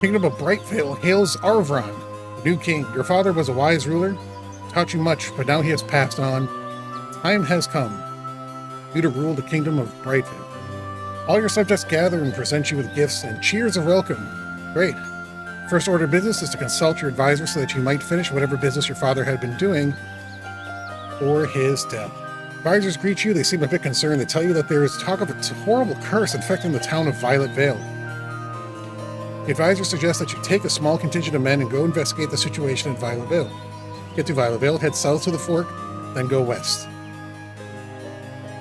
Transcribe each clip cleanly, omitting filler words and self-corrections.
Kingdom of Brightvale hails Arvron, the new king. Your father was a wise ruler, taught you much, but now he has passed on. Time has come you to rule the kingdom of Brightvale. All your subjects gather and present you with gifts and cheers of welcome. Great. First order of business is to consult your advisor so that you might finish whatever business your father had been doing or his death. Advisors greet you. They seem a bit concerned. They tell you that there is talk of a horrible curse infecting the town of Violet Vale. The advisor suggests that you take a small contingent of men and go investigate the situation at Violet Vale. Get to Violet Vale, head south to the fork, then go west.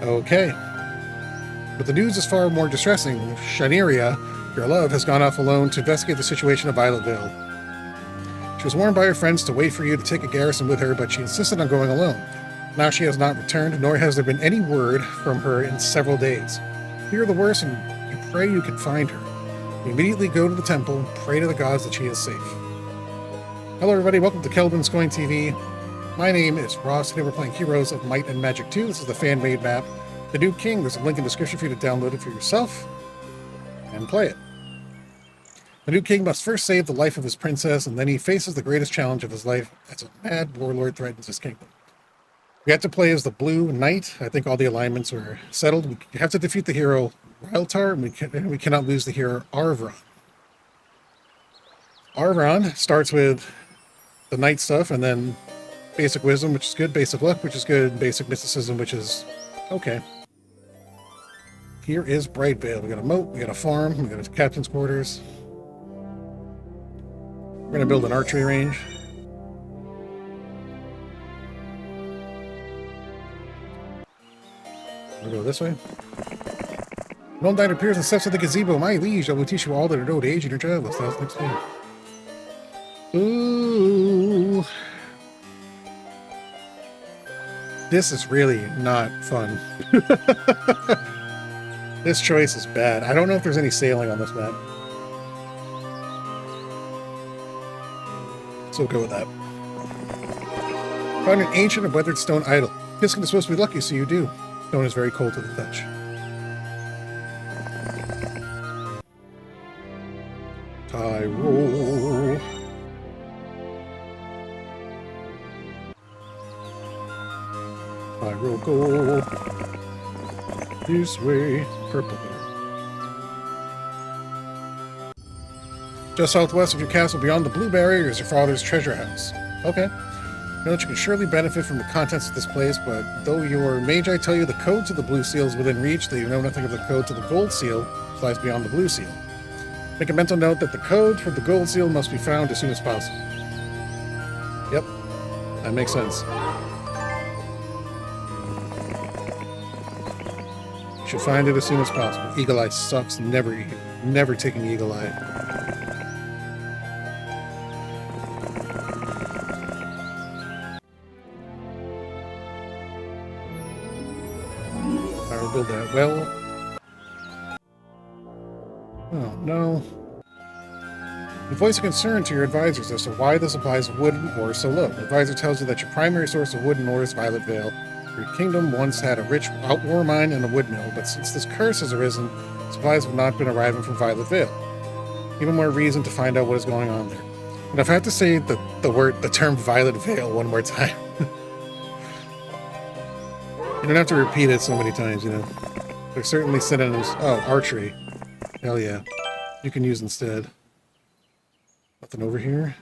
Okay. But the news is far more distressing. Shaniria, your love, has gone off alone to investigate the situation at Violet Vale. She was warned by her friends to wait for you to take a garrison with her, but she insisted on going alone. Now she has not returned, nor has there been any word from her in several days. Fear the worst, and you pray you can find her. You immediately go to the temple and pray to the gods that she is safe. Hello everybody, welcome to Kelvin's Coin TV. My name is Ross. Today we're playing Heroes of Might and Magic 2. This is the fan-made map. The New King, there's a link in the description for you to download it for yourself and play it. The New King must first save the life of his princess, and then he faces the greatest challenge of his life as a mad warlord threatens his kingdom. We have to play as the Blue Knight. I think all the alignments are settled. We have to defeat the hero Ryltar, and we cannot lose the hero Arvron. Arvron starts with the knight stuff, and then basic wisdom, which is good, basic luck, which is good, basic mysticism, which is okay. Here is Brightvale. We got a moat, we got a farm, we got a captain's quarters. We're going to build an archery range. We'll go this way. Gnome Knight appears and steps at the gazebo. My liege, I will teach you all that are owed age in your travels. That's next game. Ooh. This is really not fun. This choice is bad. I don't know if there's any sailing on this map. So we'll go with that. Found an ancient and weathered stone idol. This is supposed to be lucky, so you do. Stone is very cold to the touch. Tyro. Tyro, go this way. Purple there. Just southwest of your castle, beyond the blue barrier, is your father's treasure house. Okay. You know that you can surely benefit from the contents of this place, but though your magi tell you the code to the blue seal is within reach, they know nothing of the code to the gold seal, which lies beyond the blue seal. Make a mental note that the code for the gold seal must be found as soon as possible. Yep, that makes sense. You should find it as soon as possible. Eagle Eye sucks. Never taking Eagle Eye. I'll build that well. Oh, no. You voice a concern to your advisors as to why the supplies of wood and ore are so low. The advisor tells you that your primary source of wood and ore is Violet Vale. Your kingdom once had a rich ore mine and a wood mill, but since this curse has arisen, supplies have not been arriving from Violet Vale. Even more reason to find out what is going on there. And if I have to say the term Violet Vale one more time, you don't have to repeat it so many times, you know. There's certainly synonyms. Oh, archery. Hell yeah. You can use instead. Nothing over here.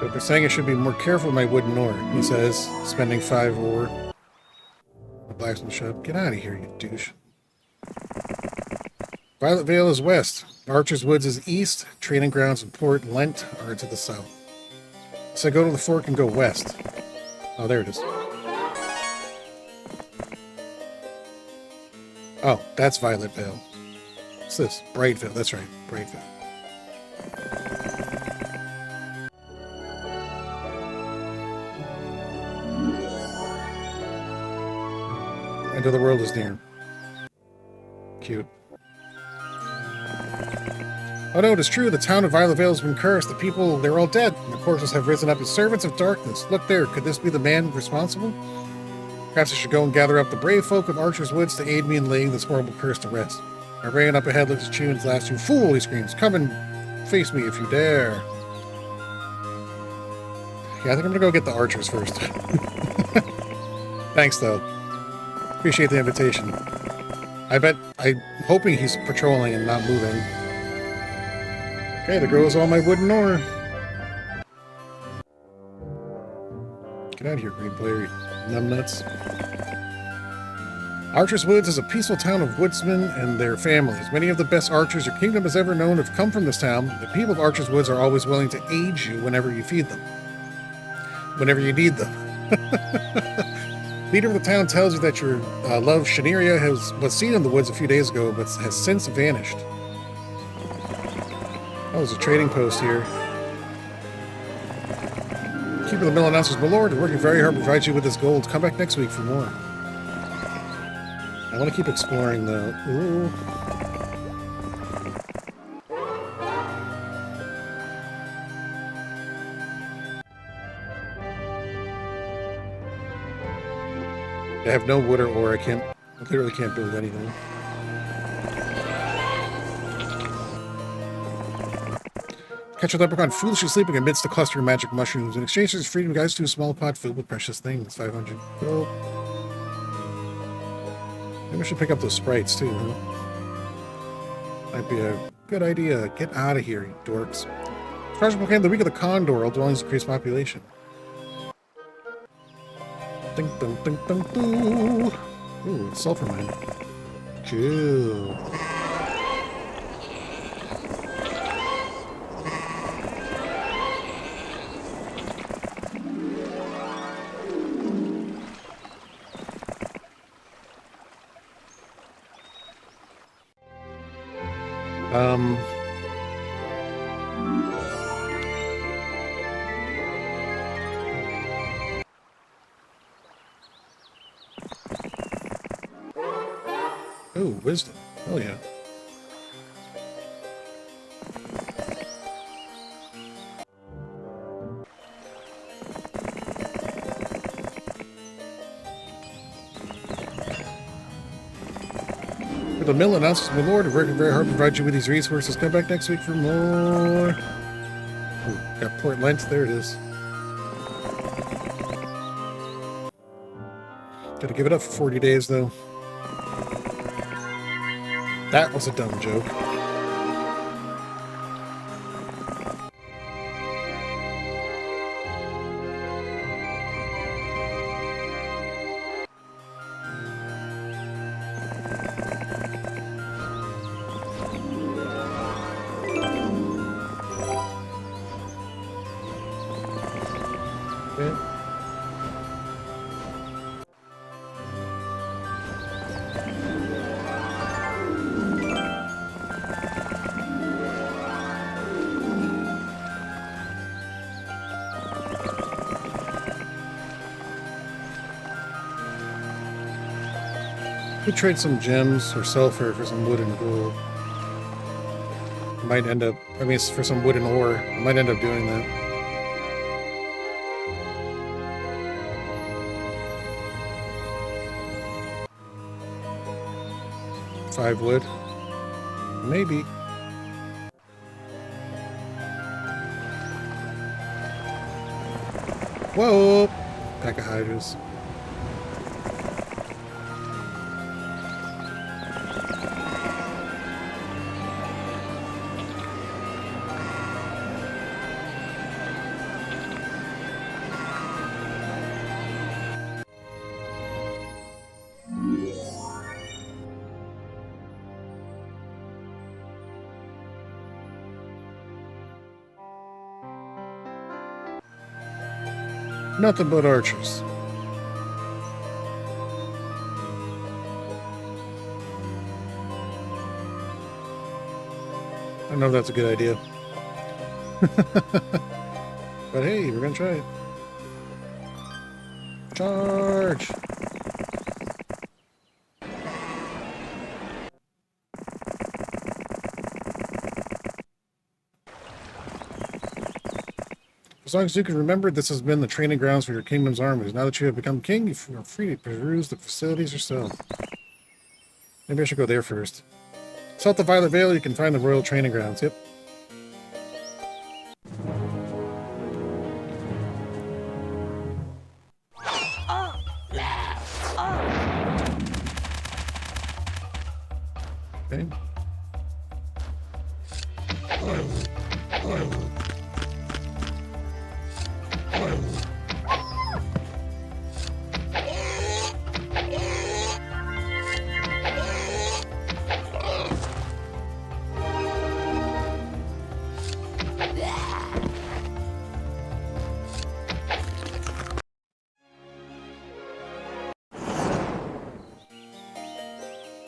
But they're saying I should be more careful with my wood and ore, he says, spending 5 ore. The blacksmith shop. Get out of here, you douche. Violet Vale is west. Archer's Woods is east. Training grounds and Port Lent are to the south. So go to the fork and go west. Oh, there it is. Oh, that's Violet Vale. What's this? Brightvale. That's right. Brightvale. End of the world is near. Cute. Oh no, it is true. The town of Violet Vale has been cursed. The people, they're all dead. And the corpses have risen up as servants of darkness. Look there. Could this be the man responsible? Perhaps I should go and gather up the brave folk of Archer's Woods to aid me in laying this horrible curse to rest. Barbarian up ahead looks at you and laughs. You fool, he screams. Come and face me if you dare. Yeah, I think I'm gonna go get the archers first. Thanks, though. Appreciate the invitation. I'm hoping he's patrolling and not moving. Okay, there goes all my wood and ore. Get out of here, green player, you numbnuts. Archer's Woods is a peaceful town of woodsmen and their families. Many of the best archers your kingdom has ever known have come from this town. The people of Archer's Woods are always willing to aid you whenever you feed them. Whenever you need them. Leader of the town tells you that your love, Shaneria, was seen in the woods a few days ago, but has since vanished. Oh, there's a trading post here. Keeper of the Mill announces, my lord, we're working very hard to provide you with this gold. Come back next week for more. I want to keep exploring, though. Ooh. I have no wood or ore. I literally can't build anything. Catch a leprechaun foolishly sleeping amidst a cluster of magic mushrooms. In exchange for his freedom, guys, to a small pot filled with precious things. 500 gold. Maybe I should pick up those sprites, too, huh? Might be a good idea. Get out of here, you dorks. Project proclaimed the week of the Condor. All dwellings increase population. Ding, ding, ding, ding, ding. Ooh, sulfur mine. Cool. Oh, wisdom. Oh, yeah. The mill announces, my lord, we're working very hard to provide you with these resources. Come back next week for more. Ooh, got Port Lent. There it is. Gotta give it up for 40 days, though. That was a dumb joke. Could trade some gems or sulfur for some wood and gold. Might end up, I mean, for some wood and ore. I might end up doing that. Five wood. Maybe. Whoa! Pack of hydras. Nothing but archers. I don't know if that's a good idea. But hey, we're gonna try it. Charge! long as you can remember, this has been the training grounds for your kingdom's armies. Now that you have become king, you are free to peruse the facilities yourself. Maybe I should go there first. South of Violet Vale, you can find the royal training grounds. Yep. Okay.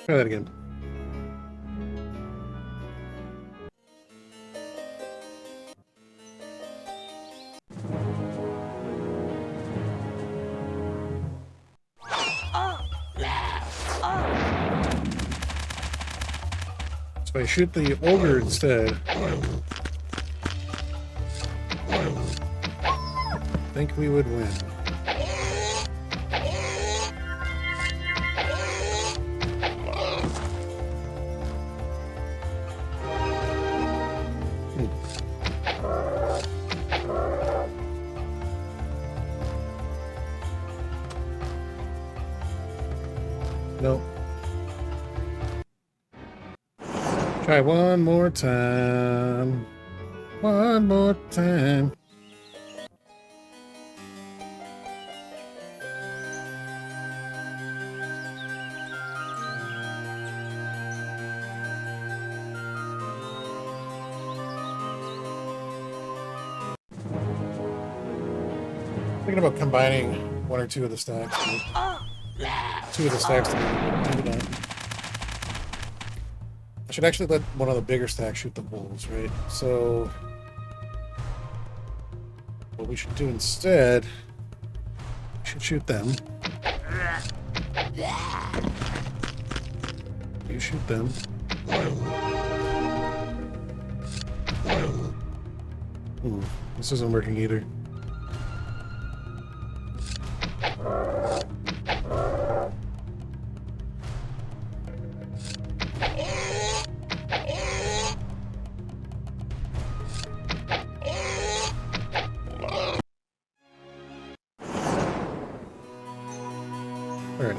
Try that again. So if I shoot the ogre instead, I think we would win. Nope. Try one more time. One more time. Thinking about combining one or two of the stacks. Two of the stacks together. Maybe not. I should actually let one of the bigger stacks shoot the wolves, right? So what we should do instead, we should shoot them. You shoot them. This isn't working either. Alright.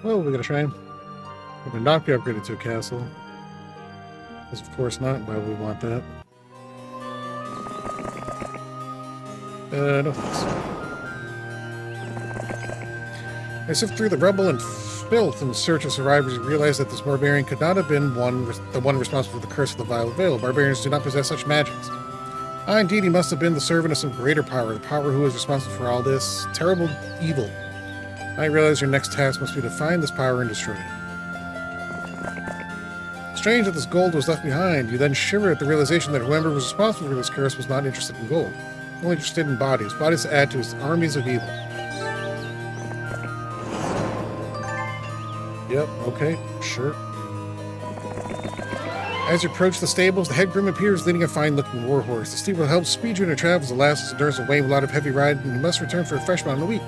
Well, we're gonna try. We're gonna not be upgraded to a castle. Because of course not, why would we want that? No thanks. I sift through the rubble and filth in search of survivors and realized that this barbarian could not have been the one responsible for the curse of the Violet Vale. Barbarians do not possess such magics. Ah, indeed, he must have been the servant of some greater power, the power who is responsible for all this terrible evil. I realize your next task must be to find this power and destroy it. Strange that this gold was left behind. You then shiver at the realization that whoever was responsible for this curse was not interested in gold, only interested in bodies to add to his armies of evil. Yep, okay, sure. As you approach the stables, the head groom appears leading a fine-looking warhorse. The steed will help speed you in your travels. Alas, it endures a lot of heavy ride, and you must return for a fresh mount in a week.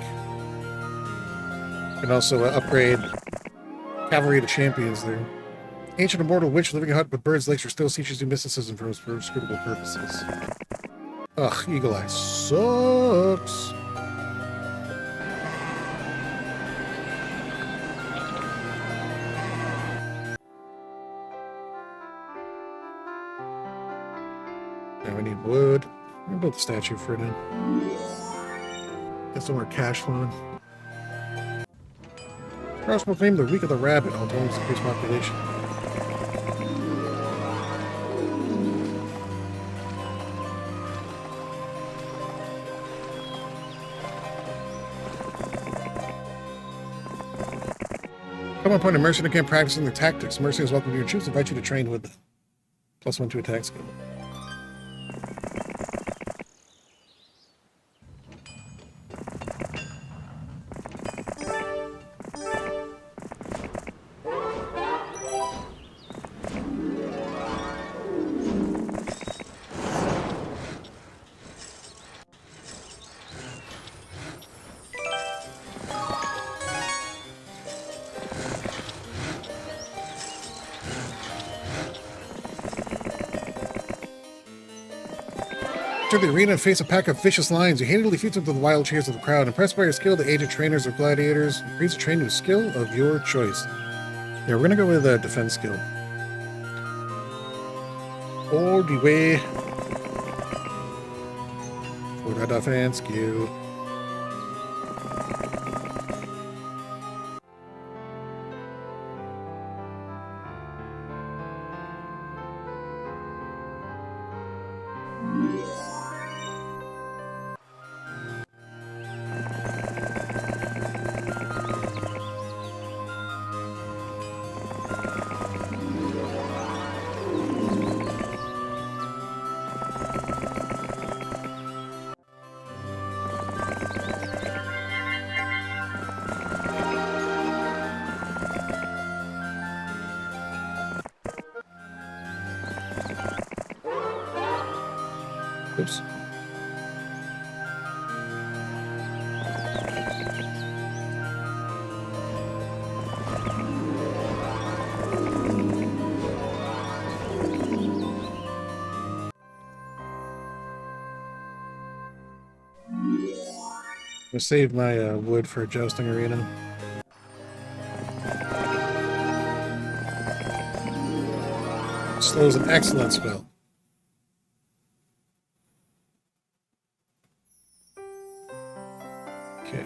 You can also upgrade cavalry to champions there. Ancient immortal witch living in a hut with birds' lakes still teaches you mysticism for inscrutable purposes. Ugh, Eagle Eye sucks. Now we need wood. I'm gonna build the statue for it in. Get some more cash flowing. Cross proclaimed the week of the rabbit, all tones increased population. Come on, point of mercenary camp practicing their tactics. Mercenaries welcome to your troops, invite you to train with them. +1 to attack skill. Enter the arena and face a pack of vicious lions. You handily defeat them to the wild cheers of the crowd. Impressed by your skill, the aged trainers or gladiators agrees to train to a skill of your choice. Yeah, we're gonna go with a defense skill. All the way for the defense skill. Oops. I'm gonna save my wood for a jousting arena. Slow is an excellent spell. Okay.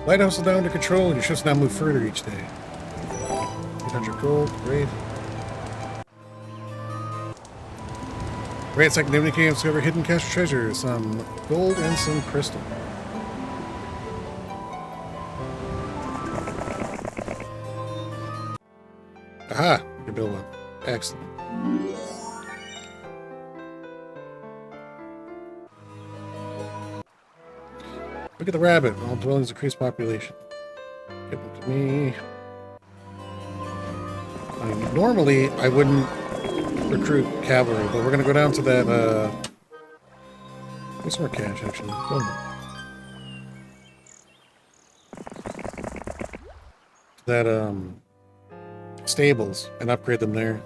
Lighthouse is now under control, and your ships now move further each day. 800 gold, great. Ransack and Divinity Camp, discover hidden cache treasure, some gold and some crystal. Aha! You can build one. Excellent. Look at the rabbit. All dwellings increase population. Give them to me. Normally, I wouldn't recruit cavalry, but we're going to go down to that, get some more cash, actually. That, stables and upgrade them there.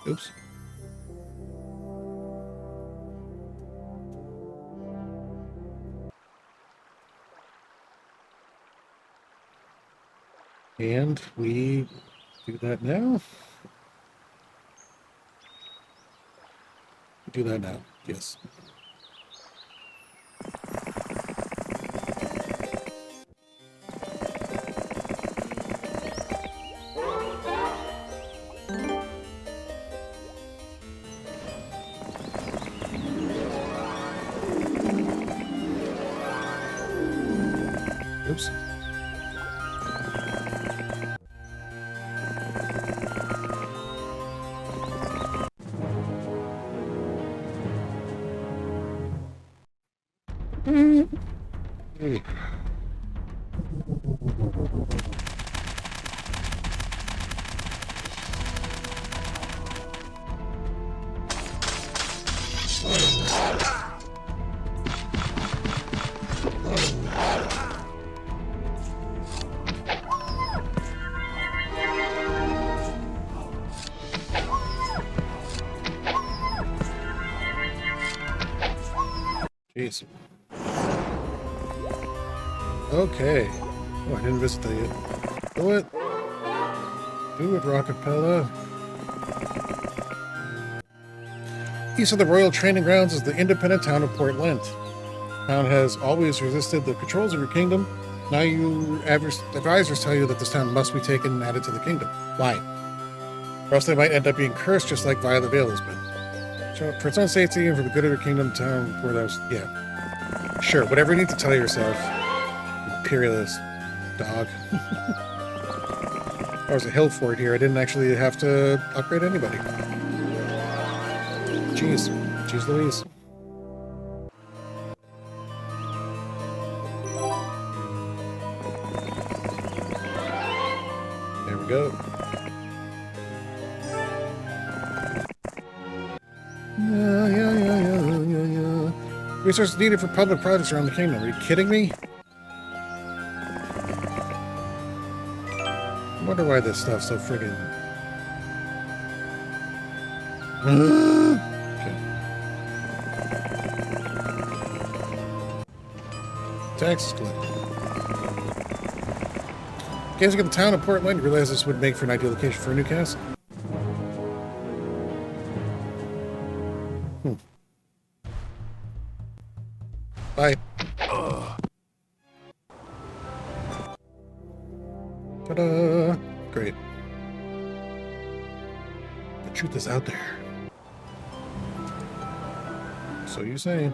Oops. And we do that now. Do that now, yes. Oops. Jeez. Okay. Oh, I didn't visit that yet. Do it. Do it, Rockapella. East of the Royal Training Grounds is the independent town of Port Lent. The town has always resisted the controls of your kingdom. Now your advisors tell you that this town must be taken and added to the kingdom. Why? Or else they might end up being cursed just like Violet Vale has been. So for its own safety and for the good of your kingdom, town, where that was, yeah. Sure, whatever you need to tell yourself. Imperialist dog. There was a hill fort here. I didn't actually have to upgrade anybody. Jeez. Jeez Louise. go. Yeah. Resources needed for public projects around the kingdom. Are you kidding me? I wonder why this stuff's so friggin'... Okay. Taxes collected. Gazing at the town of Portland, you realize this would make for an ideal location for a new castle. Bye. Ta-da! Great. The truth is out there. So you say.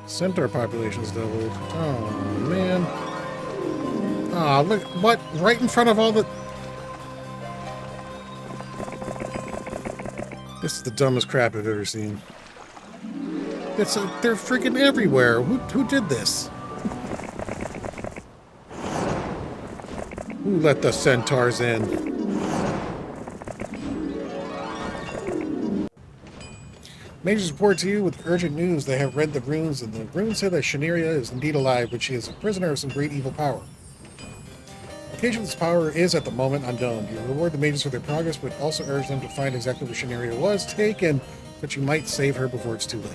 Centaur population's doubled. Oh, man. Ah, look, what? Right in front of all the... This is the dumbest crap I've ever seen. They're freaking everywhere. Who did this? Who let the centaurs in? Majors report to you with urgent news. They have read the runes, and the runes say that Shaneria is indeed alive, but she is a prisoner of some great evil power. The location of this power is at the moment unknown. You reward the mages for their progress, but also urge them to find exactly where Shaneria was taken, but you might save her before it's too late.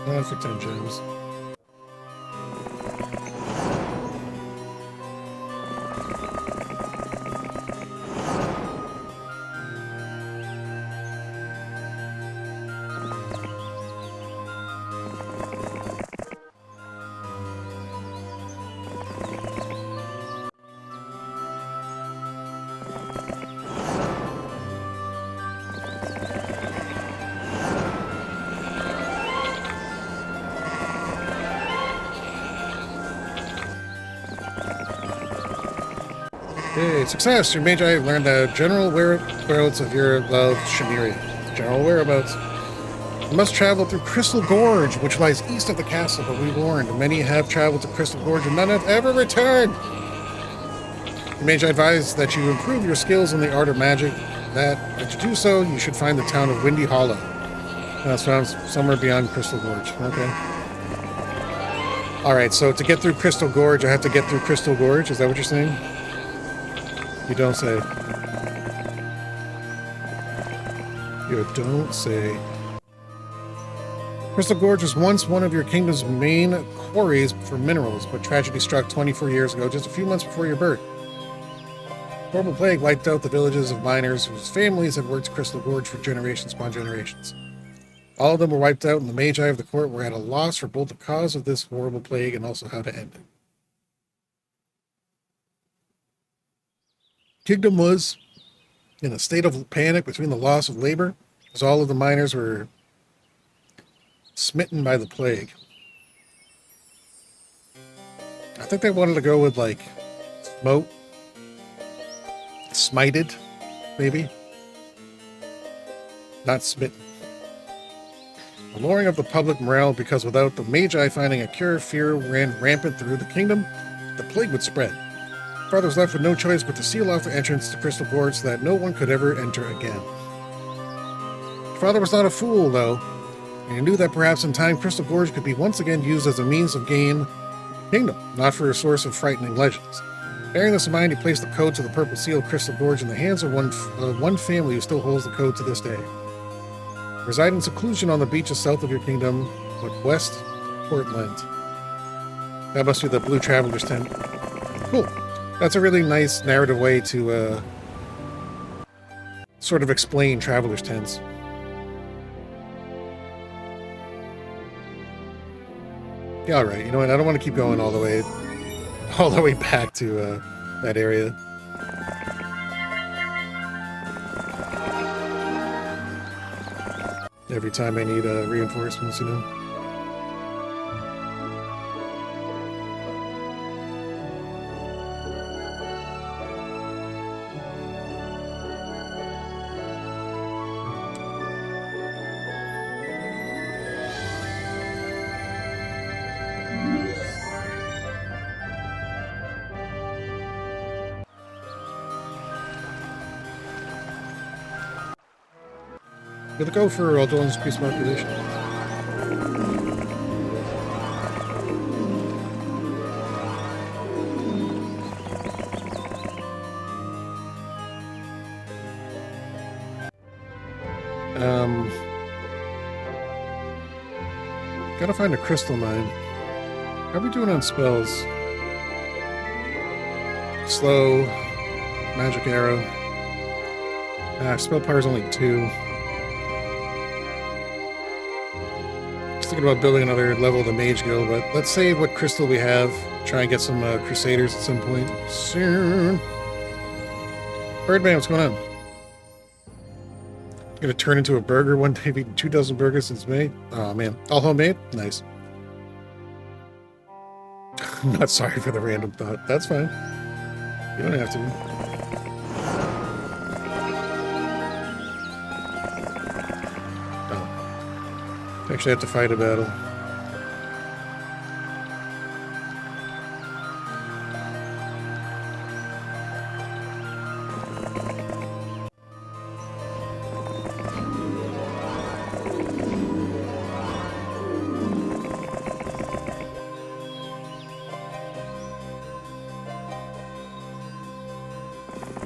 Not for 10 gems. Hey, success! Your Magi learned the general whereabouts of your love, Shaneria. General whereabouts. You must travel through Crystal Gorge, which lies east of the castle, but we warned. Many have traveled to Crystal Gorge and none have ever returned. Your Magi advise that you improve your skills in the art of magic. That to do so, you should find the town of Windy Hollow. That's found somewhere beyond Crystal Gorge. Okay. Alright, so to get through Crystal Gorge, I have to get through Crystal Gorge? Is that what you're saying? You don't say. You don't say. Crystal Gorge was once one of your kingdom's main quarries for minerals, but tragedy struck 24 years ago, just a few months before your birth. Horrible plague wiped out the villages of miners whose families had worked Crystal Gorge for generations upon generations. All of them were wiped out, and the Magi of the court were at a loss for both the cause of this horrible plague and also how to end it. Kingdom was in a state of panic between the loss of labor, as all of the miners were smitten by the plague. I think they wanted to go with, like, smote. Smited, maybe. Not smitten. The lowering of the public morale, because without the Magi finding a cure, fear ran rampant through the kingdom. The plague would spread. Father was left with no choice but to seal off the entrance to Crystal Gorge so that no one could ever enter again. Father was not a fool, though, and he knew that perhaps in time Crystal Gorge could be once again used as a means of gain kingdom, not for a source of frightening legends. Bearing this in mind, he placed the code to the purple seal of Crystal Gorge in the hands of one family who still holds the code to this day. Reside in seclusion on the beaches south of your kingdom, but west Portland. That must be the Blue Traveler's Tent. Cool. That's a really nice narrative way to sort of explain Traveler's Tents. Yeah, all right. You know what? I don't want to keep going all the way back to that area. Every time I need reinforcements, you know. Gonna go for Aldon's increased population. Gotta find a crystal mine. How are we doing on spells? Slow, magic arrow. Spell power is only 2. Just thinking about building another level of the Mage Guild, but let's save what crystal we have. Try and get some Crusaders at some point soon. Birdman, what's going on? Gonna turn into a burger one day. I've eaten 2 dozen burgers since May. Oh man, all homemade? Nice. I'm not sorry for the random thought. That's fine. You don't have to. Oh. Actually have to fight a battle.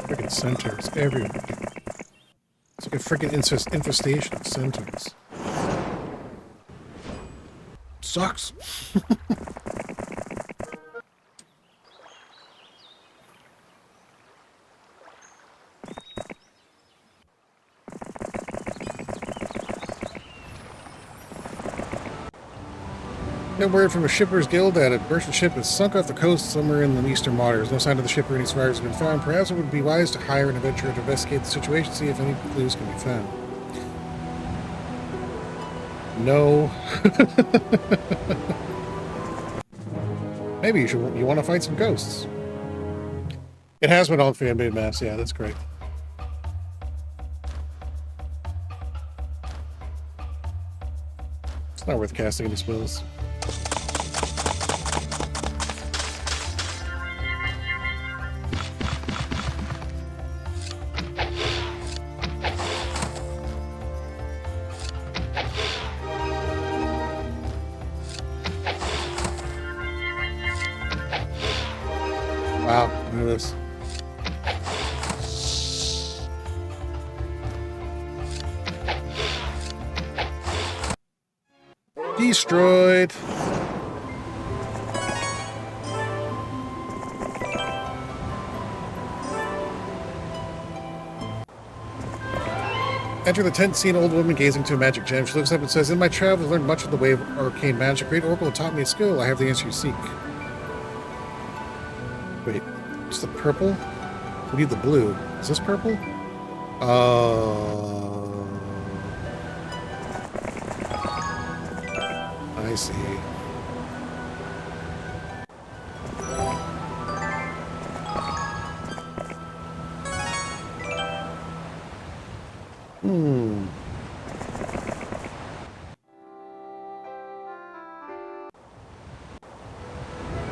Freaking centaurs everywhere. It's like a freaking infestation of centaurs. Sucks. Got word from a shipper's guild that a merchant ship has sunk off the coast somewhere in the eastern waters. No sign of the ship or any survivors have been found. Perhaps it would be wise to hire an adventurer to investigate the situation, see if any clues can be found. No. Maybe you want to fight some ghosts. It has been on fan-made maps. Yeah, that's great. It's not worth casting any spells. Wow, look at this. Destroyed. Enter the tent, see an old woman gazing to a magic gem. She looks up and says, "In my travels, I learned much of the way of arcane magic. Great Oracle taught me a skill. I have the answer you seek." Wait, it's the purple? We need the blue. Is this purple? I see.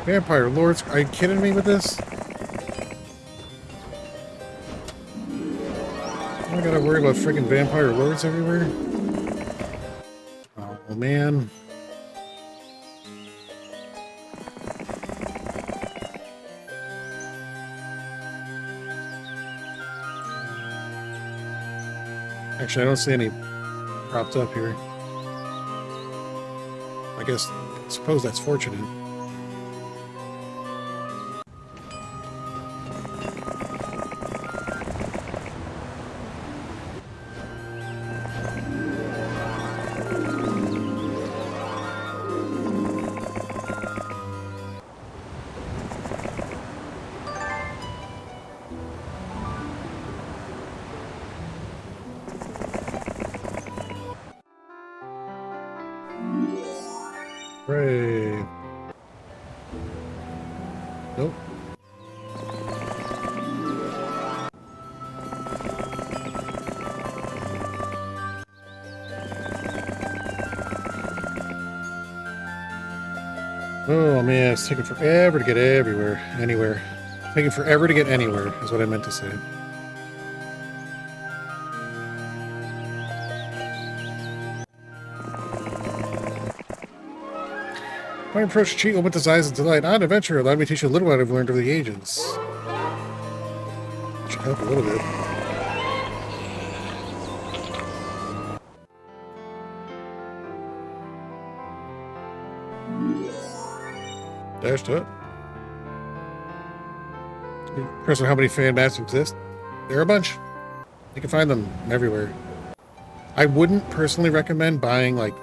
Vampire lords, are you kidding me with this? I gotta worry about freaking vampire lords everywhere? Oh man. Actually, I don't see any propped up here. I suppose that's fortunate. Hooray. Nope. Oh man, it's taking forever to get everywhere. Anywhere. Taking forever to get anywhere is what I meant to say. My approach to cheat opened his eyes in delight. An adventure allowed me to teach you a little what I've learned over the ages. Should help a little bit. Dashed up. Person, how many fan maps exist? There are a bunch. You can find them everywhere. I wouldn't personally recommend buying like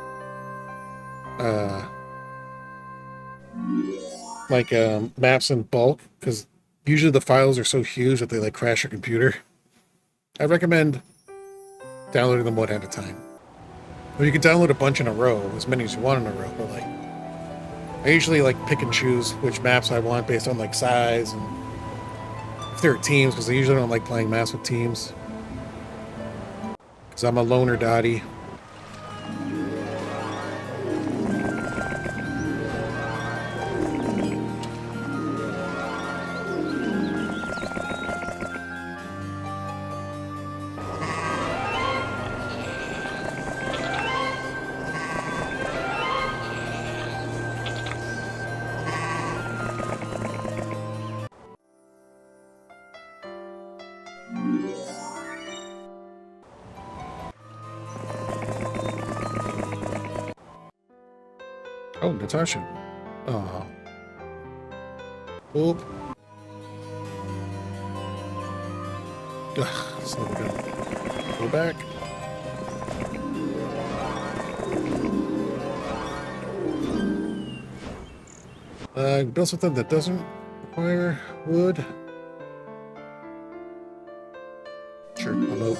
maps in bulk, because usually the files are so huge that they like crash your computer. I recommend downloading them one at a time. Or you can download a bunch in a row, as many as you want in a row, but like I usually like pick and choose which maps I want based on like size and if there are teams, because I usually don't like playing maps with teams. Because I'm a loner dotty. Oh, Natasha. Oh. Oop. Ugh, it's never gonna go back. Build something that doesn't require wood. Sure, I'm out.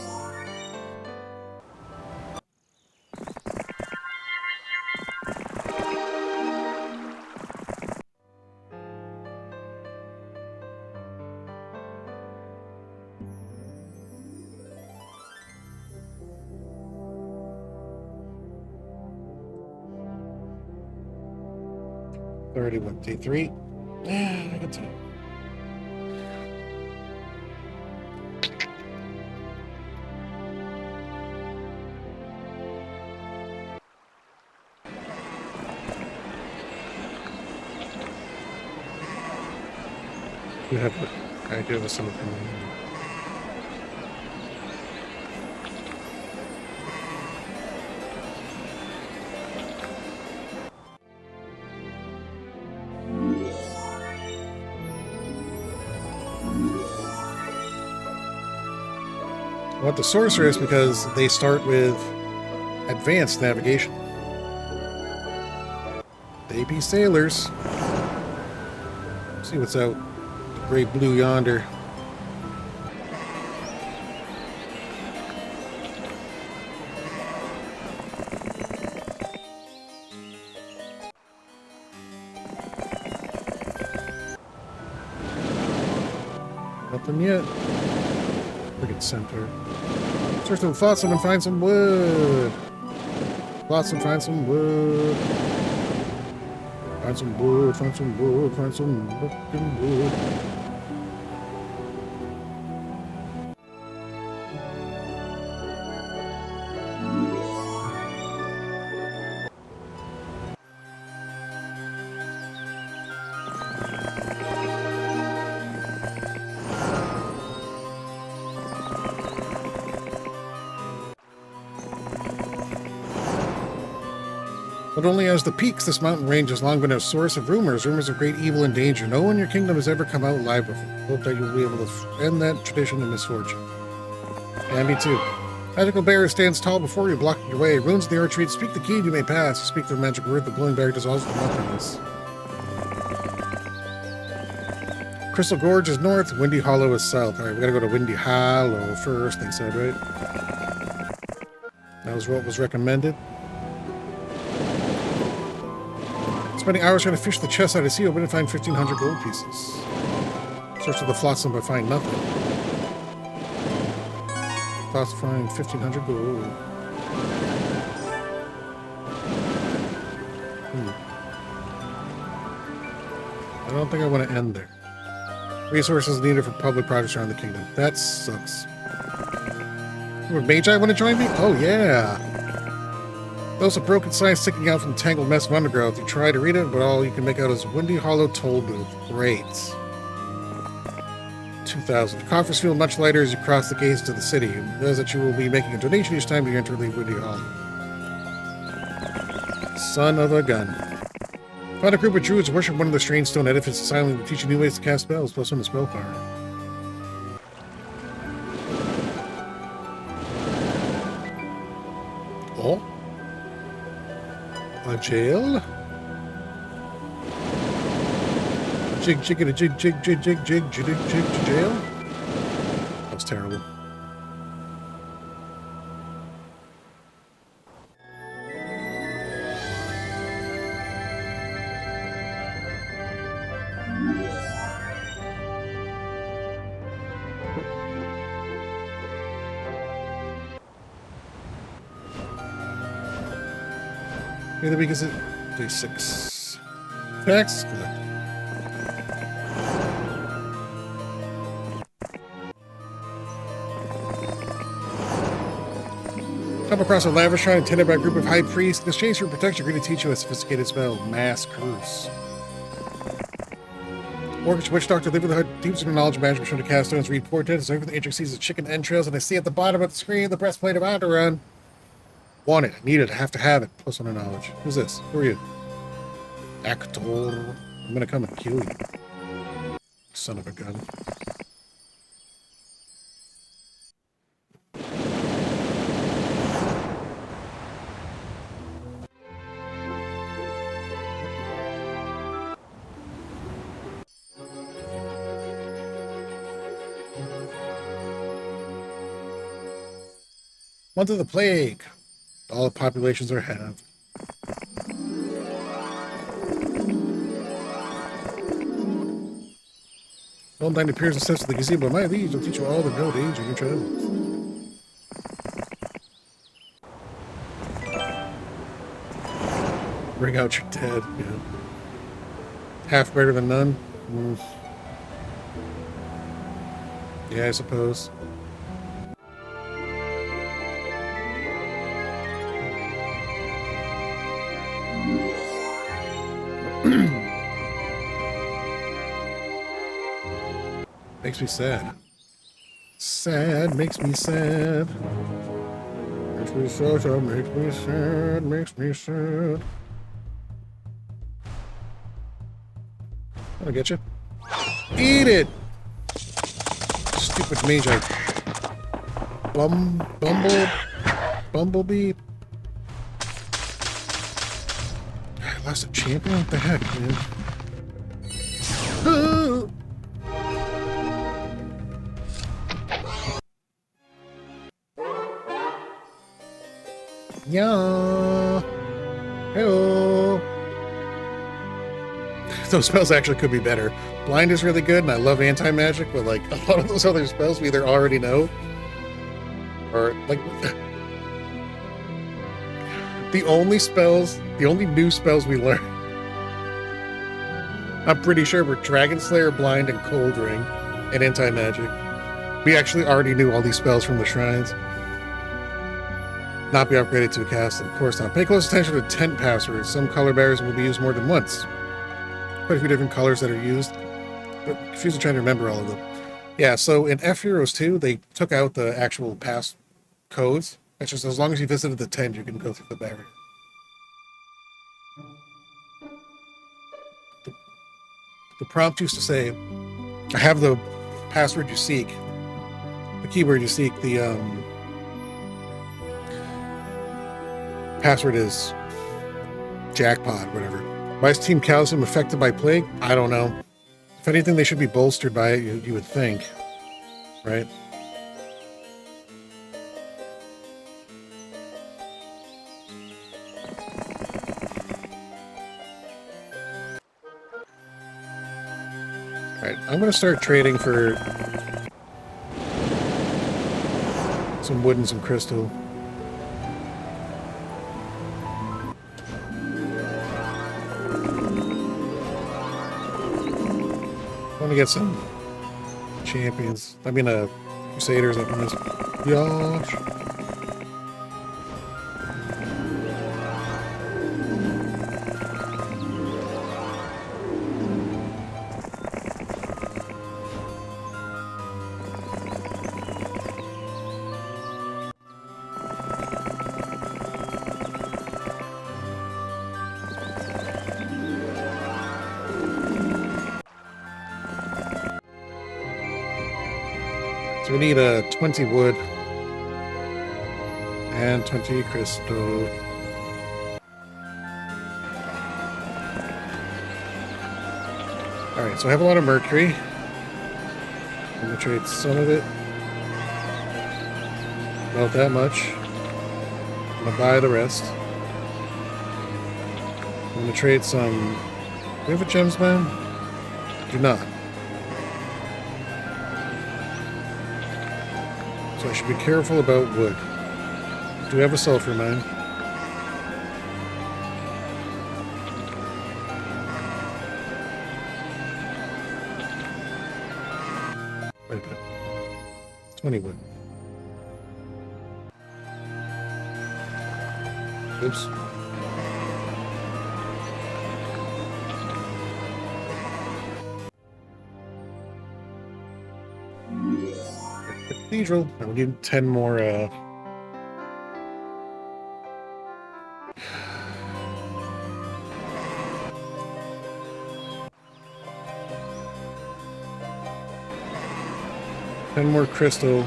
Day 3. Yeah, I got time. I do have some opinion. I want the sorceress because they start with advanced navigation. They be sailors. See what's out. The great blue yonder. Nothing yet. Friggin' center. Search the flotsam and find some wood. Flotsam, find some wood. Find some wood, find some wood, find some fucking wood. Not only as the peaks, this mountain range has long been a source of rumors of great evil and danger. No one in your kingdom has ever come out alive before. Hope that you'll be able to end that tradition of misfortune. Yeah, me too. Magical barrier stands tall before you, blocking your way. Runes of the arch read, speak the key and you may pass. You speak the magic word, the glowing barrier dissolves the nothingness. Crystal Gorge is north, Windy Hollow is south. Alright, we gotta go to Windy Hollow first, they said, right? That was what was recommended. Spending hours trying to fish the chest out of sea, open and find 1,500 gold pieces. Search for the flotsam but find nothing. Thoughts find 1,500 gold. I don't think I want to end there. Resources needed for public projects around the kingdom. That sucks. Would Magi want to join me? Oh yeah. Those of broken signs sticking out from the tangled mess of undergrowth. You try to read it, but all you can make out is Windy Hollow Toll Booth. Great. 2,000. The coffers feel much lighter as you cross the gates to the city. You realize that you will be making a donation each time you enter the Windy Hollow. Son of a gun. Found a group of druids worship one of the strange stone edifices silently, teaching new ways to cast spells, plus one to spell power. Oh? A jail? Jig, jiggity, jig, jig, jig, jig, jig, jig, jig, jig, jail? That was terrible. Day of the week is it? Day 6. Tax collect. Come across a lava shrine attended by a group of high priests. In exchange for protection, you're going to teach you a sophisticated spell, Mass Curse. Orcish witch doctor live with the deep knowledge of magic, shown to cast stones, read portents, over the intricacies of chicken entrails, and I see at the bottom of the screen the breastplate of Onderon. Want it, need it, I have to have it. Plus one of knowledge. Who's this? Who are you? Actor. I'm gonna come and kill you. Son of a gun. Month of the Plague. All the populations are halved. Valentine appears and steps to the gazebo. My liege will teach you all the no danger in your travels. Bring out your dead. Yeah. Half better than none. Yeah, I suppose. Makes me sad. Sad makes me sad. Makes me so, so makes me sad, makes me sad. I'll get you. Eat it! Stupid mage. Bumblebee. I lost a champion? What the heck, man? Yeah. Hello. Those spells actually could be better. Blind is really good, and I love anti-magic, but like a lot of those other spells we either already know, or like the only new spells we learn, I'm pretty sure were Dragon Slayer, Blind, and Cold Ring, and anti-magic. We actually already knew all these spells from the shrines. Not be upgraded to a castle, of course not. Pay close attention to tent passwords. Some color barriers will be used more than once. Quite a few different colors that are used, but confused trying to remember all of them. Yeah, so in F-Heroes 2, they took out the actual pass codes. It's just as long as you visited the tent, you can go through the barrier. The prompt used to say, I have the password you seek, the keyword you seek, the password is jackpot, whatever. Why is Team Calcium affected by plague? I don't know. If anything, they should be bolstered by it, you would think. Right? Alright, I'm going to start trading for some wood and some crystal. I want to get some champions. I mean, crusaders up in this. Yosh. So we need 20 wood and 20 crystal. Alright, so I have a lot of mercury. I'm going to trade some of it. Not that much. I'm going to buy the rest. I'm going to trade some... Do we have a gems mine? Do not. So I should be careful about wood. Do we have a sulfur mine? Wait a minute. 20 wood. Oops. Cathedral. I will need 10 more, 10 more crystal.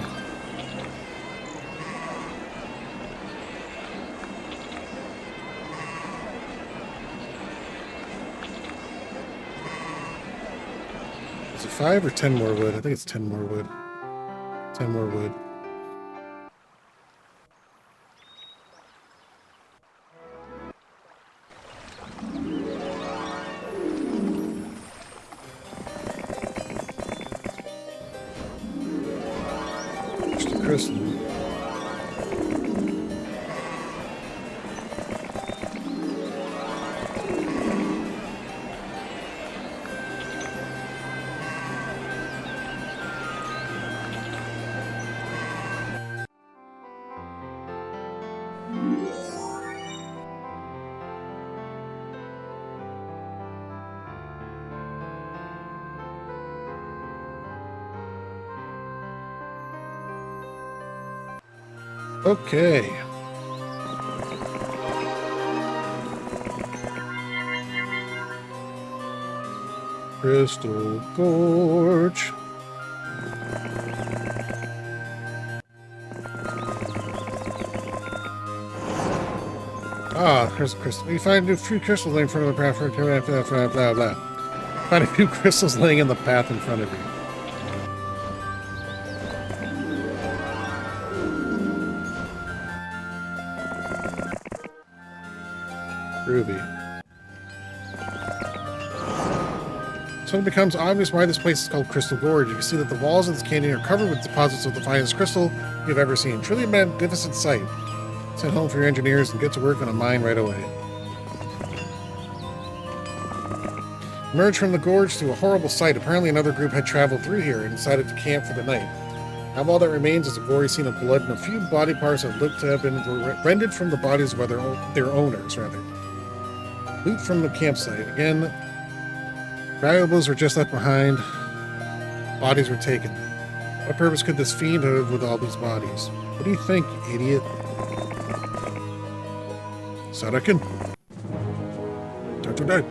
Is it 5 or 10 more wood? I think it's 10 more wood. 10 more wood. Just a crystal. Okay. Crystal Gorge. Ah, there's a crystal. You find a few crystals laying in front of the path. Blah, blah, blah. Find a few crystals laying in the path in front of you. Ruby. So it becomes obvious why this place is called Crystal Gorge. You can see that the walls of this canyon are covered with deposits of the finest crystal you've ever seen. Truly a magnificent sight. Send home for your engineers and get to work on a mine right away. Emerged from the gorge to a horrible sight. Apparently another group had traveled through here and decided to camp for the night. Now all that remains is a gory scene of blood and a few body parts that look to have been rended from the bodies of their owners, rather. Loot from the campsite. Again, valuables were just left behind. Bodies were taken. What purpose could this fiend have with all these bodies? What do you think, idiot? Sarakin. Today.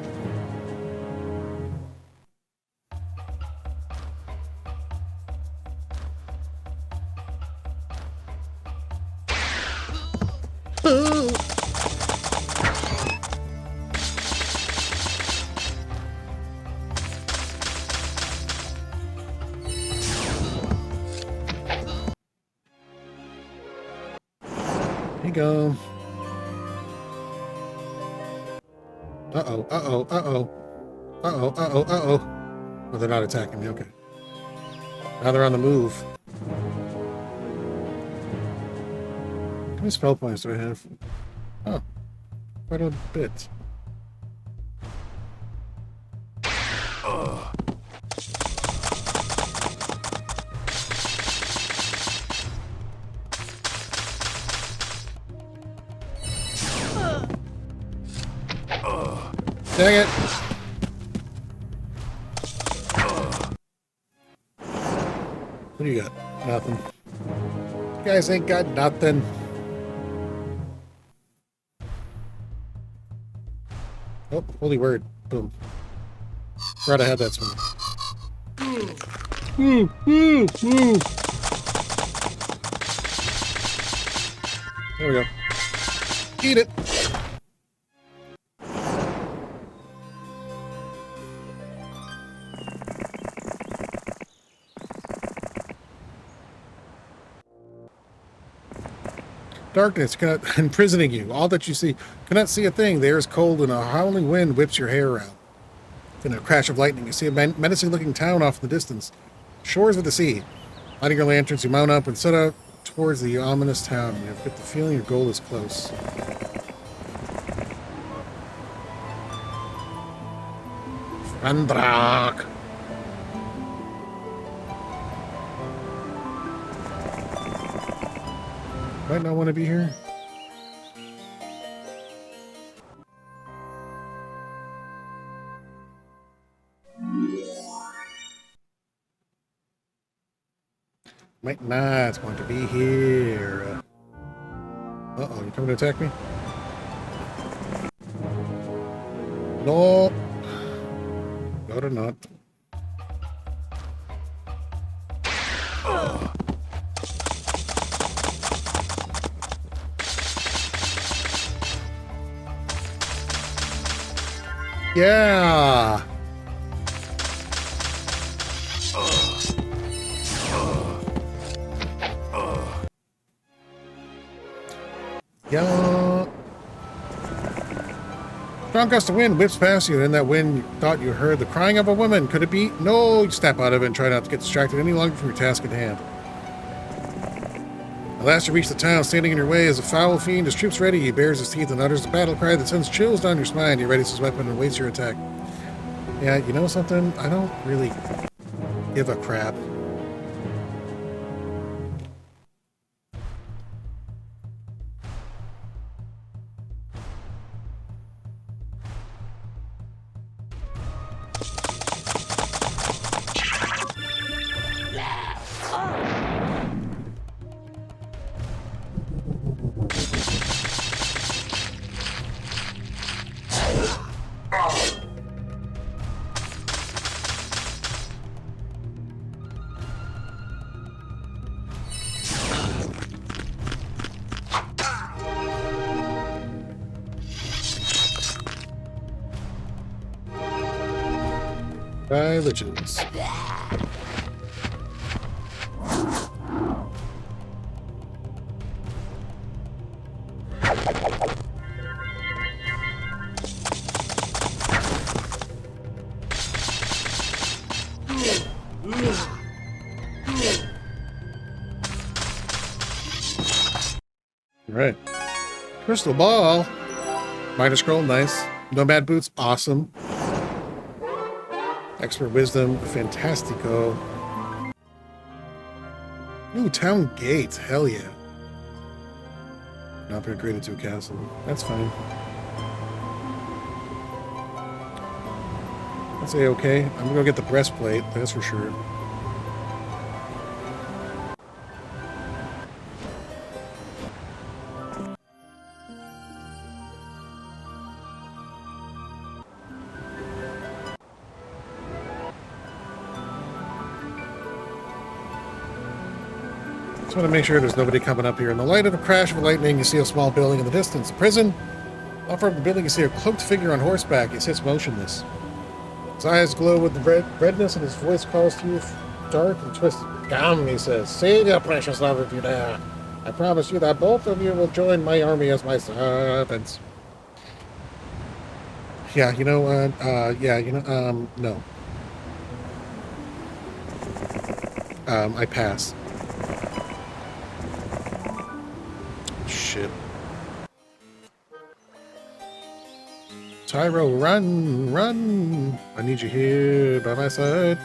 Here you go. Uh-oh, uh-oh, uh-oh. Uh-oh, uh-oh, uh-oh. Oh, they're not attacking me, okay. Now they're on the move. How many spell points do I have? Oh, quite a bit. Dang it! What do you got? Nothing. You guys ain't got nothing. Oh, holy word. Boom. Right, I had that swing. Woo, woo, woo. There we go. Eat it! Darkness cannot imprisoning you. All that you see cannot see a thing. The air is cold and a howling wind whips your hair around. In a crash of lightning, you see a menacing-looking town off in the distance. Shores of the sea. Lighting your lanterns, you mount up and set out towards the ominous town. You get the feeling your goal is close. Andrak. Might not want to be here. Might not want to be here. Uh-oh, you coming to attack me? No. No, they're not. Yeah. Yeah. Strong gust of wind whips past you, and in that wind you thought you heard the crying of a woman. Could it be? No, you snap out of it and try not to get distracted any longer from your task at hand. At last you reach the town. Standing in your way is a foul fiend. His troops ready. He bares his teeth and utters a battle cry that sends chills down your spine. He readies his weapon and waits your attack. Yeah, you know something? I don't really give a crap. Religions. Right. Crystal ball. Minor scroll, nice. Nomad boots, awesome. Expert wisdom, fantastico. Ooh, town gate, hell yeah. Not been upgraded to a castle. That's fine. I'd say okay. I'm gonna go get the breastplate, that's for sure. Just want to make sure there's nobody coming up here. In the light of the crash of lightning, you see a small building in the distance. A prison. Off from the building, you see a cloaked figure on horseback. He sits motionless. His eyes glow with the redness, and his voice calls to you, dark and twisted. Come, he says. Save your precious love if you dare. I promise you that both of you will join my army as my servants. Yeah, you know, no. I pass. Shit. Tyro, run, run! I need you here by my side.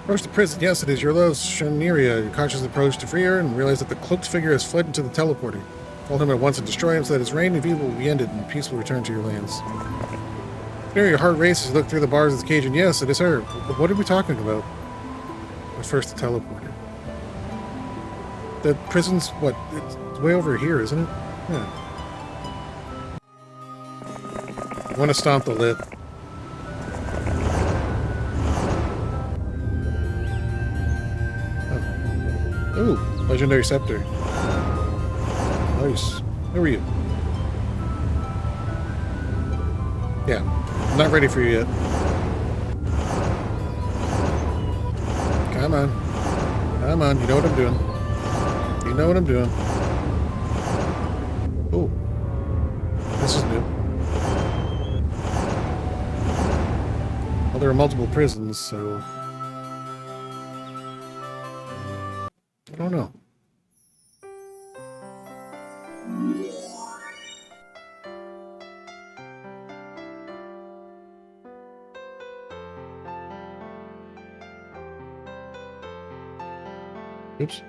Approach the prison. Yes, it is your low Shaneria. Your conscious approach to free her and realize that the cloaked figure has fled into the teleporter. Hold him at once and destroy him so that his reign of evil will be ended and peace will return to your lands. Your heart races. You look through the bars of the cage, and yes, it is her. But what are we talking about? But first, the teleporter. The prison's, what, it's way over here, isn't it? Yeah. I want to stomp the lid. Oh. Ooh, legendary scepter. Nice. Who are you? Yeah, I'm not ready for you yet. Come on. Come on, you know what I'm doing. You know what I'm doing. Oh. This is new. Well, there are multiple prisons, so... I don't know. Oops.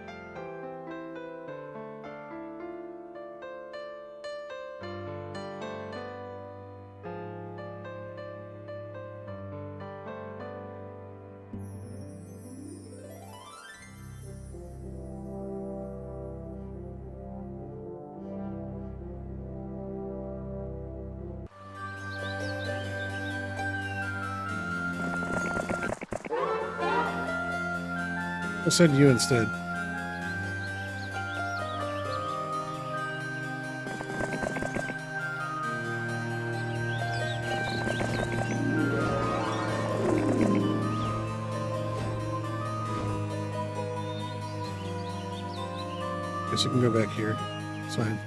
I'll send you instead. Guess you can go back here. It's fine.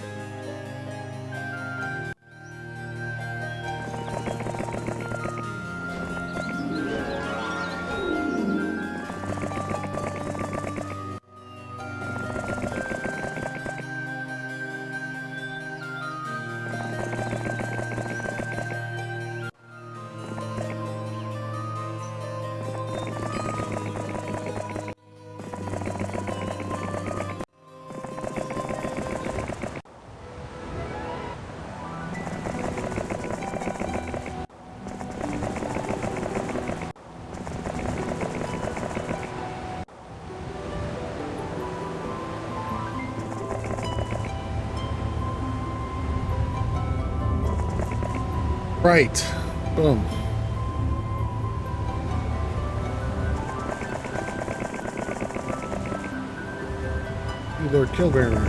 Right. Boom. You Lord Killbearer.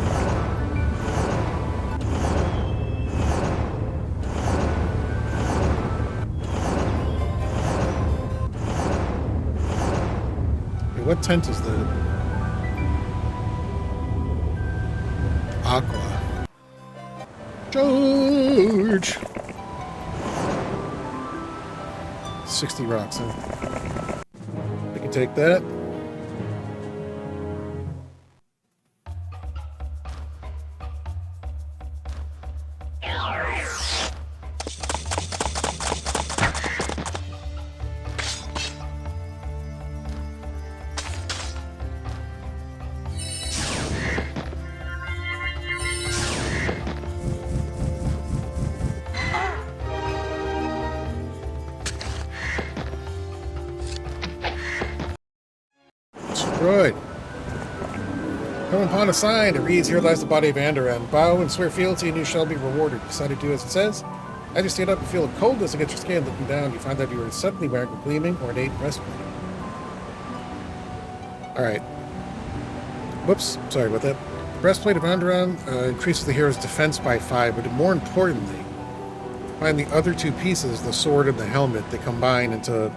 Hey, what tent is that? Aqua. George! 60 rocks, huh? I can take that. Destroyed. Come upon a sign. It reads, "Here lies the body of Andoran. Bow and swear fealty, and you shall be rewarded." Decide to do as it says. As you stand up and feel a coldness against your skin, looking down, you find that you are suddenly wearing a gleaming, ornate breastplate. Alright. Whoops. Sorry about that. The breastplate of Andoran increases the hero's defense by 5, but more importantly, find the other two pieces, the sword and the helmet, they combine into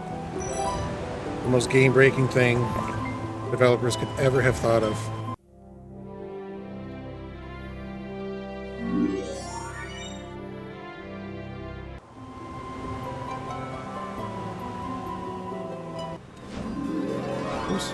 the most game-breaking thing developers could ever have thought of. Oops.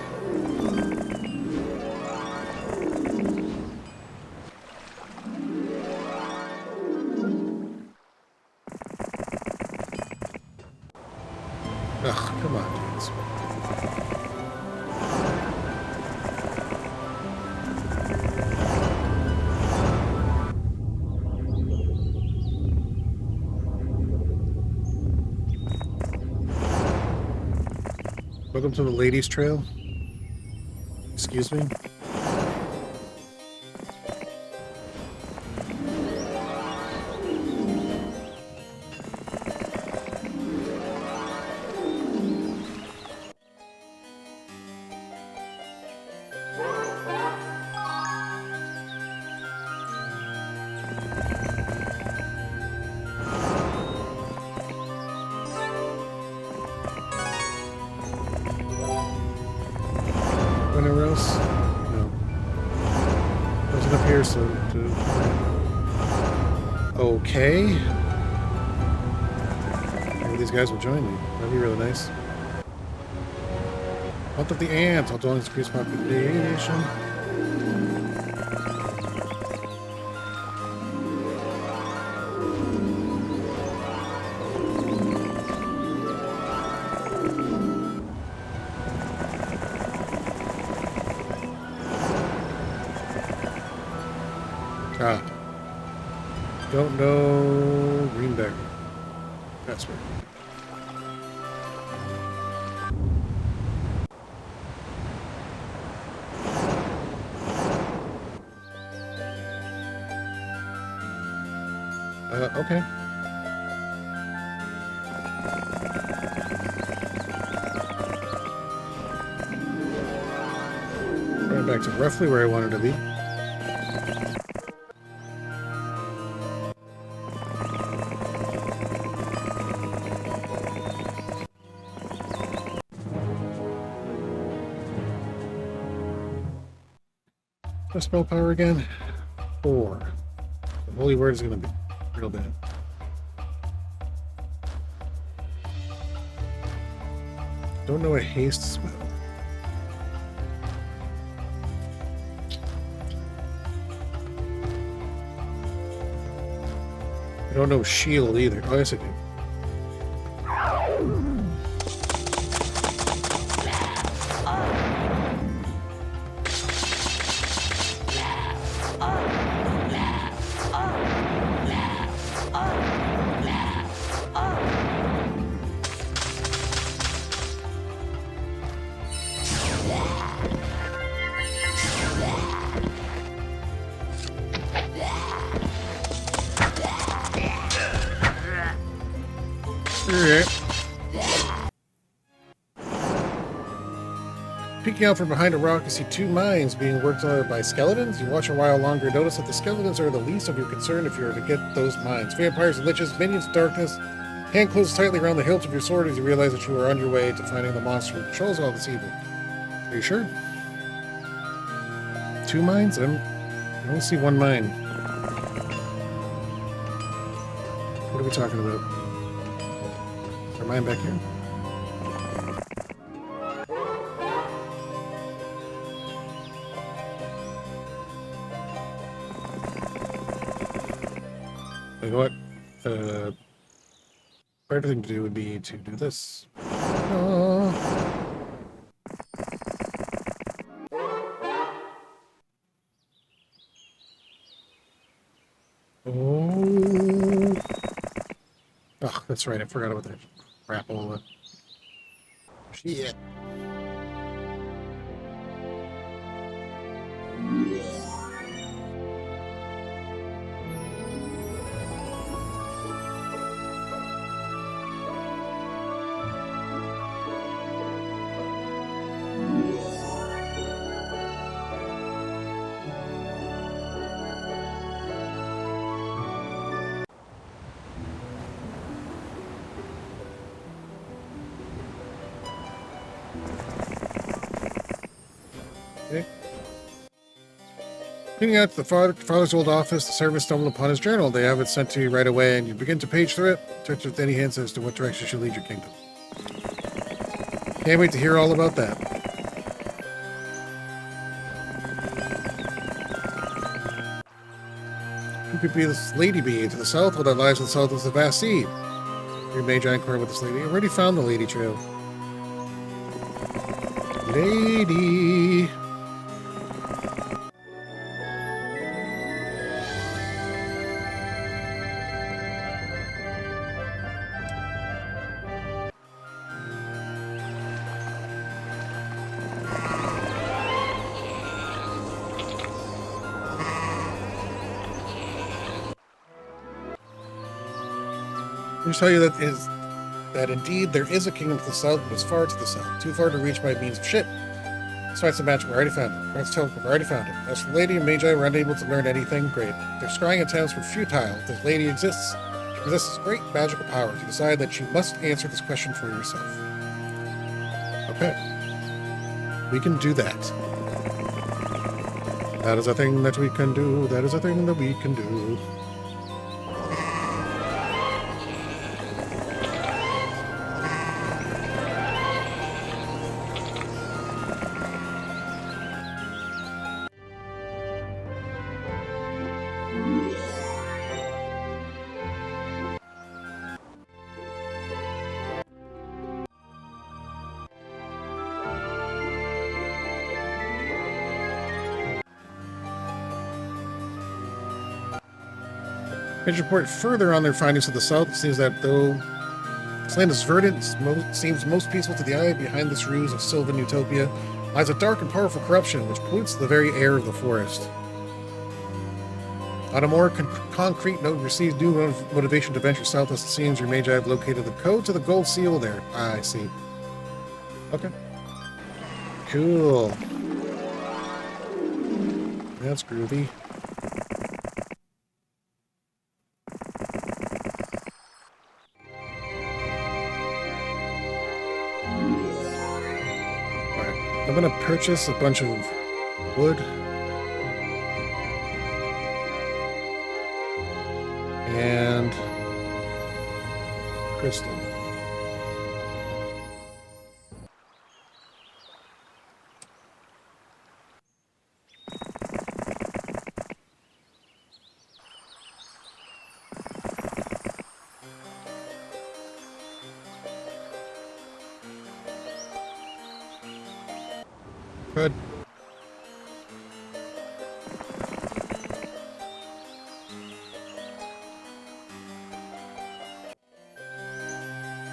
Ugh, come on, dudes. Welcome to the ladies' trail. Excuse me. go anywhere else? No. Wasn't up here, so... Okay. Maybe these guys will join me. That'd be really nice. What of the ants? All dwellings increase population. Ah. Don't know Greenberg. That's right. Okay. Going back to roughly where I wanted to be. What spell power again? 4. The holy word is going to be real bad. Don't know a haste spell. I don't know shield either. Oh, yes I do. Peeking out from behind a rock, you see 2 mines being worked on by skeletons. You watch a while longer, notice that the skeletons are the least of your concern if you are to get those mines. Vampires and liches, minions, darkness. Hand closes tightly around the hilt of your sword as you realize that you are on your way to finding the monster who controls all this evil. Are you sure? 2 mines? I only see 1 mine. What are we talking about? Is there a mine back here? You know what? Better thing to do would be to do this. Oh. Oh, that's right. I forgot about that crapola. Shit. Okay. Cleaning out the father's old office, the servant stumbled upon his journal. They have it sent to you right away, and you begin to page through it, touch with any hints as to what direction should lead your kingdom. Can't wait to hear all about that. Who could be this lady be? To the south, what that lies to the south is the vast sea. Your magi inquired with this lady. I already found the lady trail. Lady. Let me tell you that indeed there is a kingdom to the south, but it's far to the south. Too far to reach by means of ship. Let's find some magic. We already found it. Let's tell them we already found it. As for the lady and magi were unable to learn anything, great. Their scrying attempts were futile. If this lady exists, she possesses great magical powers. You decide that you must answer this question for yourself. Okay. We can do that. That is a thing that we can do. That is a thing that we can do. Page report further on their findings to the south. It seems that though this land is verdant, seems most peaceful to the eye, behind this ruse of sylvan utopia lies a dark and powerful corruption which pollutes the very air of the forest. On a more concrete note, receives new motivation to venture south as it seems your magi have located the code to the gold seal there. Ah, I see. Okay. Cool. That's groovy. I'm going to purchase a bunch of wood and crystal. Good.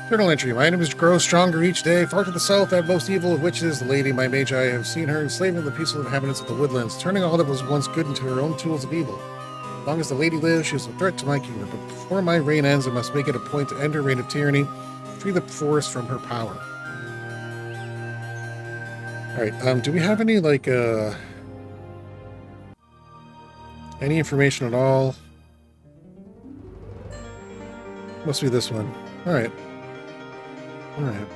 Journal entry. My enemies grow stronger each day. Far to the south, that most evil of witches, the lady, my magi, have seen her enslaving the peaceful inhabitants of the woodlands, turning all that was once good into her own tools of evil. As long as the lady lives, she is a threat to my kingdom. But before my reign ends, I must make it a point to end her reign of tyranny, free the forest from her power. Alright, do we have any, like, any information at all? Must be this one. Alright. Alright.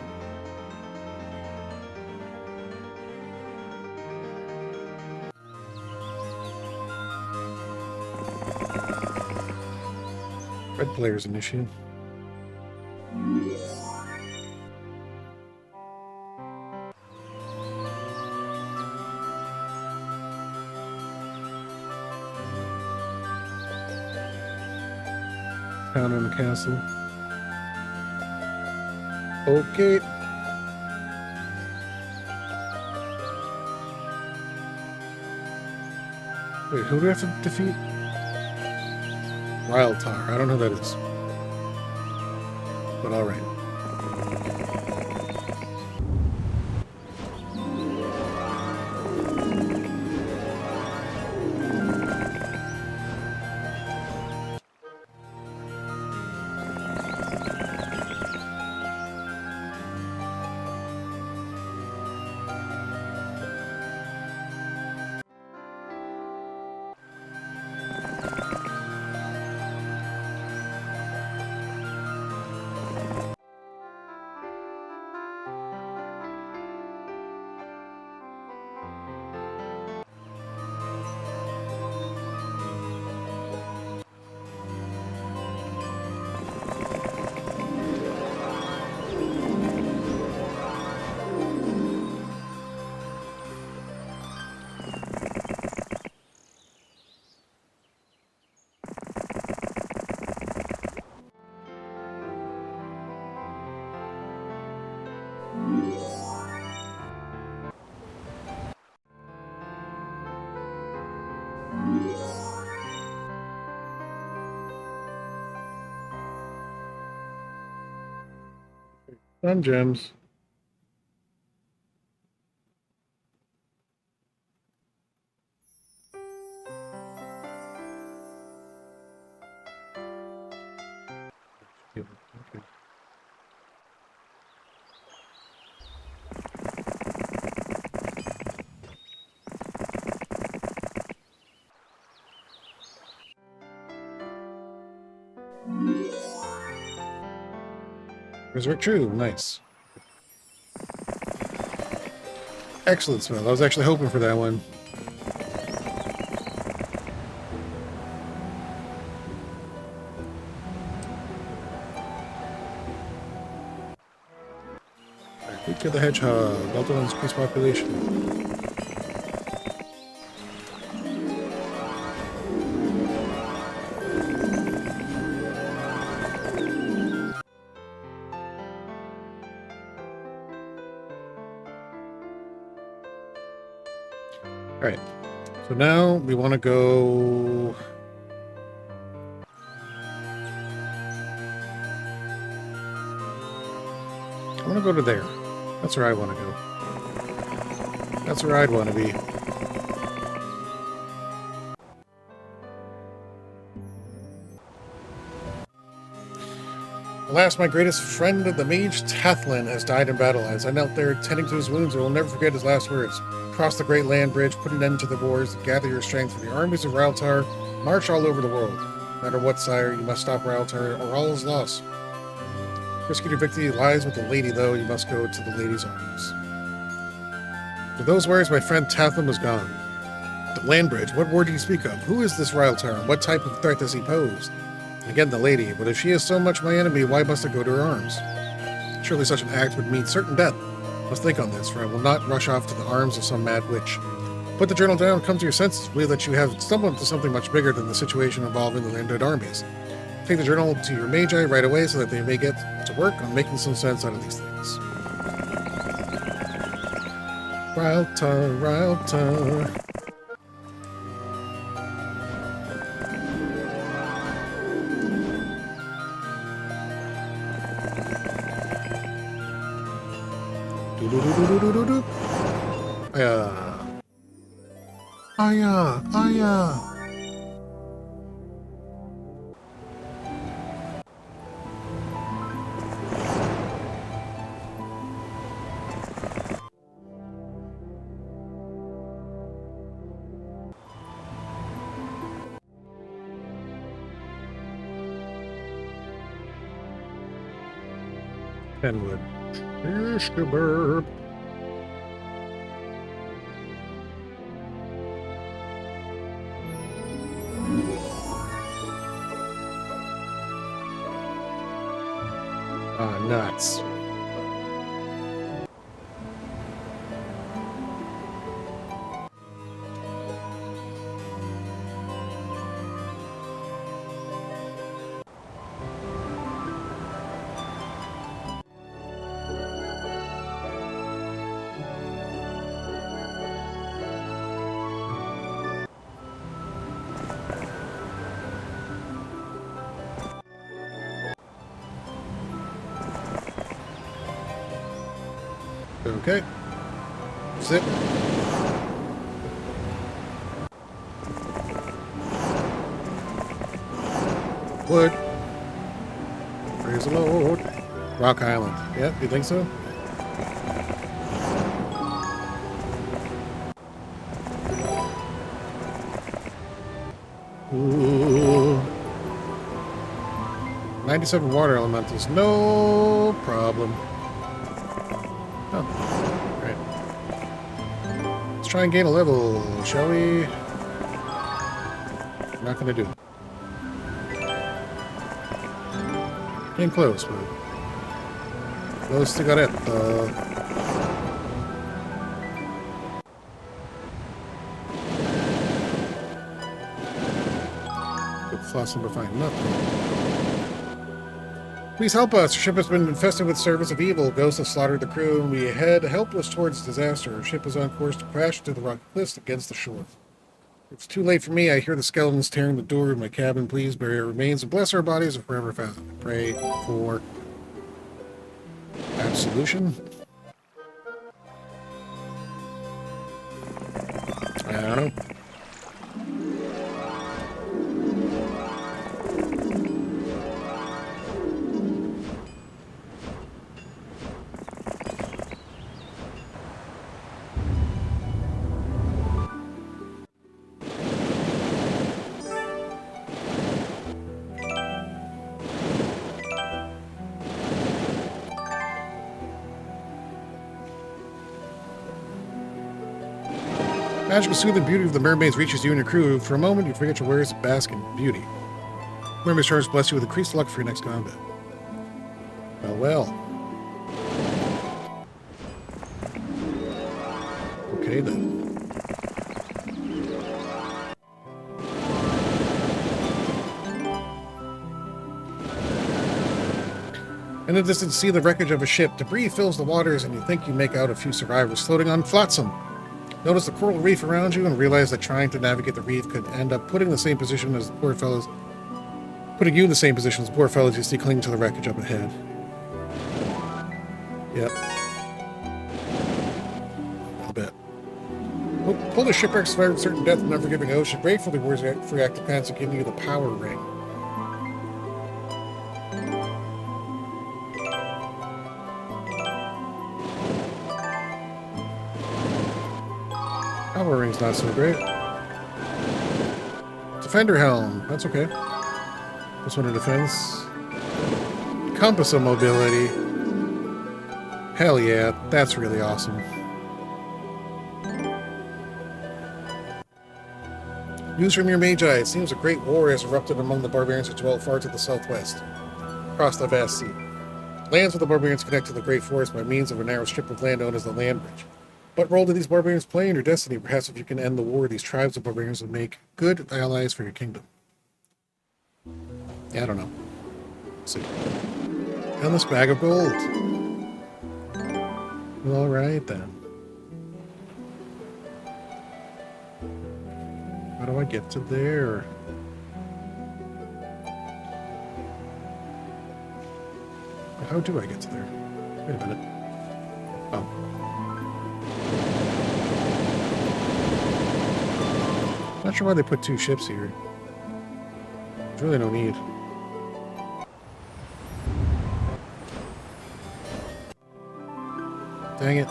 Red player's an issue. Town and the castle. Okay. Wait, who do we have to defeat? Wild Tar. I don't know who that is. But alright. Some gems. Okay. Resurrect true, nice. Excellent smell. I was actually hoping for that one. the hedgehog. Delta 1's increased population. Alright. So now we want to go... I want to go to there. That's where I want to go. That's where I'd want to be. Alas, my greatest friend, the mage Tathlin, has died in battle. As I knelt there tending to his wounds, I will never forget his last words. Cross the great land bridge, put an end to the wars, gather your strength for the armies of Raltar, march all over the world. No matter what, sire, you must stop Raltar, or all is lost. Risk your victory lies with the lady, though. You must go to the lady's arms. With those words, my friend Tathlin was gone. The land bridge, what war do you speak of? Who is this Raltar? What type of threat does he pose? Again, the lady. But if she is so much my enemy, why must I go to her arms? Surely such an act would mean certain death. Must think on this, for I will not rush off to the arms of some mad witch. Put the journal down, come to your senses. Believe that you have stumbled into something much bigger than the situation involving the landed armies. Take the journal to your magi right away so that they may get to work on making some sense out of these things. Raltar, Raltar. Aya. Kenwood. Ishkaburb. Ah, nuts. Okay. Zip. Wood. Praise the Lord. Rock Island. Yeah, you think so? Ooh. 97 water elementals. No problem. Oh, great. Let's try and gain a level, shall we? Not gonna do it. Getting close, but close to Garetta. Good floss number 5, nothing. Please help us. Our ship has been infested with servants of evil. Ghosts have slaughtered the crew, and we head helpless towards disaster. Our ship is on course to crash into the rocky cliffs against the shore. It's too late for me. I hear the skeletons tearing the door of my cabin. Please bury our remains and bless our bodies if forever found. I pray for absolution. I don't know. Magical soothing beauty of the mermaids reaches you and your crew. For a moment, you forget your worries and bask in beauty. Mermaid stars bless you with increased luck for your next combat. Well, well. Okay, then. In the distance, see the wreckage of a ship. Debris fills the waters, and you think you make out a few survivors floating on flotsam. Notice the coral reef around you, and realize that trying to navigate the reef could end up putting you in the same position as the poor fellows you see clinging to the wreckage up ahead. Yep. I'll bet. Pull the shipwreck survivor certain death in an unforgiving ocean. Gratefully, free active plans to give you the power ring. Power ring's not so great. Defender helm. That's okay. This one to defense. Compass of mobility. Hell yeah, that's really awesome. News from your Magi. It seems a great war has erupted among the barbarians who dwell far to the southwest, across the vast sea. Lands where the barbarians connect to the great forest by means of a narrow strip of land known as the land bridge. What role do these barbarians play in your destiny? Perhaps if you can end the war, these tribes of barbarians would make good allies for your kingdom. Yeah, I don't know. Let's see. Endless bag of gold. Well, alright then. How do I get to there? How do I get to there? Wait a minute. Oh. Not sure why they put two ships here. There's really no need. Dang it.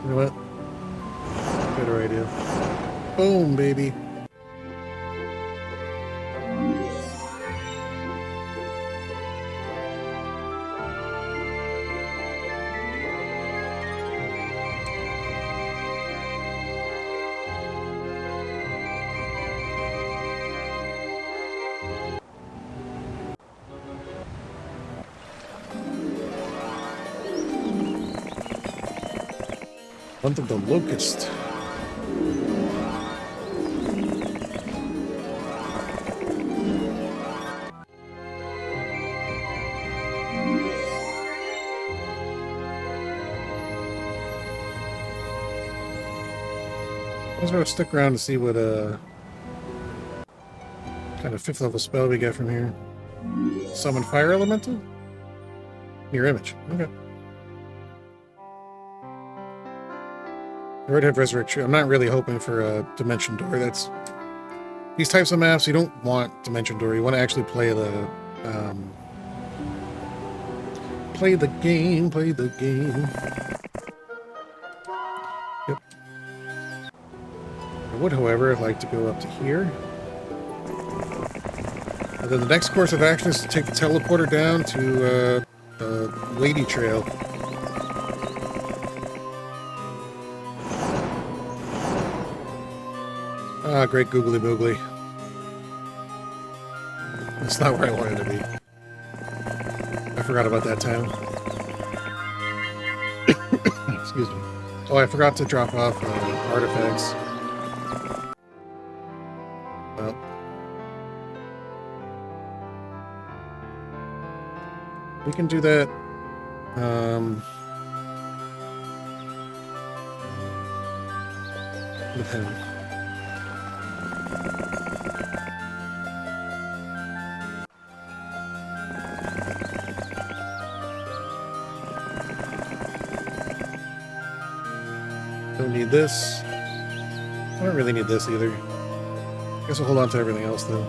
You know what? Better idea. Boom, baby. Month of the Locust. I was going to stick around to see what kind of 5th level spell we get from here. Summon Fire Elemental? Mirror image. Okay. I already have Resurrection. I'm not really hoping for a Dimension Door. That's these types of maps. You don't want Dimension Door. You want to actually play the game. Play the game. Yep. I would, however, like to go up to here. And then the next course of action is to take the teleporter down to the Lady Trail. Ah, great googly boogly. That's not where I wanted to be. I forgot about that town. Excuse me. Oh, I forgot to drop off artifacts. Well. We can do that. With him. Don't need this. I don't really need this either. I guess I'll hold on to everything else though.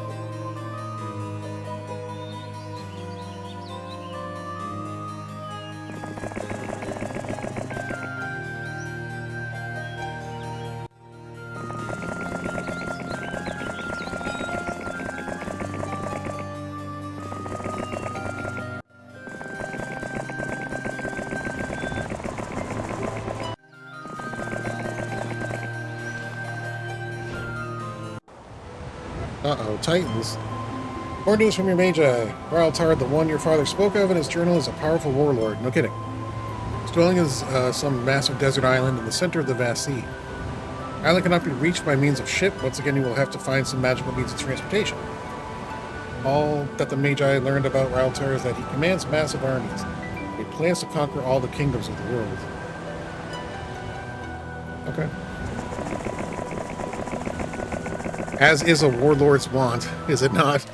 Uh-oh, Titans. More news from your Magi. Ryltar, the one your father spoke of in his journal, is a powerful warlord. No kidding. His dwelling is some massive desert island in the center of the vast sea. The island cannot be reached by means of ship. Once again, you will have to find some magical means of transportation. All that the Magi learned about Ryltar is that he commands massive armies. He plans to conquer all the kingdoms of the world. Okay. As is a warlord's wont, is it not?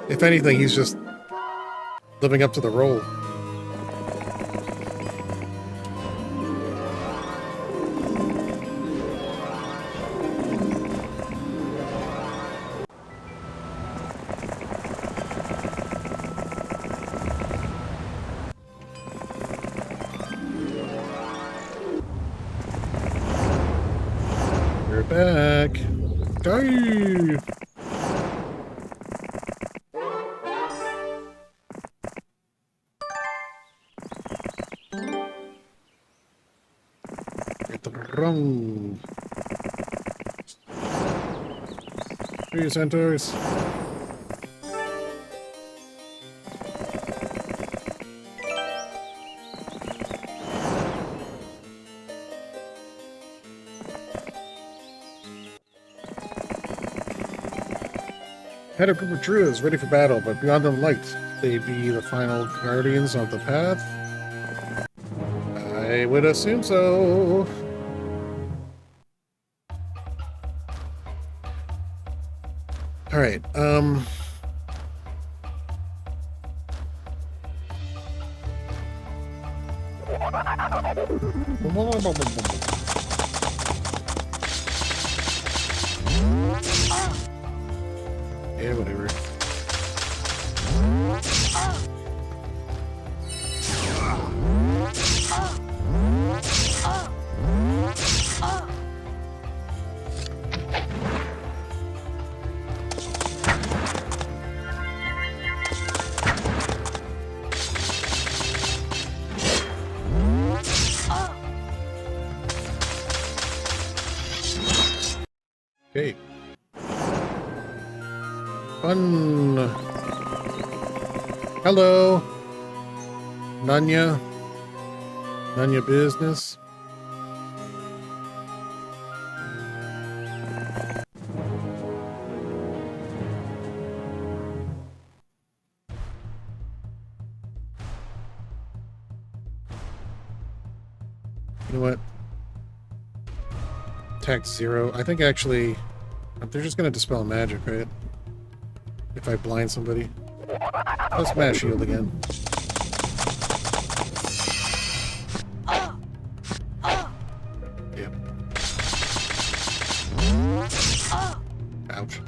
If anything, he's just living up to the role. We're back. Die! Wrong. Three centaurs. Had a group of druids ready for battle, but beyond the light, they'd be the final guardians of the path. I would assume so. All right. Yeah, whatever. Okay. Fun. Hello. Nanya. Nanya business. You know what? Attack 0. I think actually they're just gonna dispel magic, right? If I blind somebody. Let's mash shield again. Yep. Ouch.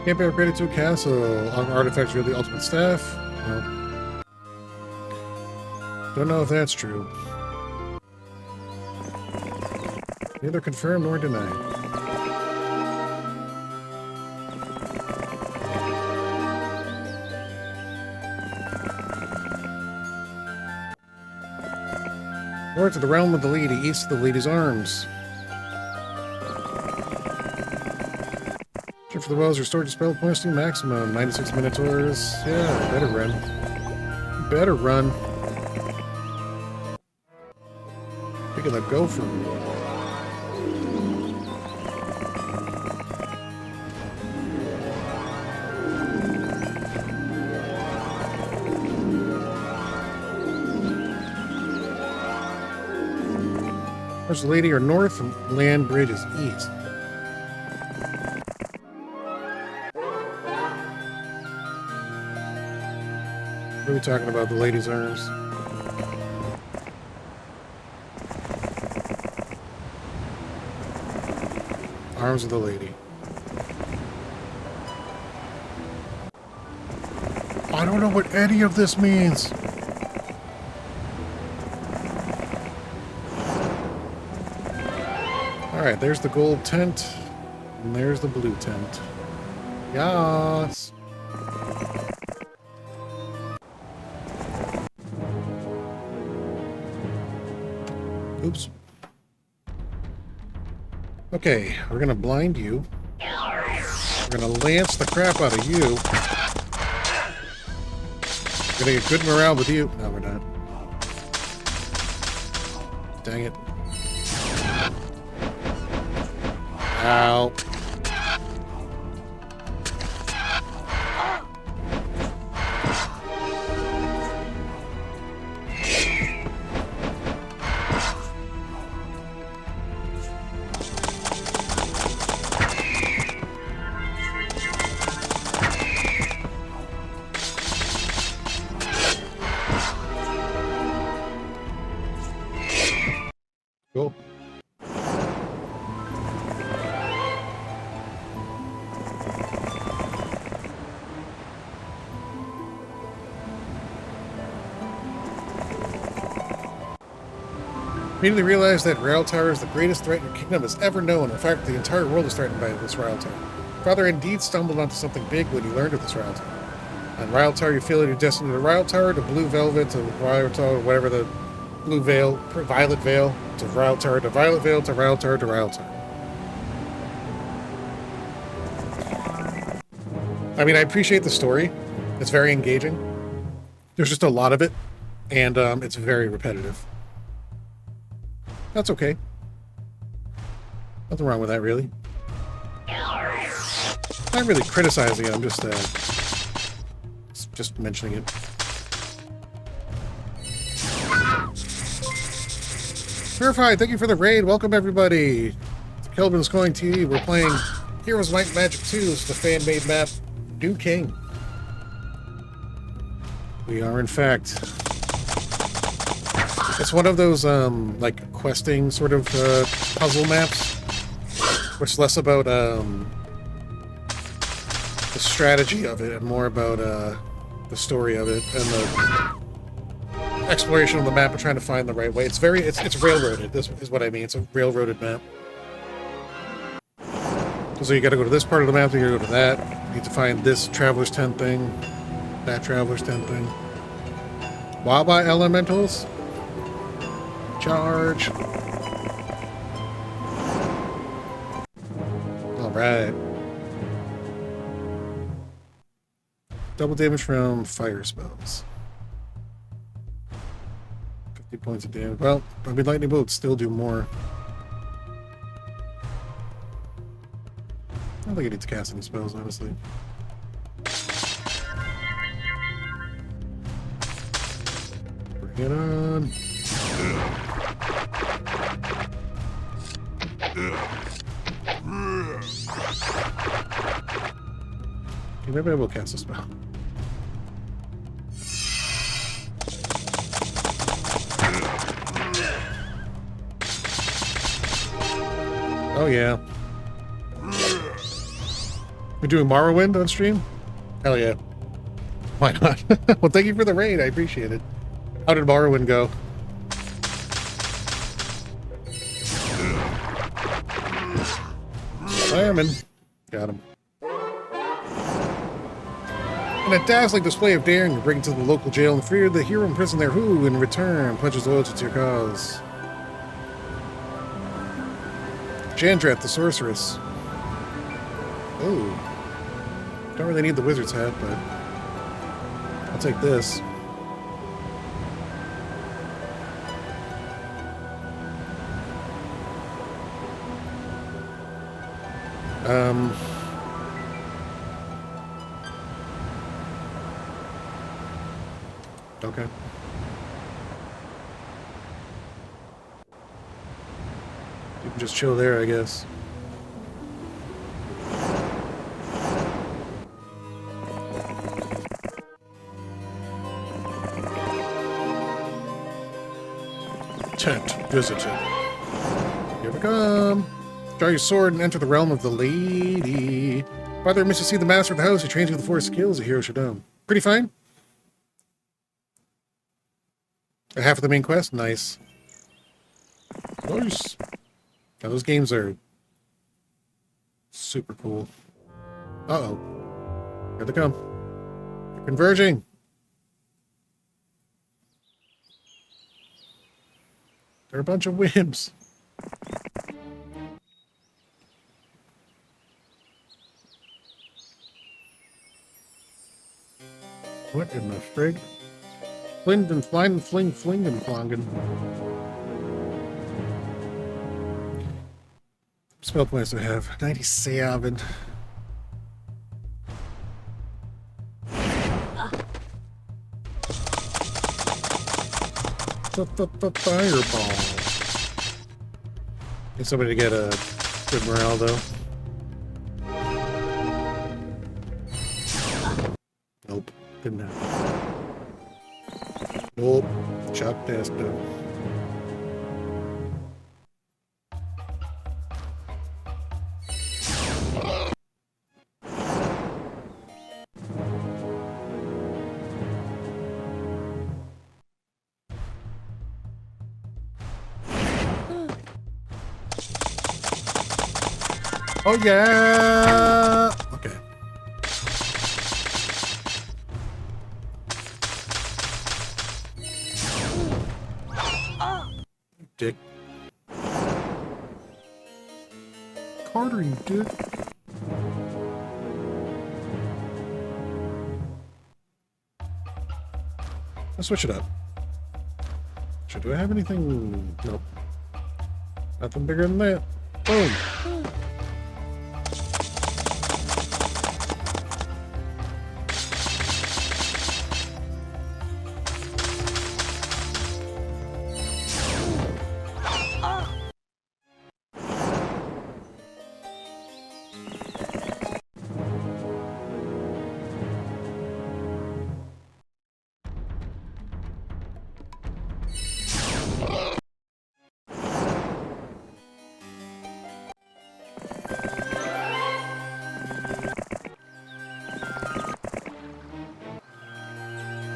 Can't be upgraded to a castle. Artifacts are the ultimate staff? No. Don't know if that's true. Neither confirm nor deny. North of the realm of the lady, east of the lady's arms. For the wells, restored to spell points to maximum. 96 minotaurs. Yeah, better run. Better run. We can let go for me. There's the lady are north and land bridge is east. What are we talking about? The lady's arms. Arms of the lady. I don't know what any of this means. Alright, there's the gold tent. And there's the blue tent. Yas! Oops. Okay, we're gonna blind you. We're gonna lance the crap out of you. We're gonna get good morale with you. No, we're not. Dang it. Ow. Cool. Immediately realized that Rail Tower is the greatest threat your kingdom has ever known. In fact, the entire world is threatened by this Rail Tower. Father indeed stumbled onto something big when he learned of this Rail Tower. On Rail Tower, you feel that you're destined to the Rail Tower, to Blue Velvet, to Rail Tower, whatever the Blue Veil, Violet Veil, to Rail Tower, to Violet Veil, to Rail Tower, to Rail Tower. I mean, I appreciate the story. It's very engaging. There's just a lot of it, and it's very repetitive. That's okay. Nothing wrong with that, really. I'm not really criticizing it, I'm just mentioning it. Verified, thank you for the raid. Welcome, everybody. Kelvin's Going TV. We're playing Heroes Might and Magic 2. It's the fan-made map, New King. We are, in fact... It's one of those, like, questing sort of puzzle maps, where it's less about the strategy of it and more about the story of it and the exploration of the map and trying to find the right way. It's railroaded. This is what I mean. It's a railroaded map. So you got to go to this part of the map, then you got to go to that. You need to find this Traveler's Tent thing, that Traveler's Tent thing. Waba Elementals. Charge. Alright. Double damage from fire spells. 50 points of damage. Well, I mean, lightning bolts still do more. I don't think I need to cast any spells, honestly. Bring it on. Okay, maybe I will cast a spell. Oh yeah. We're doing Morrowind on stream? Hell yeah. Why not? Well, thank you for the raid. I appreciate it. How did Morrowind go? Slamming. Got him. In a dazzling display of daring, you bring it to the local jail and free the hero imprisoned there who, in return, pledges loyalty to your cause. Jandret, the sorceress. Oh. Don't really need the wizard's hat, but I'll take this. Okay. You can just chill there, I guess. Tent visited. Here we come. Draw your sword and enter the realm of the lady. Father admits to see the master of the house who trains you with the 4 skills a hero should know. Pretty fine. Half of the main quest? Nice. Nice. Now, those games are super cool. Uh-oh. Here they come. They're converging. They're a bunch of wimps. What in the frig? Flinged and flying and fling, flinged and flongin'. Spell points do I have? 97. Fireball. Need somebody to get a good morale, though. Nope. Didn't have. Nope. Chuck test though. Oh yeah! Okay. Dick. Carter, you dick. Let's switch it up. Do I have anything? Nope. Nothing bigger than that. Boom.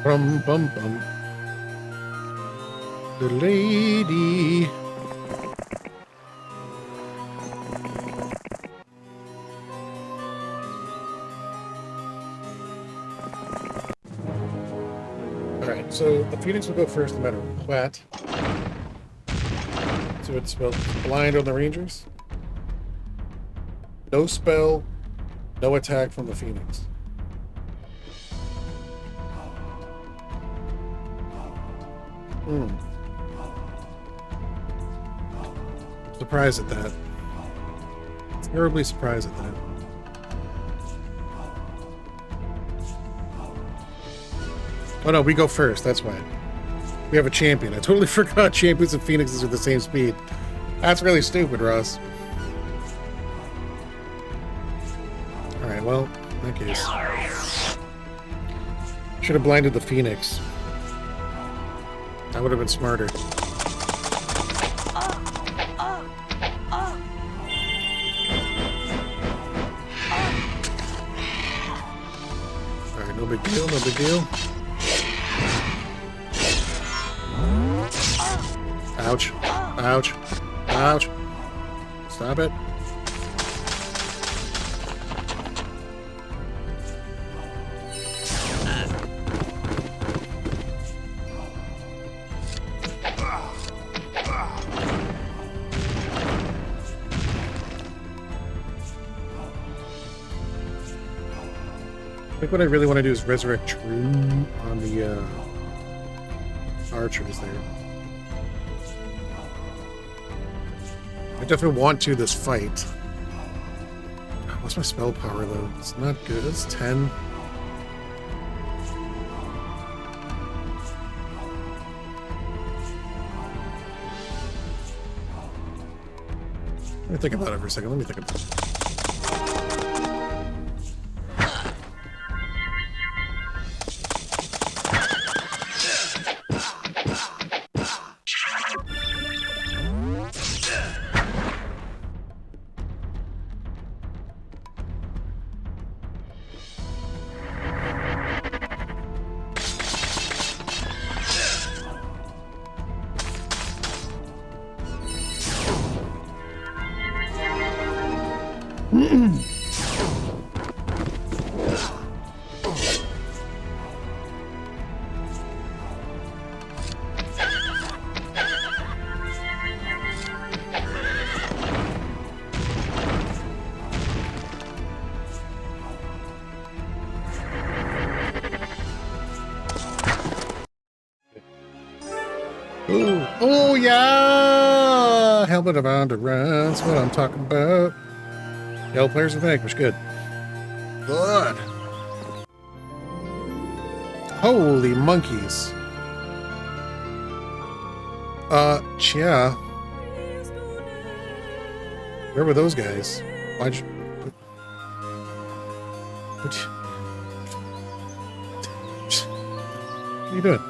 Bum bum bum. The lady. Alright, so the Phoenix will go first no matter what. So it's spelled blind on the Rangers. No spell, no attack from the Phoenix. Surprised at that. Terribly surprised at that. Oh no, we go first, that's why. We have a champion. I totally forgot champions and phoenixes are the same speed. That's really stupid, Ross. Alright, well, in that case. Should have blinded the phoenix. That would have been smarter. Alright, no big deal, no big deal. Ouch. Ouch. Ouch. Stop it. I think what I really want to do is resurrect True on the archers there. I definitely want to this fight. What's my spell power though? It's not good. It's 10. Let me think about it for a second. Let me think about it. Oh yeah! Helmet of Endurance, what I'm talking about. Yellow players with Vanquish, good. Good. Holy monkeys. Yeah. Where were those guys? Why'd you... What are you doing?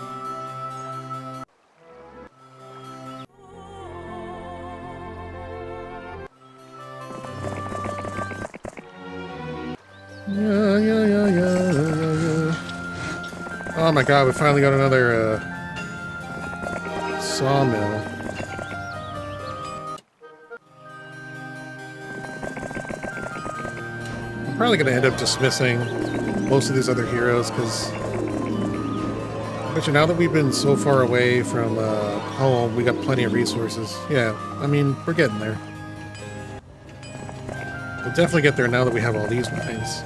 Yeah. Oh my god, we finally got another sawmill. I'm probably going to end up dismissing most of these other heroes because now that we've been so far away from home, we got plenty of resources. Yeah, I mean, we're getting there. We'll definitely get there now that we have all these mines.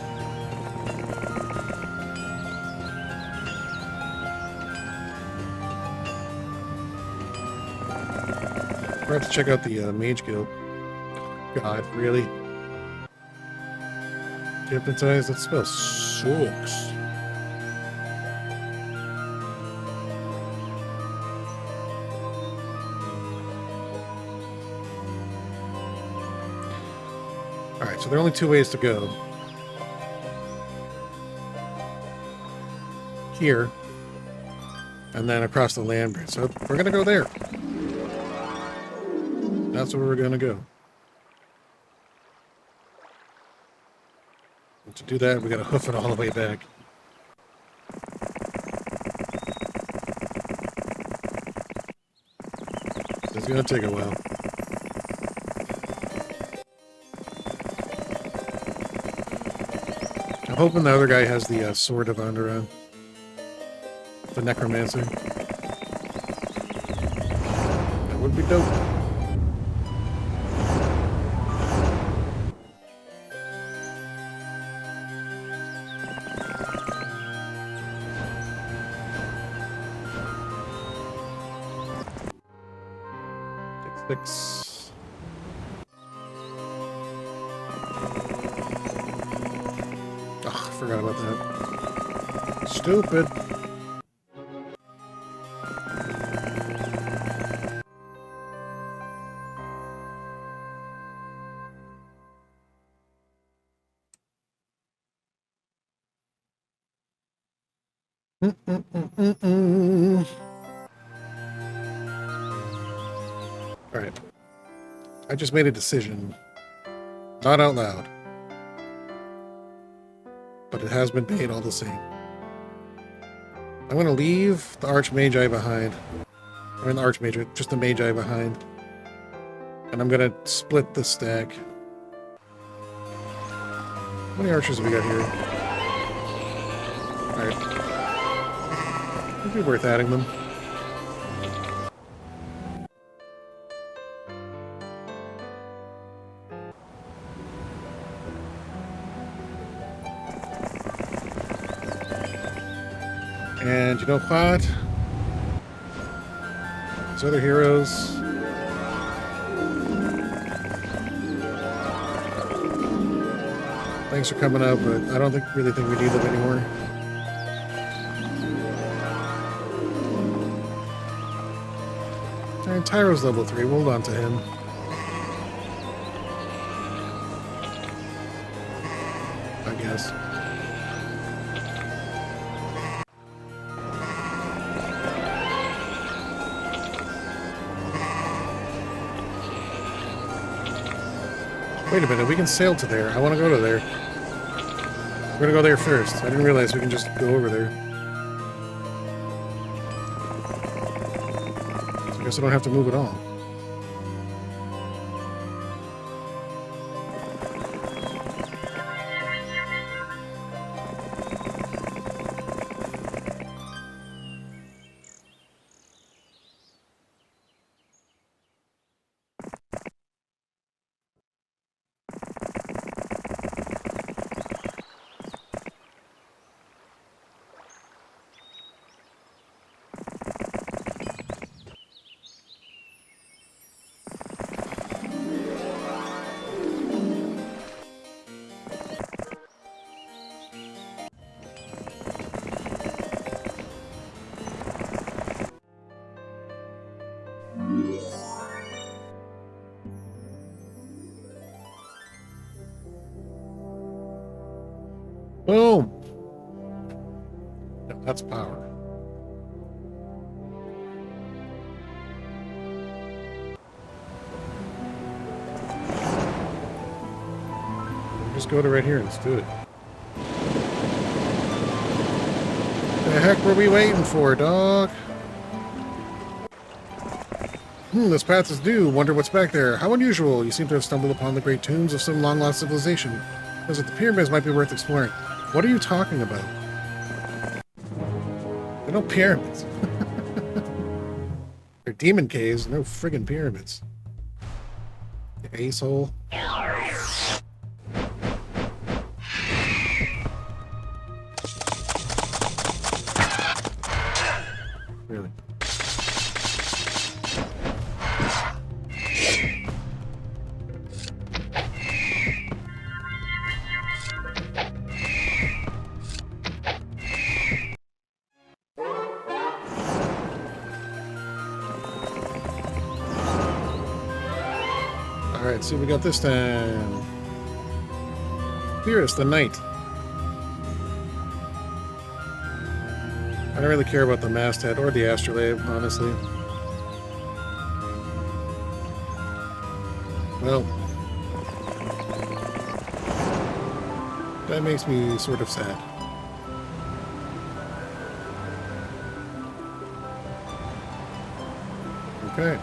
We're going to check out the Mage Guild. God, really? Hypnotize? That spell sucks. Alright, so there are only two ways to go. Here. And then across the land bridge. So we're going to go there. That's where we're going to go. And to do that, we got to hoof it all the way back. It's going to take a while. I'm hoping the other guy has the Sword of Onderon. The Necromancer. That would be dope. Take 6. Ugh, I forgot about that. Stupid. Alright. I just made a decision. Not out loud. But it has been made all the same. I'm going to leave the Archmagi behind. I mean the Archmagi, just the Magi behind. And I'm going to split the stack. How many archers have we got here? Alright. It'd be worth adding them. And you know what? These other heroes. Thanks for coming up, but I don't really think we need them anymore. And Tyro's level 3. We'll hold on to him. I guess. Wait a minute, we can sail to there. I want to go to there. We're going to go there first. I didn't realize we can just go over there. So I guess I don't have to move at all. Boom! No, that's power. Just go to right here and let's do it. The heck were we waiting for, dog? This path is new. Wonder what's back there. How unusual. You seem to have stumbled upon the great tombs of some long-lost civilization. Because the pyramids might be worth exploring. What are you talking about? There are no pyramids. They're demon caves, no friggin' pyramids. You asshole. Really? Alright, see what we got this time. Clearest, the night. I don't really care about the masthead or the astrolabe, honestly. Well, that makes me sort of sad. Okay.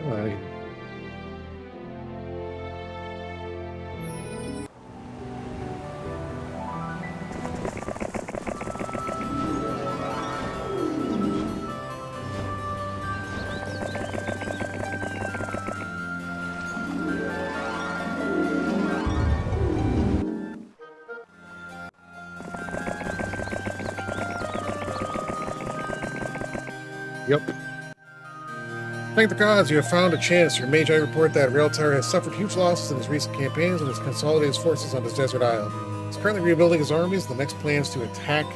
Alrighty. Yep. Thank the gods, you have found a chance. Your Magi report that Raeltar has suffered huge losses in his recent campaigns and has consolidated his forces on his desert isle. He's currently rebuilding his armies. The next plan is to attack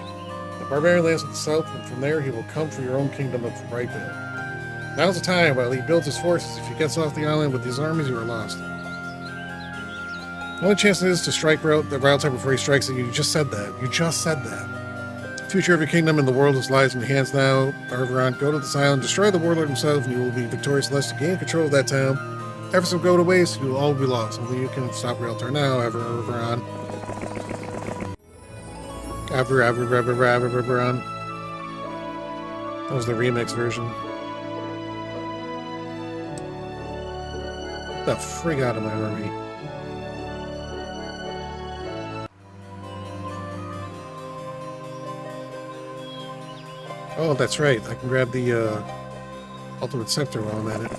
the barbarian lands of the south, and from there he will come for your own kingdom of Spriter. Now's the time while he builds his forces. If he gets off the island with these armies, you are lost. The only chance is to strike Raeltar before he strikes it. You just said that. You just said that. The future of your kingdom and the world lies in your hands now. Arveron, go to this island, destroy the warlord himself, and you will be victorious unless you gain control of that town. Ever so go to waste, you will all be lost. Only you can stop Raeltar now, Arveron. Arveron. That was the remix version. Get the frig out of my army. Oh, that's right. I can grab the ultimate scepter while I'm at it.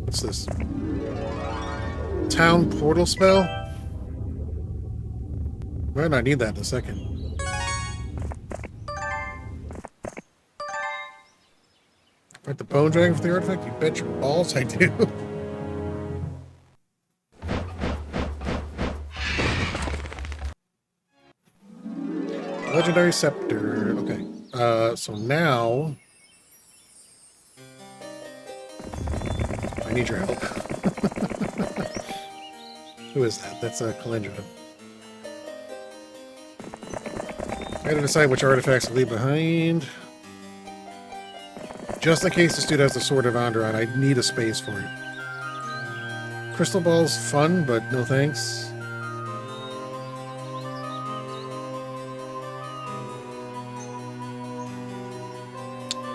What's this? Town portal spell? Might not need that in a second. Fight the bone dragon for the artifact? You bet your balls I do. Legendary scepter. Okay. So now I need your help. Who is that? That's Kalendra. I gotta decide which artifacts to leave behind. Just in case this dude has the Sword of Onderon, I need a space for it. Crystal Ball's fun, but no thanks.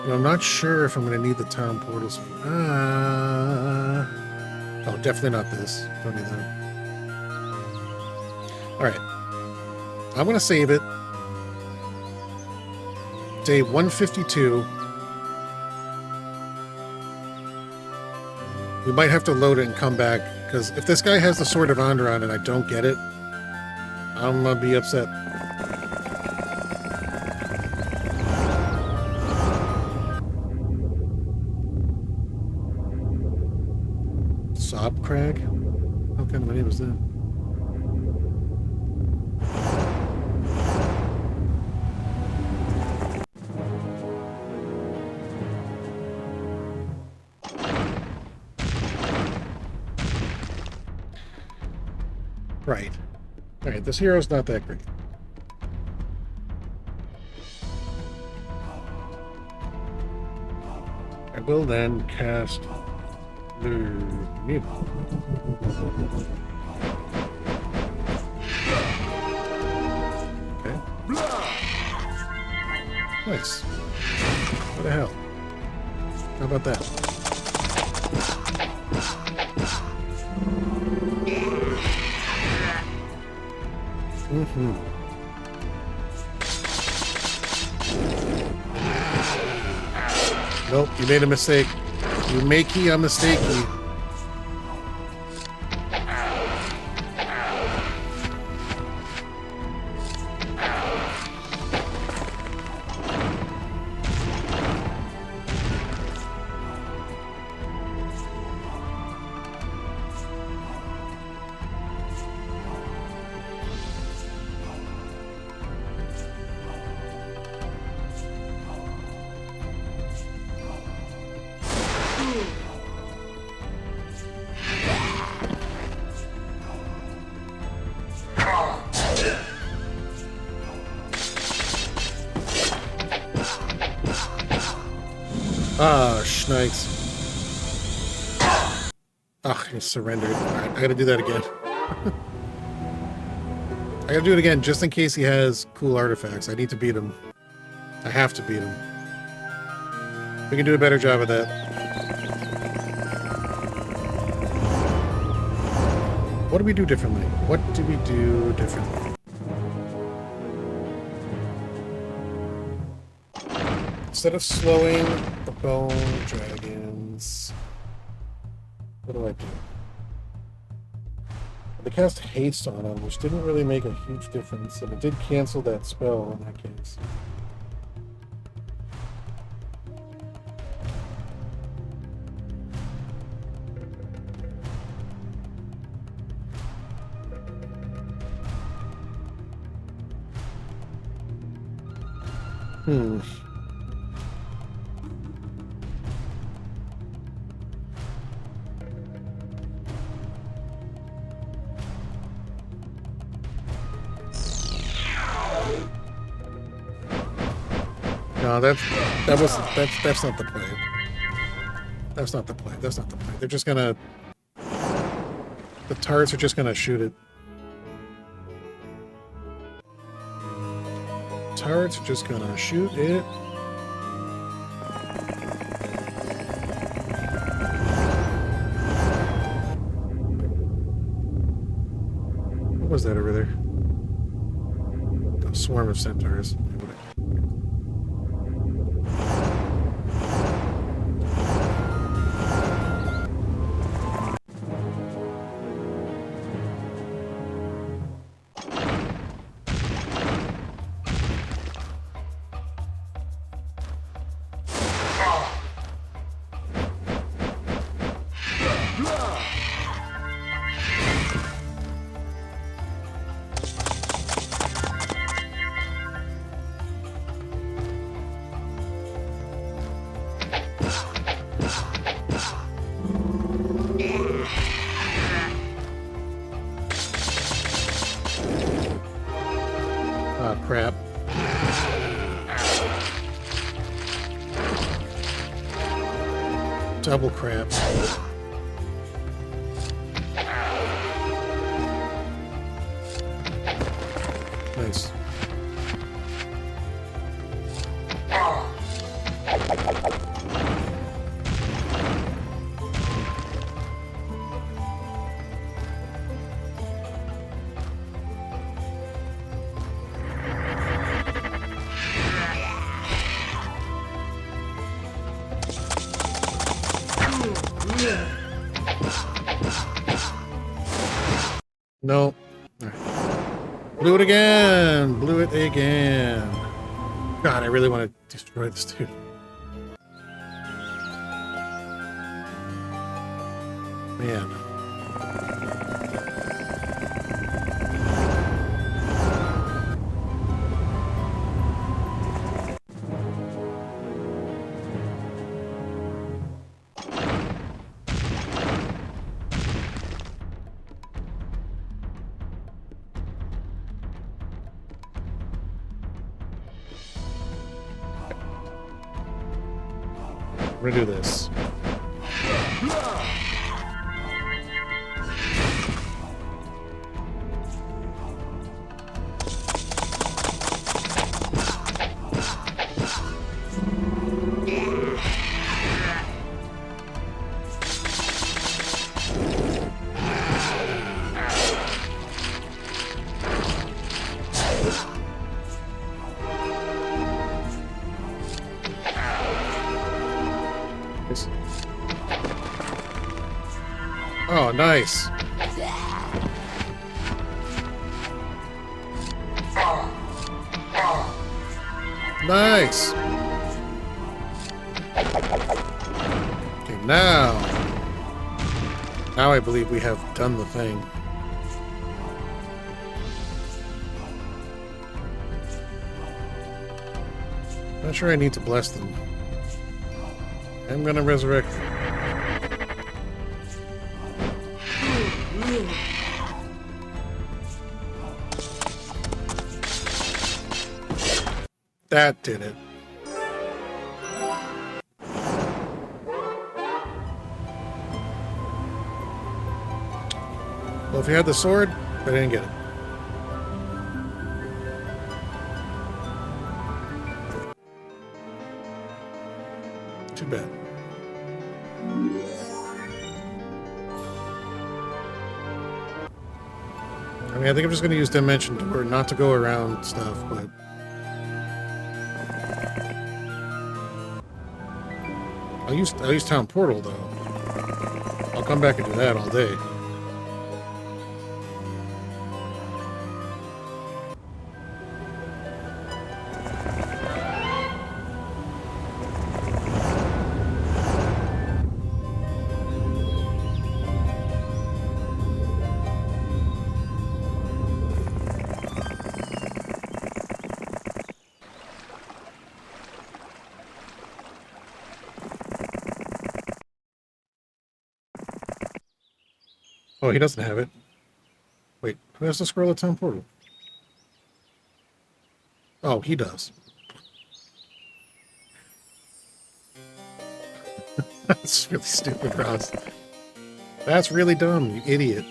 I'm not sure if I'm going to need the town portals. Oh, definitely not this. Don't need that. Alright. I'm going to save it. Day 152. We might have to load it and come back, because if this guy has the Sword of Onderon and I don't get it, I'm going to be upset. crag? What kind of money was that? Right. Alright, this hero's not that great. I will then cast the needle. Okay. Nice. What the hell? How about that? Mm-hmm. Nope, you made a mistake. You makey a mistakey. Ah, schnikes. Ugh, he surrendered. Alright, I gotta do that again. I gotta do it again, just in case he has cool artifacts. I need to beat him. I have to beat him. We can do a better job of that. What do we do differently? What do we do differently? Instead of slowing the bone dragons, what do I do? I cast haste on them, which didn't really make a huge difference, and it did cancel that spell in that case. No, that's not the play. That's not the play. That's not the play. They're just gonna... The turrets are just gonna shoot it. Turrets are just gonna shoot it. What was that over there? A swarm of centaurs. Crap. Double crap. Nice. No. Right. Blew it again! Blew it again. God, I really want to destroy this dude. Man. We're gonna do this. Oh, nice. Nice. Okay, now I believe we have done the thing. Not sure I need to bless them. I'm gonna resurrect them. That did it. Well, if you had the sword, but I didn't get it. Too bad. I mean, I think I'm just going to use Dimension Door not to go around stuff, but... I'll use Town Portal, though. I'll come back and do that all day. Oh, he doesn't have it. Wait, who has the scroll at Town Portal? Oh, he does. That's really stupid, Ross. That's really dumb, you idiot.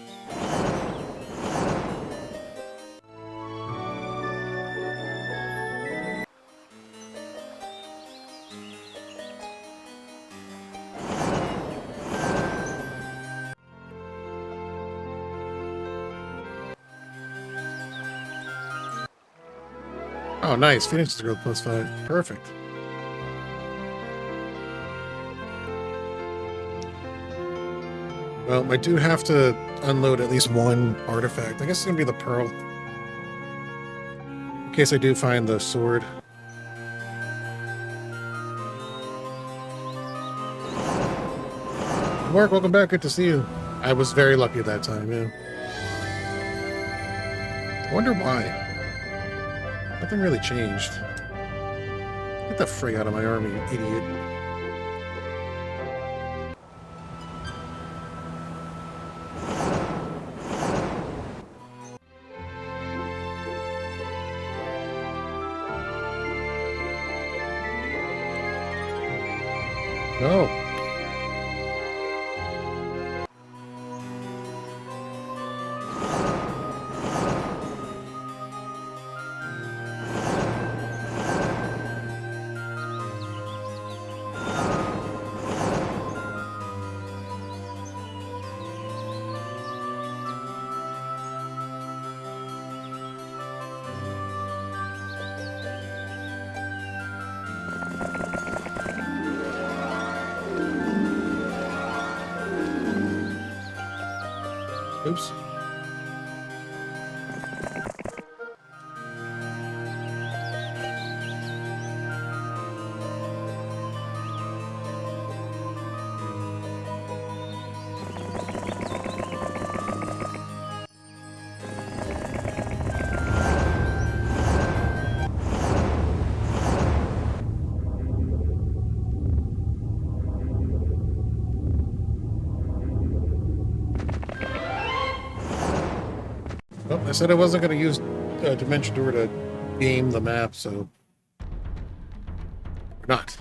Oh, nice. Phoenix's growth +5. Perfect. Well, I do have to unload at least one artifact. I guess it's going to be the Pearl. In case I do find the sword. Mark, welcome back. Good to see you. I was very lucky that time, yeah. I wonder why. Nothing really changed. Get the frig out of my army, you idiot. No. Oops. Well, I said I wasn't going to use Dimension Door to game the map, so... We're not.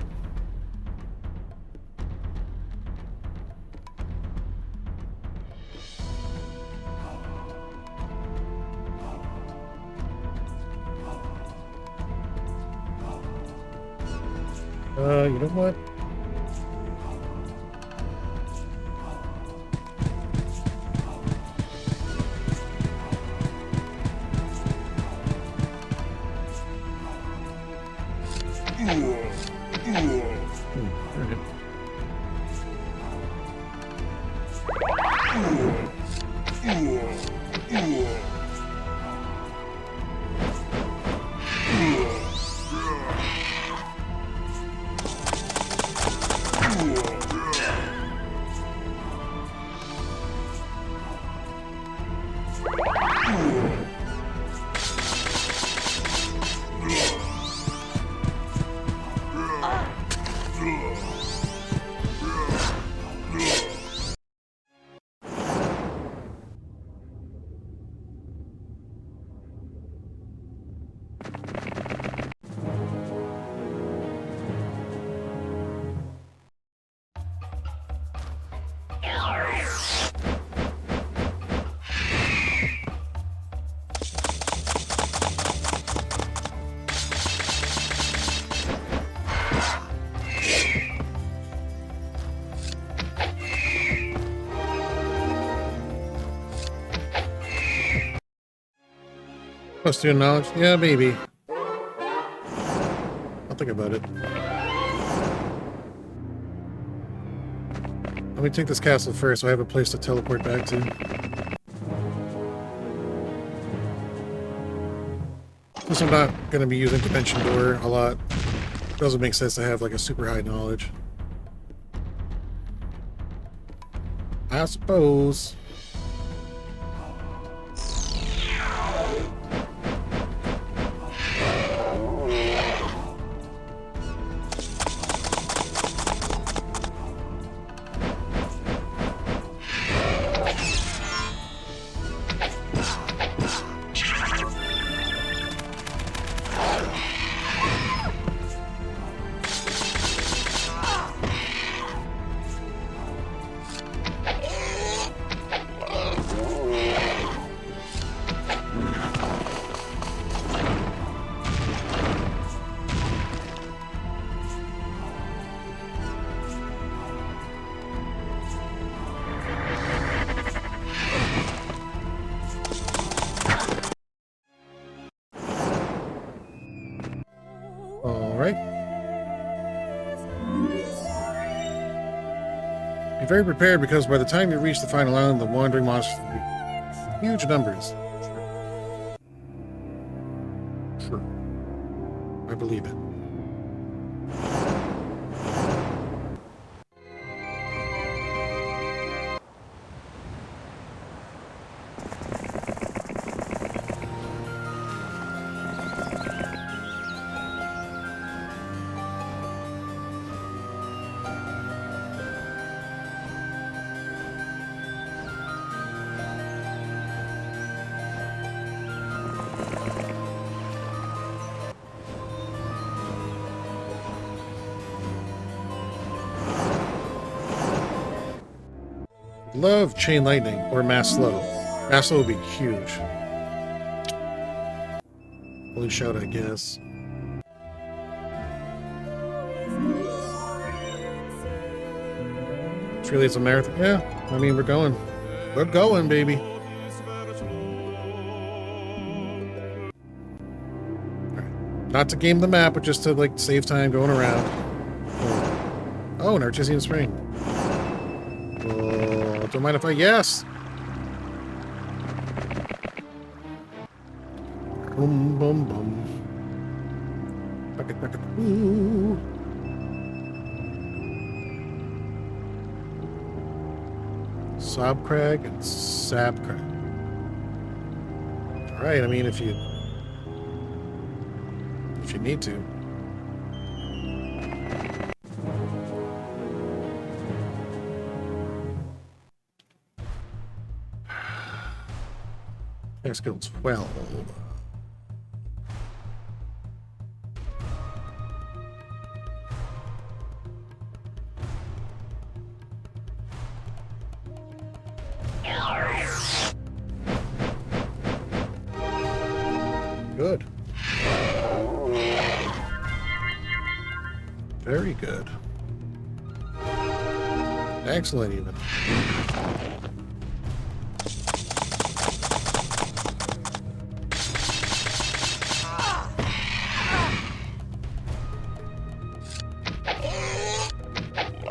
You know what? Plus 2 knowledge? Yeah, maybe. I'll think about it. Let me take this castle first so I have a place to teleport back to. Since I'm not going to be using Dimension Door a lot, it doesn't make sense to have like a super high knowledge. I suppose. Be very prepared because by the time you reach the final island, the wandering monsters will be huge numbers. Sure. I believe it. Love Chain Lightning or Mass Slow. Mass Slow would be huge. Blue Shout, I guess. It's really a marathon. Yeah, I mean, we're going. We're going, baby. Right. Not to game the map, but just to like save time going around. Oh, an Artesian Spring. Don't mind if I yes. Boom, boom, boom. Bucket, bucket, ooh. Sob Crag and Sab Crag. All right. I mean, if you need to. Skill 12. Good. Very good. Excellent, even.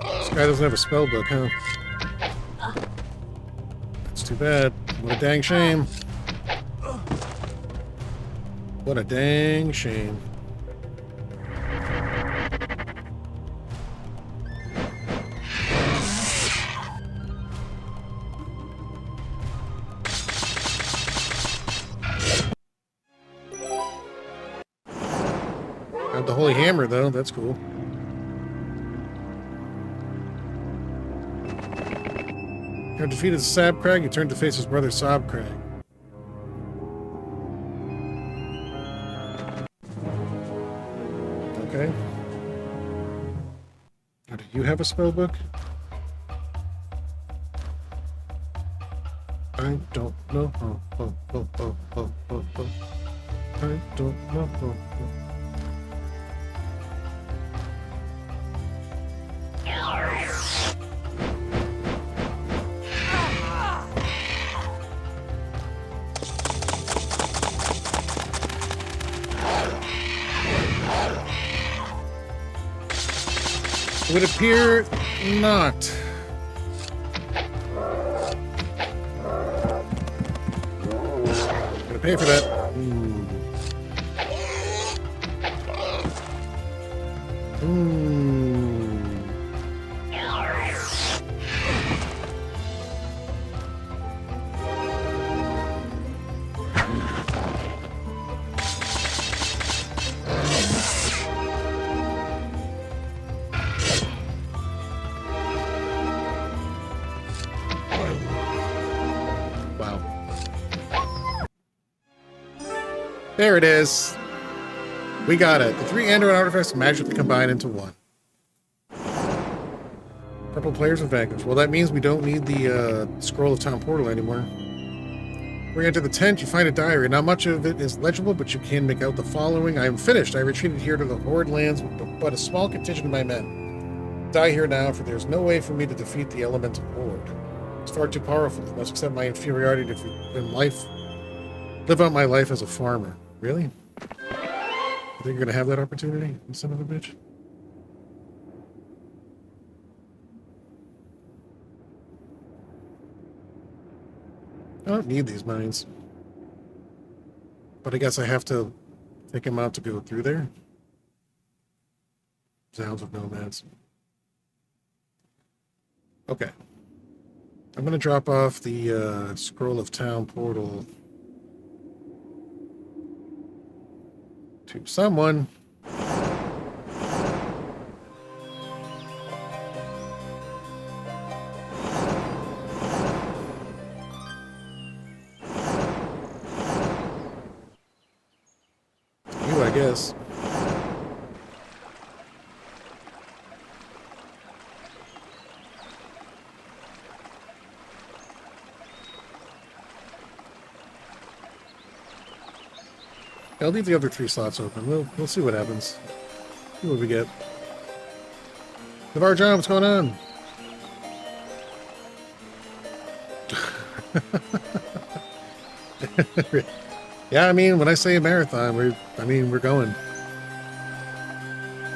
This guy doesn't have a spell book, huh? That's too bad. What a dang shame. What a dang shame. Got the holy hammer, though. That's cool. You have defeated Sabcrag. You turn to face his brother Sobcrag. Okay. Now, do you have a spell book? I don't know. I don't know. It would appear not. Gonna pay for that. There it is. We got it. The 3 Android artifacts magically combine into one. Purple players and vanquish. Well, that means we don't need the scroll of town portal anymore. When you enter the tent, you find a diary. Not much of it is legible, but you can make out the following. I am finished. I retreated here to the Horde lands with but a small contingent of my men. Die here now, for there's no way for me to defeat the elemental Horde. It's far too powerful. I must accept my inferiority in life. Live out my life as a farmer. Really? You think you're going to have that opportunity, you son of a bitch? I don't need these mines. But I guess I have to take them out to go through there. Sounds of nomads. Okay. I'm going to drop off the scroll of town portal to someone. You, I guess. I'll leave the other 3 slots open. We'll see what happens. See what we get. Navar John, what's going on? Yeah, I mean, when I say a marathon, we're going.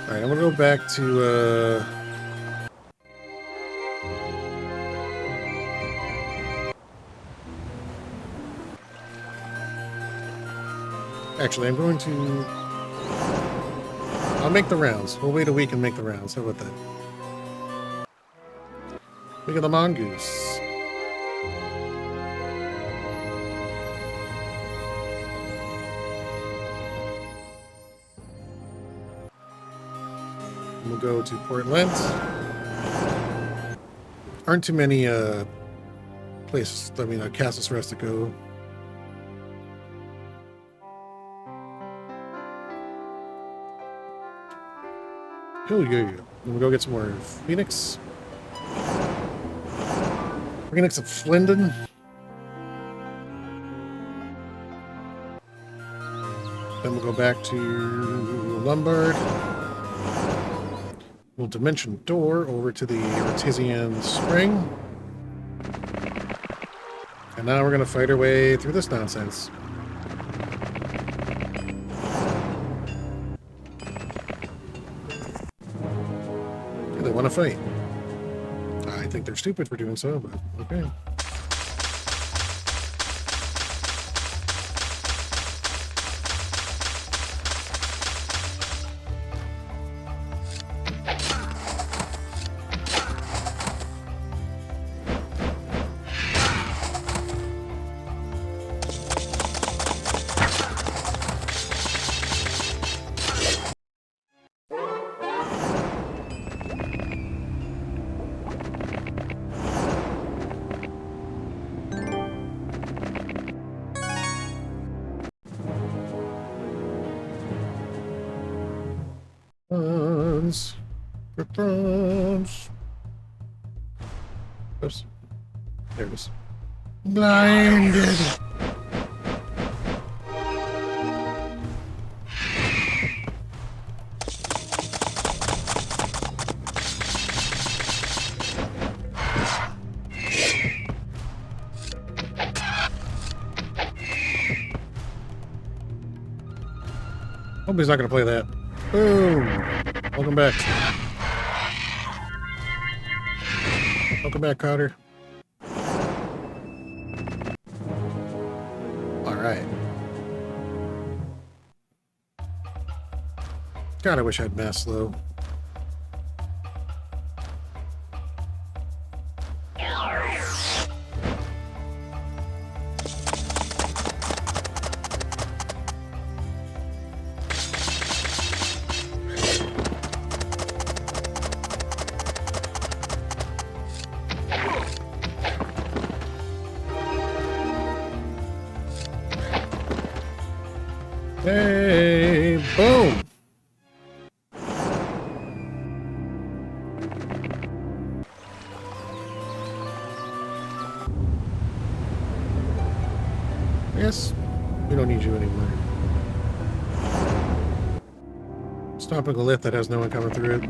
Alright, I'm gonna go back to actually, I'm going to... I'll make the rounds. We'll wait a week and make the rounds. How about that? Look at the mongoose. We'll go to Port Lent. Aren't too many places, castles for us to go. Oh, yeah. Then we'll go get some more Phoenix. We're gonna get some Flinden. Then we'll go back to Lombard. Little dimension door over to the artesian spring. And now we're going to fight our way through this nonsense. Yeah, they want to fight. I think they're stupid for doing so, but okay. Weapons. Oops. There it is. Blinded. Hope he's not going to play that. Boom. Welcome back. Welcome back, Cotter. Alright. God, I wish I had mass slow. Hey, boom! I guess we don't need you anymore. Stopping a lift that has no one coming through it.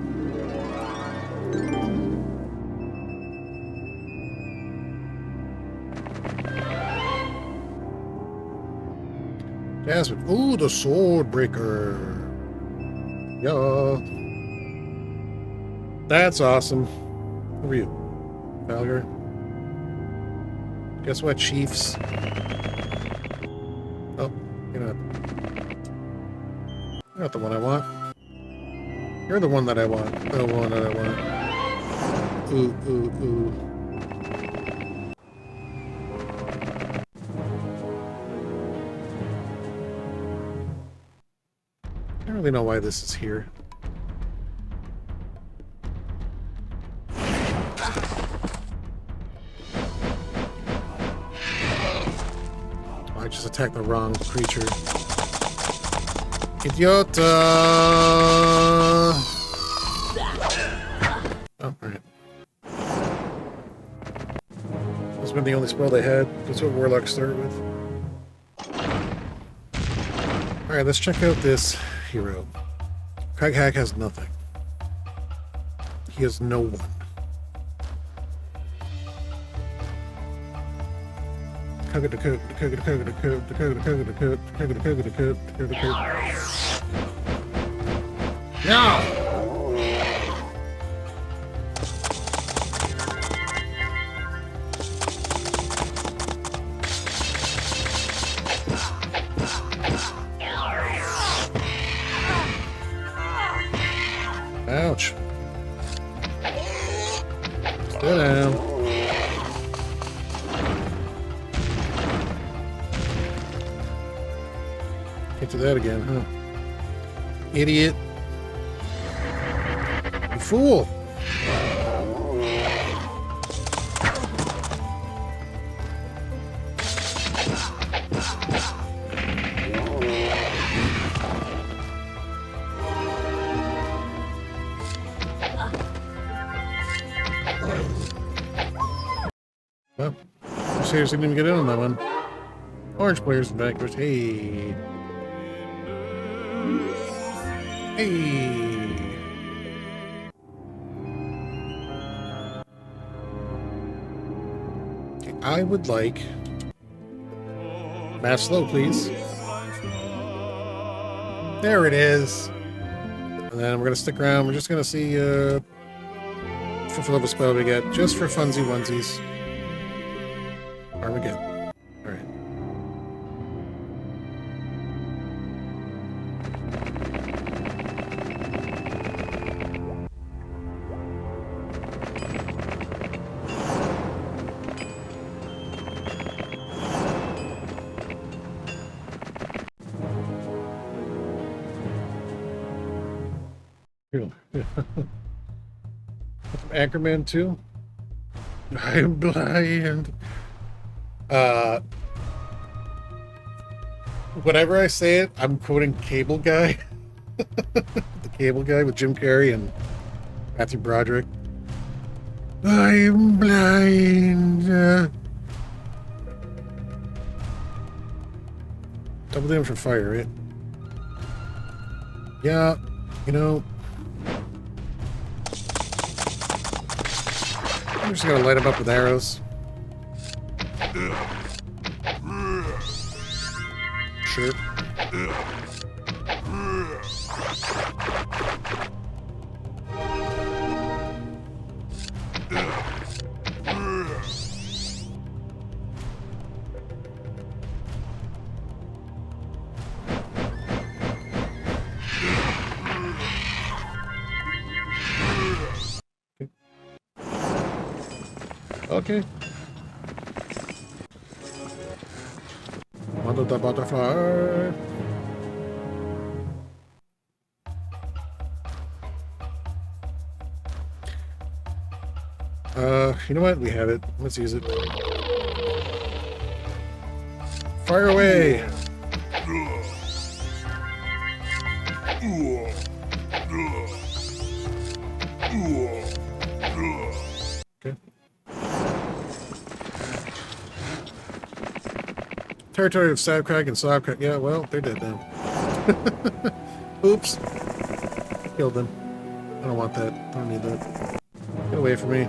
Jasmine. Ooh, the sword breaker. Yeah. That's awesome. Who are you? Valgar. Guess what, Chiefs? Oh, you're not the one I want. You're the one that I want. The one that I want. Ooh, ooh, ooh. I don't really know why this is here. Oh, I just attacked the wrong creature. Idiota! Oh, alright. That's been the only spell they had. That's what warlocks start with. Alright, let's check out this hero. Craghack has nothing. He has no one. No! Ouch. Stay down. Can't do that again, huh? Idiot. You fool. Well, I seriously didn't even get in on that one. Orange players vanquished. Hey. Hey. I would like mass slow, please. There it is. And then we're gonna stick around. We're just gonna see what level spell we get, just for funsy onesies. Armageddon. All right. Anchorman 2. I'm blind. Whenever I say it, I'm quoting Cable Guy. The Cable Guy with Jim Carrey and Matthew Broderick. I'm blind. Double damage for fire, right? Yeah, you know. I'm just gonna light him up with arrows. Sure. Okay. Under the butterfly. You know what? We have it. Let's use it. Fire away! Okay. Territory of Sabcrack and Slobcrack. Yeah, well, they're dead now. Oops. Killed them. I don't want that. I don't need that. Get away from me.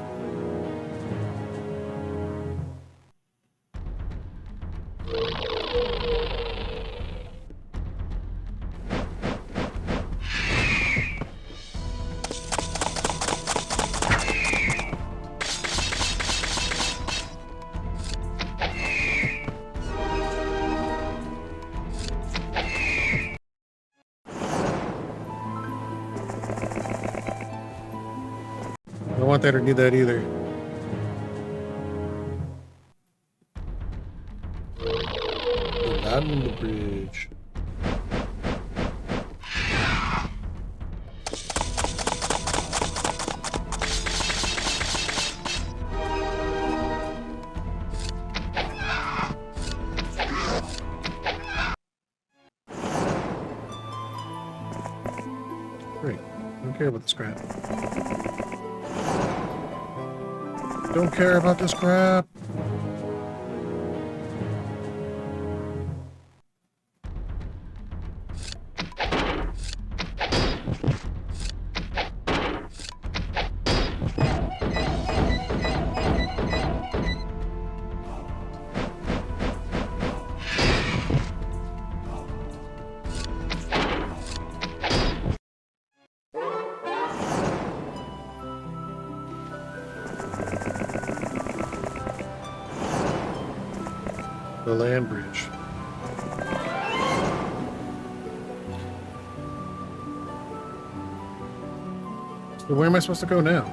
I don't want that or need that either. On the bridge. Great. Don't care about the scrap. Don't care about the scrap. The land bridge. So where am I supposed to go now?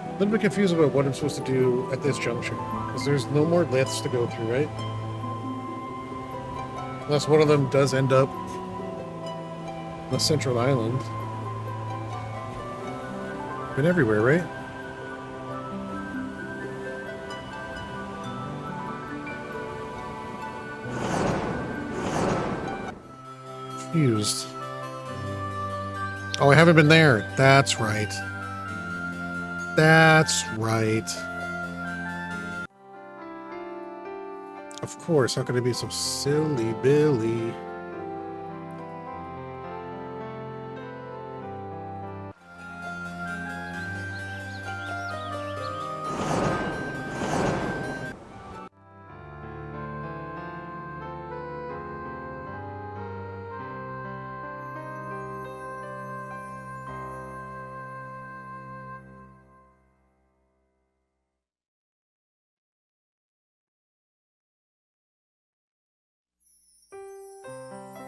A little bit confused about what I'm supposed to do at this juncture, because there's no more liths to go through, right? Unless one of them does end up on the central island. Been everywhere, right? Confused. Oh, I haven't been there. That's right. That's right. Of course, how could I be so silly, Billy?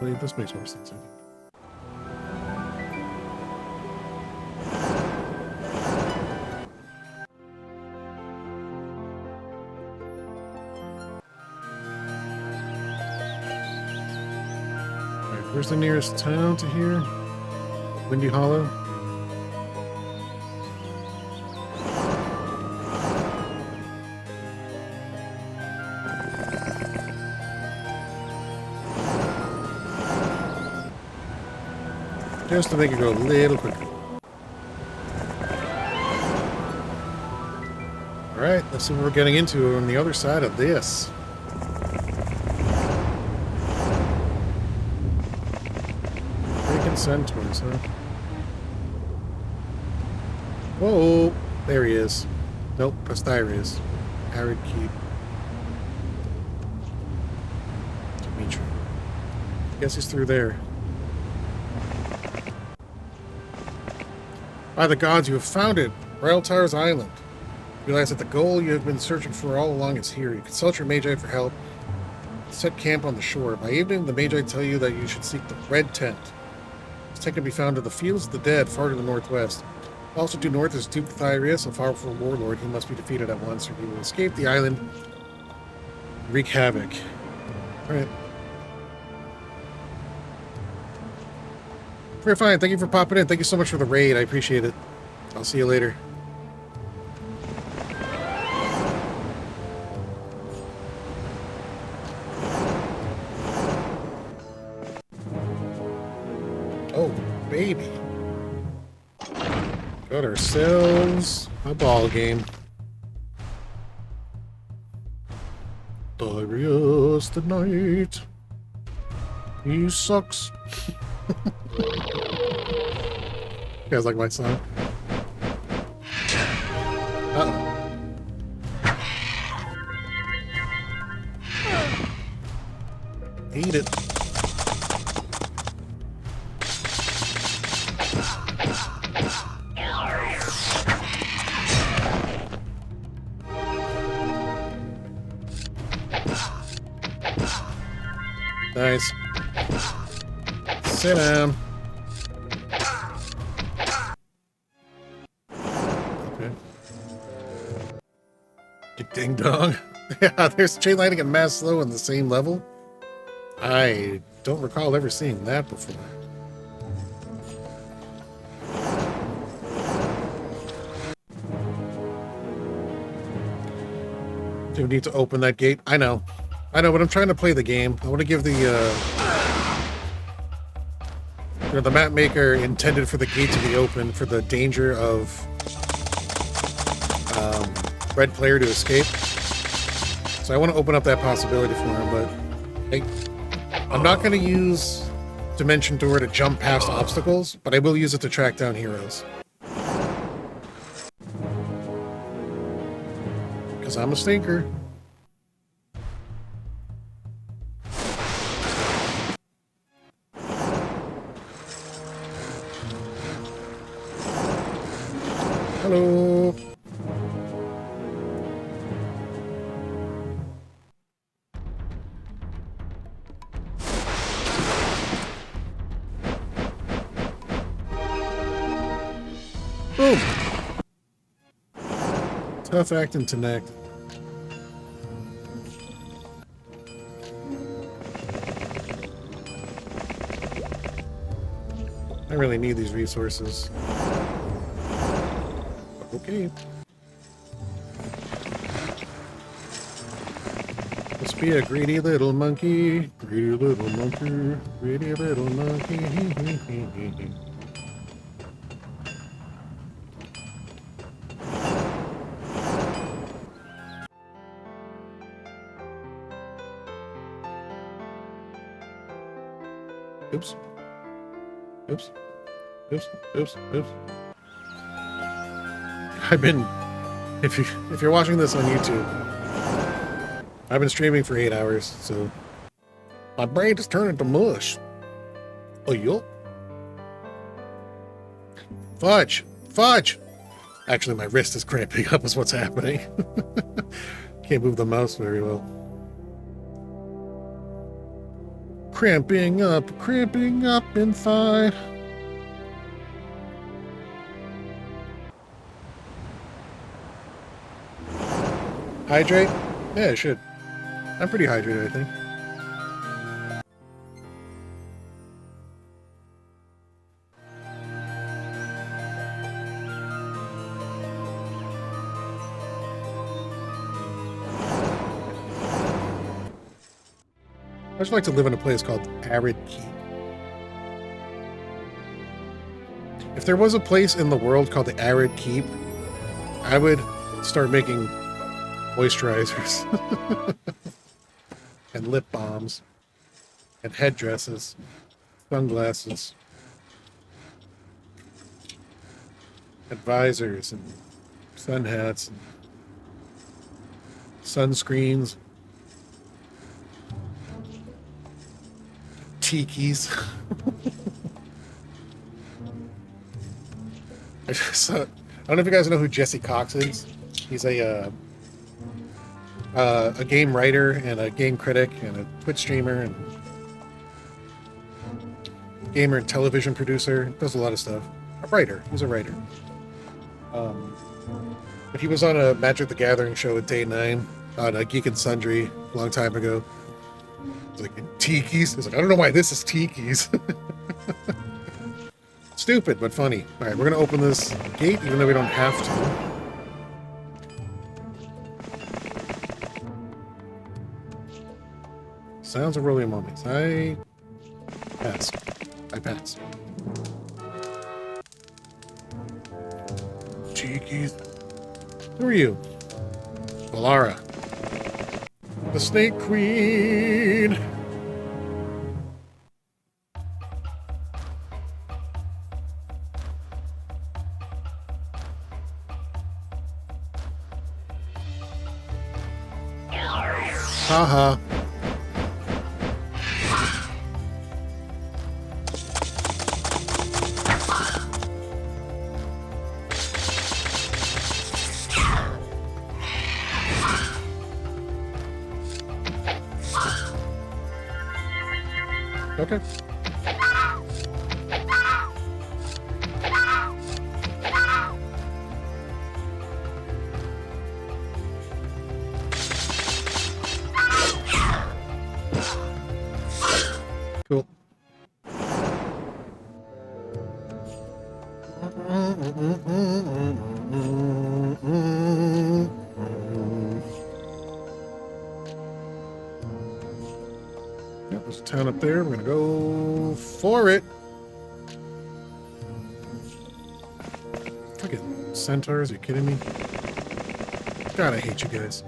Wait, this makes more sense, I think. Alright, where's the nearest town to here? Windy Hollow? Just to make it go a little quicker. Alright, let's see what we're getting into on the other side of this. Freaking centaurs, huh? Whoa! There he is. Nope, Prestirius. Arid Keep. Dimitri. Guess he's through there. By the gods, you have found it! Raeltar's Island. You realize that the goal you have been searching for all along is here. You consult your Magi for help. Set camp on the shore. By evening, the Magi tell you that you should seek the Red Tent. This tent can be found in the Fields of the Dead, far to the northwest. Also due north is Duke Thyrius, a powerful warlord. He must be defeated at once, or he will escape the island and wreak havoc. Alright. Very fine. Thank you for popping in. Thank you so much for the raid. I appreciate it. I'll see you later. Oh, baby. Got ourselves a ball game. Darius the Knight. He sucks. You guys like my song? Uh-oh. Eat it. Nice. Sit down. Okay. Ding dong. Yeah, there's chain lightning and mass slow in the same level. I don't recall ever seeing that before. Do we need to open that gate? I know, but I'm trying to play the game. I want to give the the map maker intended for the gate to be open for the danger of red player to escape. So I want to open up that possibility for him, but I'm not going to use Dimension Door to jump past obstacles, but I will use it to track down heroes. Because I'm a stinker. Hello. Boom. Tough acting to neck. I really need these resources. Okay. Must be a greedy little monkey. Greedy little monkey. Greedy little monkey. Oops. Oops. Oops. Oops. Oops. I've been, if you're watching this on YouTube, I've been streaming for 8 hours, so my brain is turning to mush. Oh, yo. Fudge! Fudge! Actually, my wrist is cramping up is what's happening. Can't move the mouse very well. Cramping up and fine. Hydrate? Yeah, it should. I'm pretty hydrated, I think. I'd just like to live in a place called Arid Keep. If there was a place in the world called the Arid Keep, I would start making moisturizers and lip balms and headdresses, sunglasses, advisors and sun hats and sunscreens, tikis. I don't know if you guys know who Jesse Cox is. He's a game writer and a game critic and a Twitch streamer and gamer and television producer. Does a lot of stuff. A writer. He's a writer. But he was on a Magic the Gathering show at Day 9 on a Geek and Sundry a long time ago. It's like, tikis? He's like, I don't know why this is tikis. Stupid, but funny. Alright, we're going to open this gate, even though we don't have to. Sounds of rolling moments. I pass. I pass. Cheekies. Who are you? Valara. The Snake Queen. Haha. Okay. Cool. Yep, there's a town up there. We're gonna go for it. Fucking centaurs, are you kidding me? God, I hate you guys.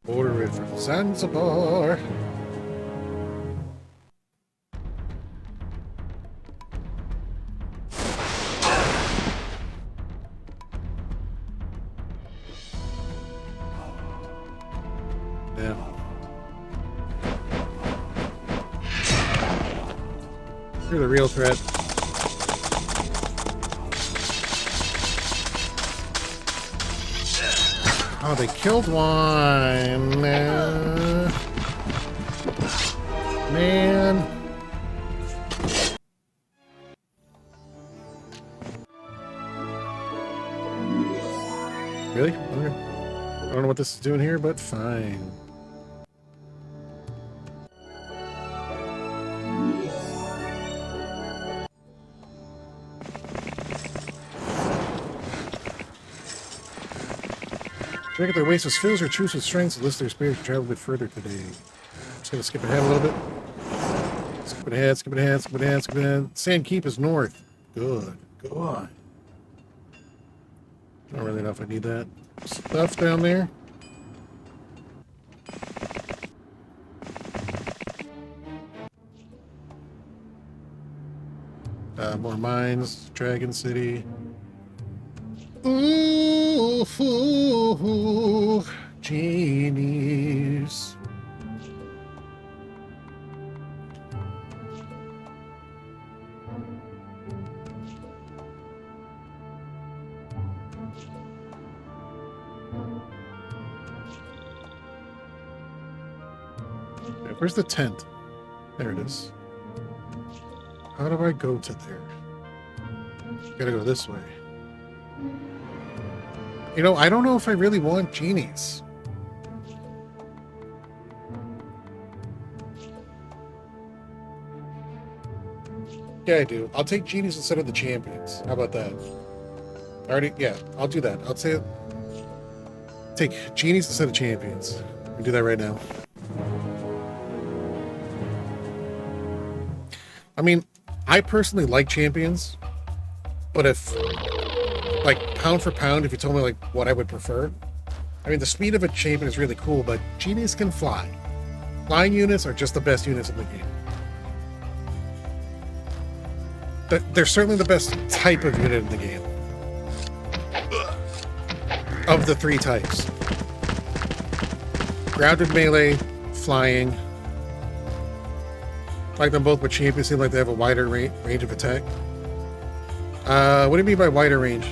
Order it from Zanzibar. Yeah. You're the real threat. Oh, they killed one. Man. Really? Okay. I don't know what this is doing here, but fine. Drink at their waist with fills or choose with strengths to list their spirit to travel a bit further today. Just gonna skip ahead a little bit. Skip it ahead, skip it ahead, skip it ahead, skip it ahead. Sand Keep is north. Good, good. I don't really know if I need that stuff down there. More mines, Dragon City. Ooh, genies. Okay, where's the tent? There it is. How do I go to there? Gotta go this way. You know, I don't know if I really want genies. Yeah, I do. I'll take genies instead of the champions. How about that? Yeah, I'll do that. I'll take genies instead of champions. I'll do that right now. I mean, I personally like champions, but if, like, pound for pound, if you told me, like, what I would prefer, I mean, the speed of a champion is really cool, but genies can fly. Flying units are just the best units in the game. They're certainly the best type of unit in the game. Of the three types. Grounded melee, flying. I like them both, but champions seem like they have a wider range of attack. What do you mean by wider range?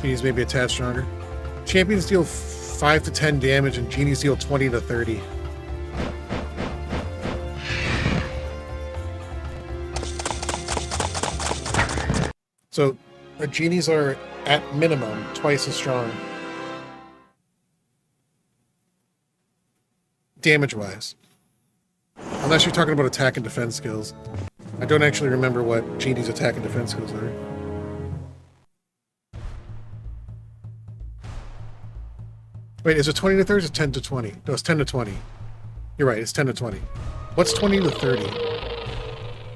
Genies may be a tad stronger. Champions deal 5 to 10 damage, and genies deal 20 to 30. So, genies are, at minimum, twice as strong. Damage-wise. Unless you're talking about attack and defense skills. I don't actually remember what genies' attack and defense skills are. Wait, is it 20 to 30 or 10 to 20? No, it's 10 to 20. You're right, it's 10 to 20. What's 20 to 30?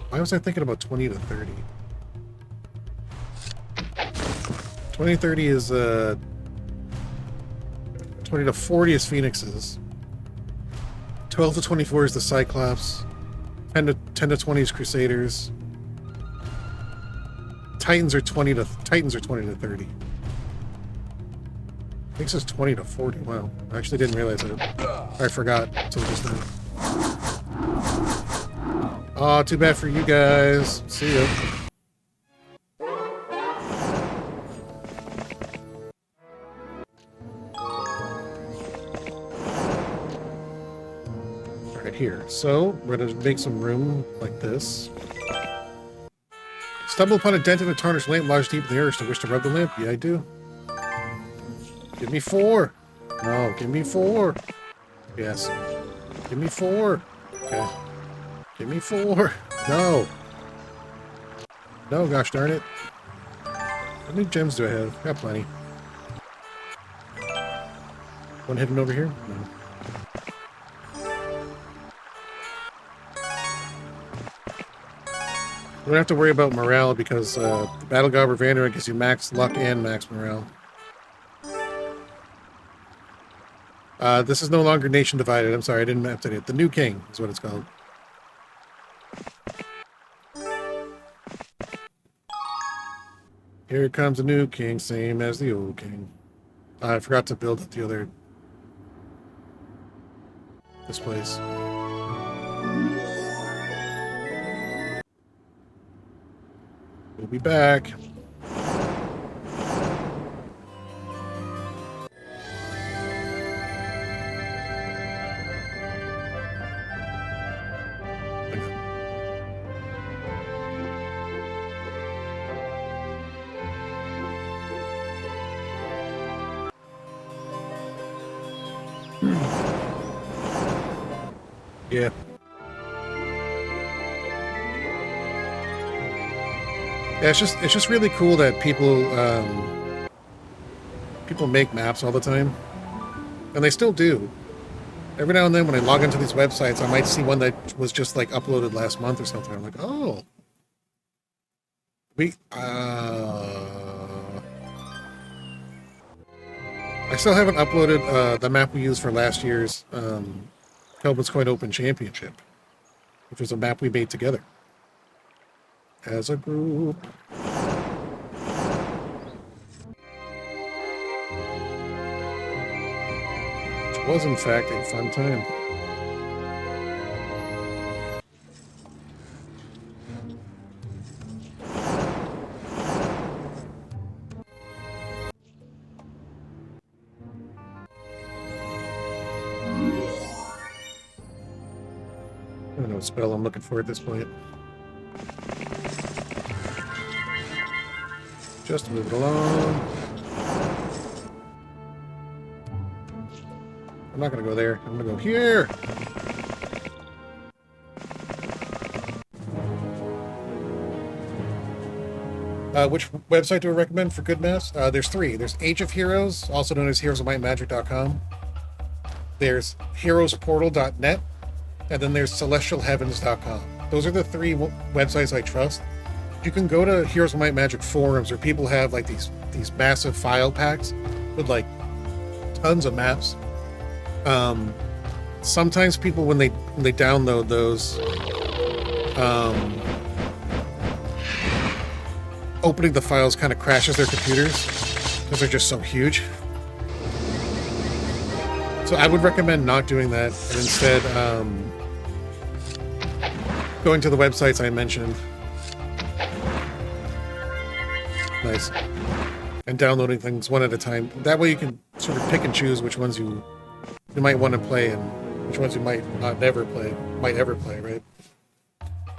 Why was I thinking about 20 to 30? 20 to 30 is, 20 to 40 is Phoenixes. 12 to 24 is the Cyclops. 10 to 20 is Crusaders. Titans are 20 to 30. I think it says 20 to 40. Wow. I actually didn't realize it. I forgot until just now. Aw, too bad for you guys. See ya. Here. So, we're going to make some room like this. Stumble upon a dented and tarnished lamp lodged deep in the earth. Do you wish to rub the lamp? Yeah, I do. Give me 4. No, give me 4. Yes. Give me 4. Okay. Give me 4. No. No, gosh darn it. How many gems do I have? Got plenty. One hidden over here? No. We don't have to worry about morale because the Battle God Ravander gives you max luck and max morale. This is no longer nation divided. I'm sorry, I didn't update it. The New King is what it's called. Here comes the New King, same as the old king. I forgot to build up the other... this place. We'll be back. Yeah. Yeah, it's just really cool that people make maps all the time, and they still do. Every now and then, when I log into these websites, I might see one that was just like uploaded last month or something. I'm like, oh, I still haven't uploaded the map we used for last year's Kelvin's Coin Open Championship, which was a map we made together. as a group. Which was, in fact, a fun time. I don't know what spell I'm looking for at this point. Just move it along. I'm not going to go there. I'm going to go here. Which website do I recommend for good maps? There's three. There's Age of Heroes, also known as heroesofmightandmagic.com. There's heroesportal.net. And then there's celestialheavens.com. Those are the three websites I trust. You can go to Heroes of Might and Magic forums where people have like these massive file packs with like tons of maps. Sometimes people when they download those, opening the files kind of crashes their computers because they're just so huge. So I would recommend not doing that and instead going to the websites I mentioned. Nice. And downloading things one at a time. That way you can sort of pick and choose which ones you might want to play and which ones you might ever play, right?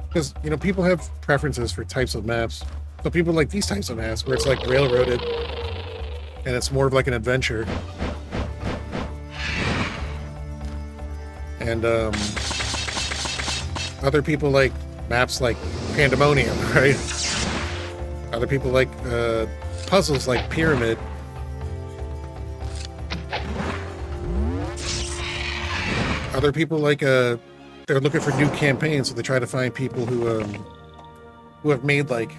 Because, you know, people have preferences for types of maps. So people like these types of maps where it's like railroaded and it's more of like an adventure. And other people like maps like Pandemonium, right? Other people like puzzles like Pyramid. Other people like they're looking for new campaigns, so they try to find people who have made like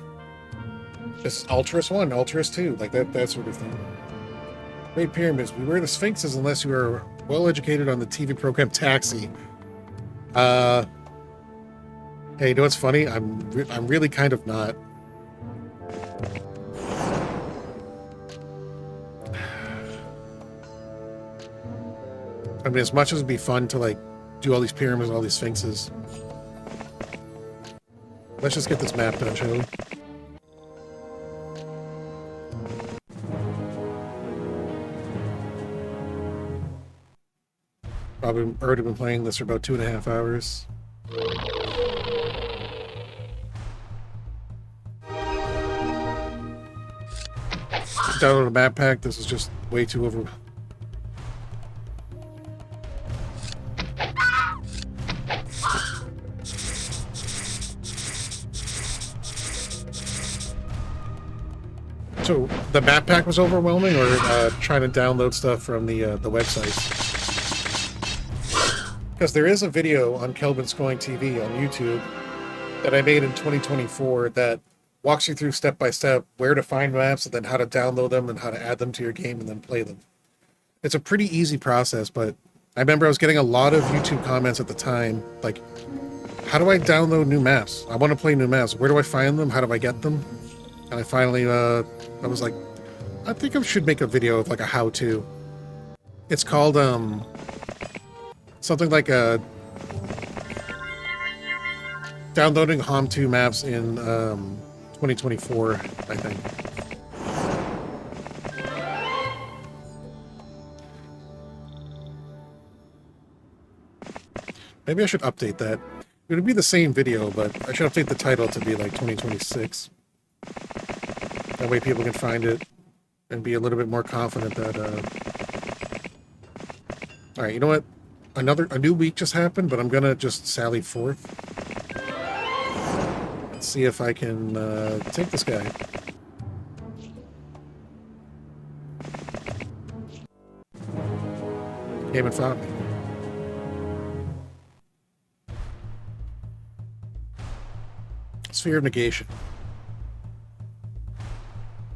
this Ultras 1, Ultras 2, like that sort of thing. Great Pyramids. Beware the Sphinxes unless you are well educated on the TV program Taxi. Hey, you know what's funny? I'm really kind of not. I mean, as much as it'd be fun to like do all these pyramids and all these sphinxes, let's just get this map done, shall we? Probably already been playing this for about 2.5 hours. Download a map pack. This is just way too over. So the map pack was overwhelming, or trying to download stuff from the websites? Because there is a video on Kelvin's Going TV on YouTube that I made in 2024 that walks you through step by step where to find maps and then how to download them and how to add them to your game and then play them. It's a pretty easy process, but I remember I was getting a lot of YouTube comments at the time, like, how do I download new maps? I want to play new maps. Where do I find them? How do I get them? And I finally, I was like, I think I should make a video of like a how-to. It's called, something like downloading HOMM2 maps in 2024, I think. Maybe I should update that. It would be the same video, but I should update the title to be like 2026. That way people can find it and be a little bit more confident that... Alright, you know what? A new week just happened, but I'm gonna just sally forth. Let's see if I can take this guy. Came and found me. Sphere of Negation.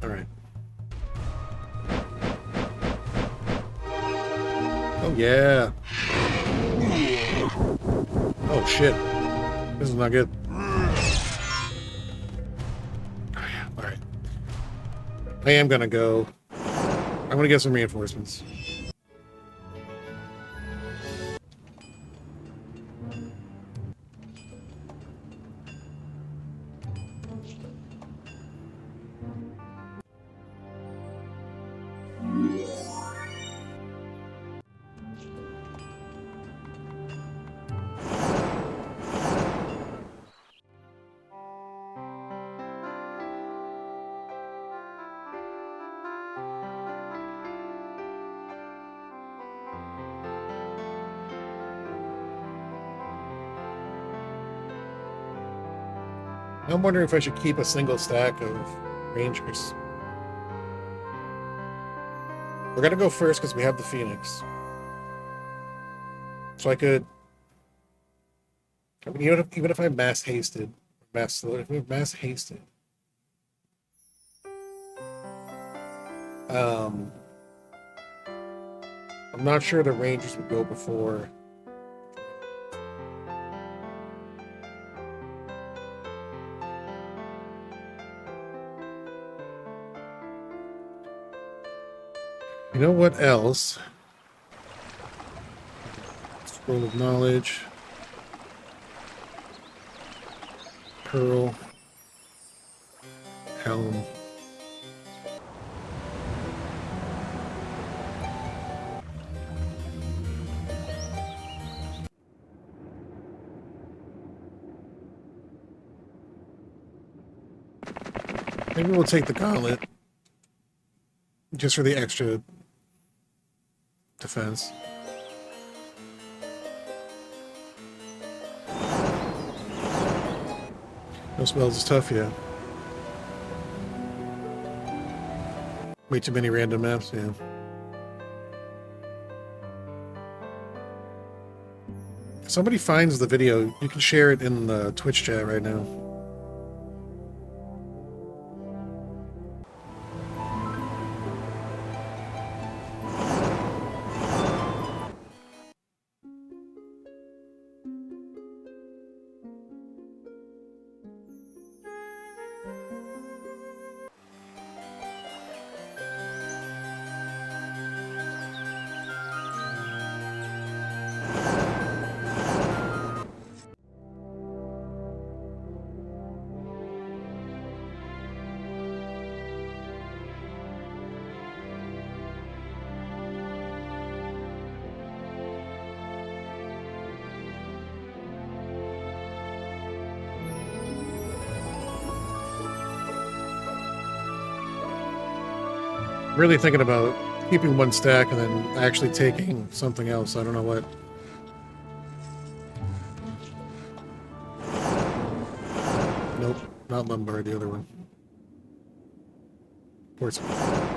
Alright. Oh yeah. Oh shit. This is not good. I am gonna go. I'm gonna get some reinforcements. I'm wondering if I should keep a single stack of Rangers. We're gonna go first because we have the Phoenix. So I could... I mean, even if I mass hasted, mass slowed, if we have mass hasted, I'm not sure the Rangers would go before. You know what else? Scroll of Knowledge. Pearl. Helm. Maybe we'll take the Gauntlet. Just for the extra defense. No spells is tough, yeah. Way too many random maps, yeah. If somebody finds the video, you can share it in the Twitch chat right now. Really thinking about keeping one stack and then actually taking something else. I don't know what. Nope, not Lombard, the other one. Portsmouth.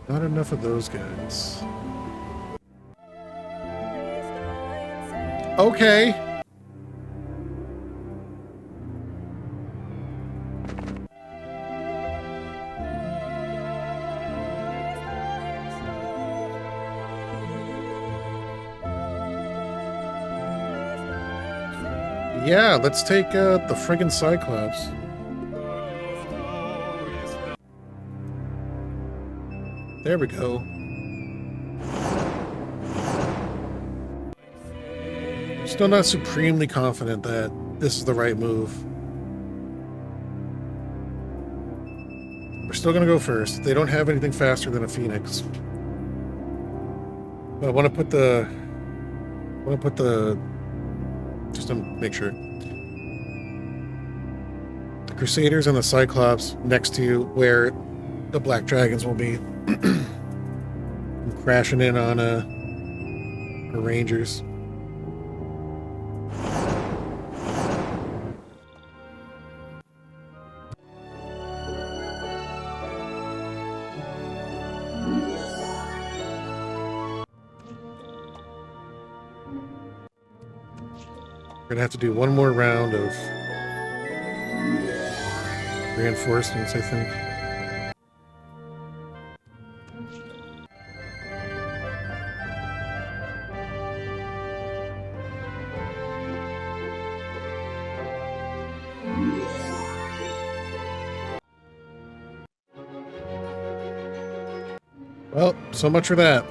Not enough of those guys. Okay. Yeah, let's take the friggin' Cyclops. There we go. Still not supremely confident that this is the right move. We're still gonna go first. They don't have anything faster than a Phoenix. But I want to put the... just to make sure. The Crusaders and the Cyclops next to where the Black Dragons will be. I'm crashing in on the Rangers. We're gonna have to do one more round of reinforcements, I think. Well, so much for that.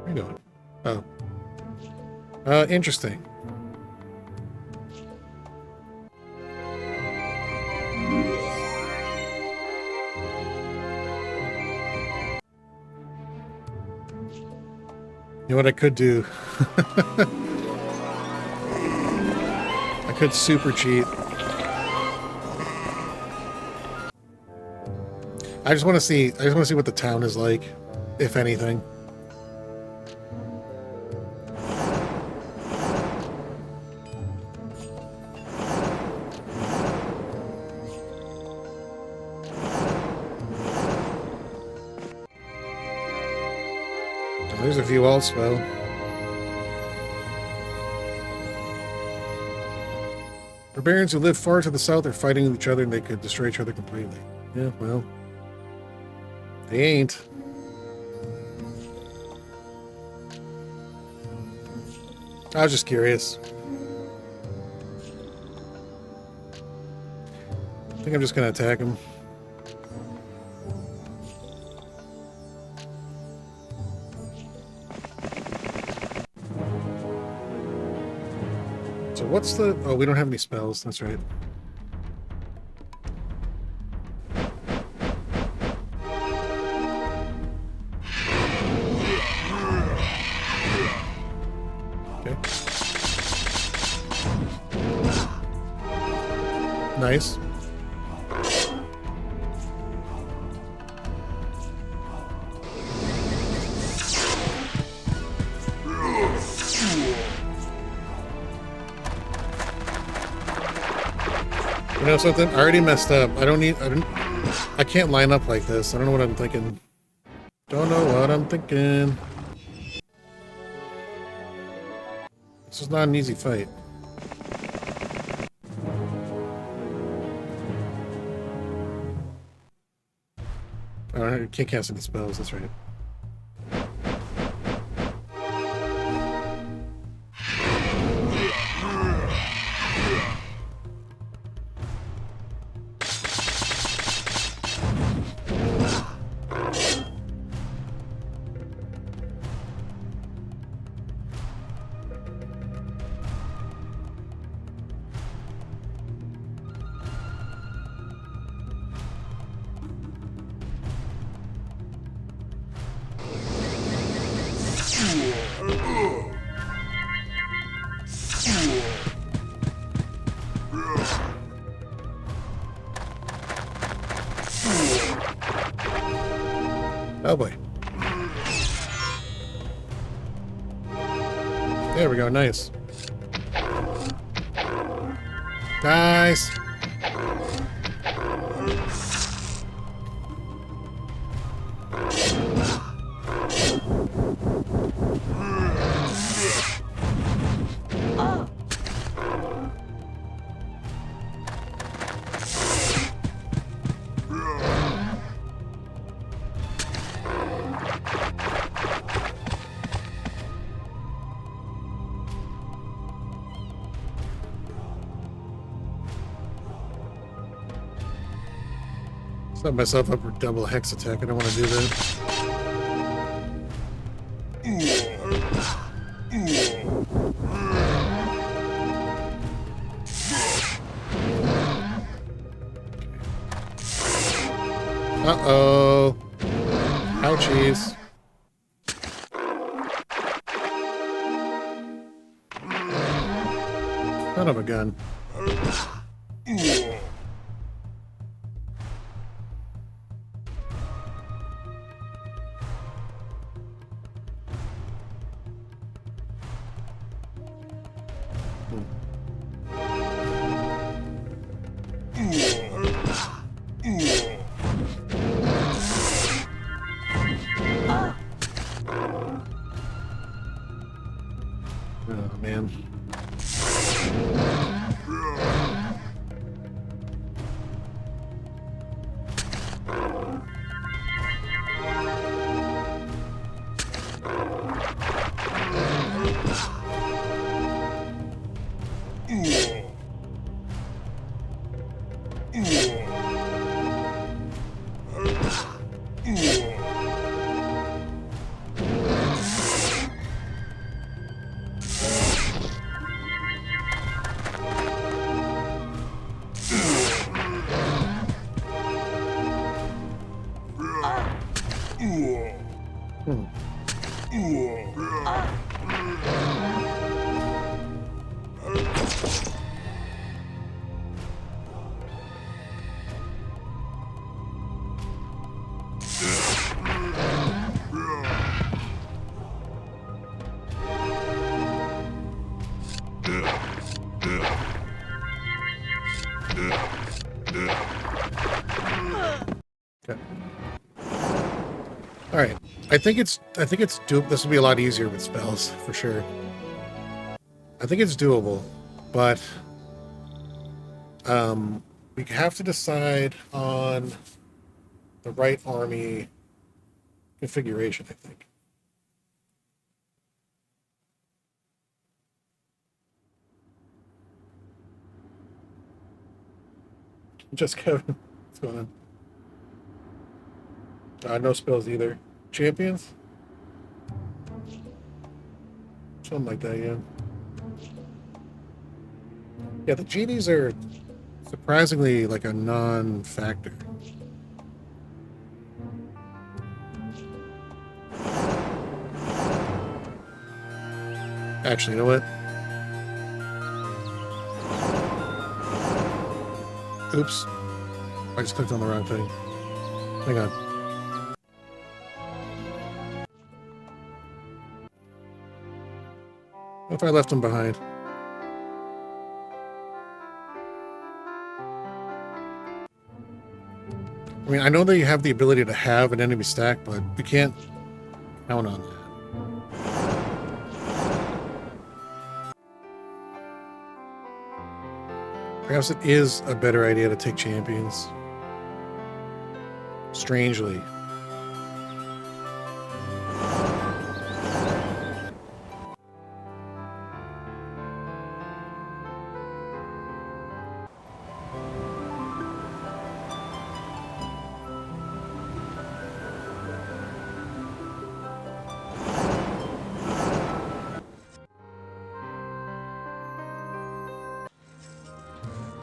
Where are you going? Oh. Interesting. You know what I could do? I could super cheat. I just want to see what the town is like, if anything. There's a view also. Barbarians who live far to the south are fighting with each other and they could destroy each other completely. Yeah, well, they ain't. I was just curious. I think I'm just gonna attack him. So what's the... Oh, we don't have any spells. That's right. Okay. Nice. You know something? I already messed up. I can't line up like this. I don't know what I'm thinking. Don't know what I'm thinking. This is not an easy fight. Oh, I can't cast any spells, that's right. Oh boy. There we go, nice. Nice. Set myself up for double hex attack. I don't want to do that. Uh-oh. Ouchies. Son of a gun. Oh, man. Okay. All right. I think it's doable. This will be a lot easier with spells for sure. I think it's doable, but we have to decide on the right army configuration, I think. Just Kevin. What's going on? No spells either. Champions? Something like that, yeah. Yeah, the genies are surprisingly like a non-factor. Actually, you know what? Oops. I just clicked on the wrong thing. Hang on. What if I left them behind? I mean, I know that you have the ability to have an enemy stack, but we can't count on that. Perhaps it is a better idea to take champions. Strangely.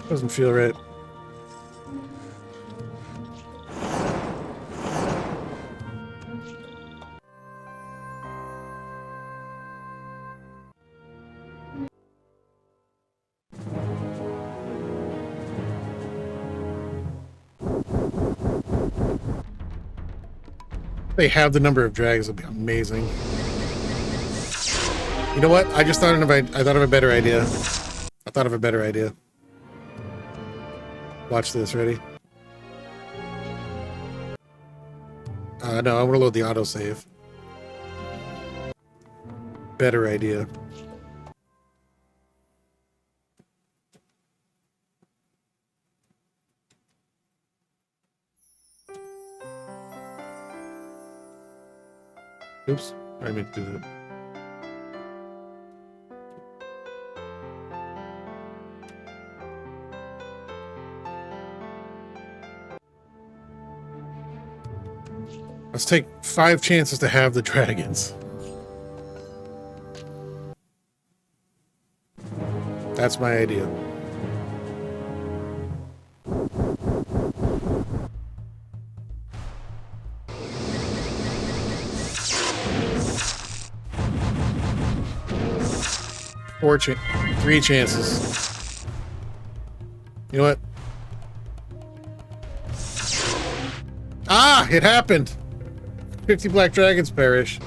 Doesn't feel right. They have the number of dragons, it'd be amazing. You know what? I just thought of a better idea. I thought of a better idea. Watch this, ready? No, I'm gonna load the autosave. Better idea. Oops, I meant to do that. Let's take 5 chances to have the dragons. That's my idea. Three chances. You know what? Ah, it happened. 50 black dragons perish.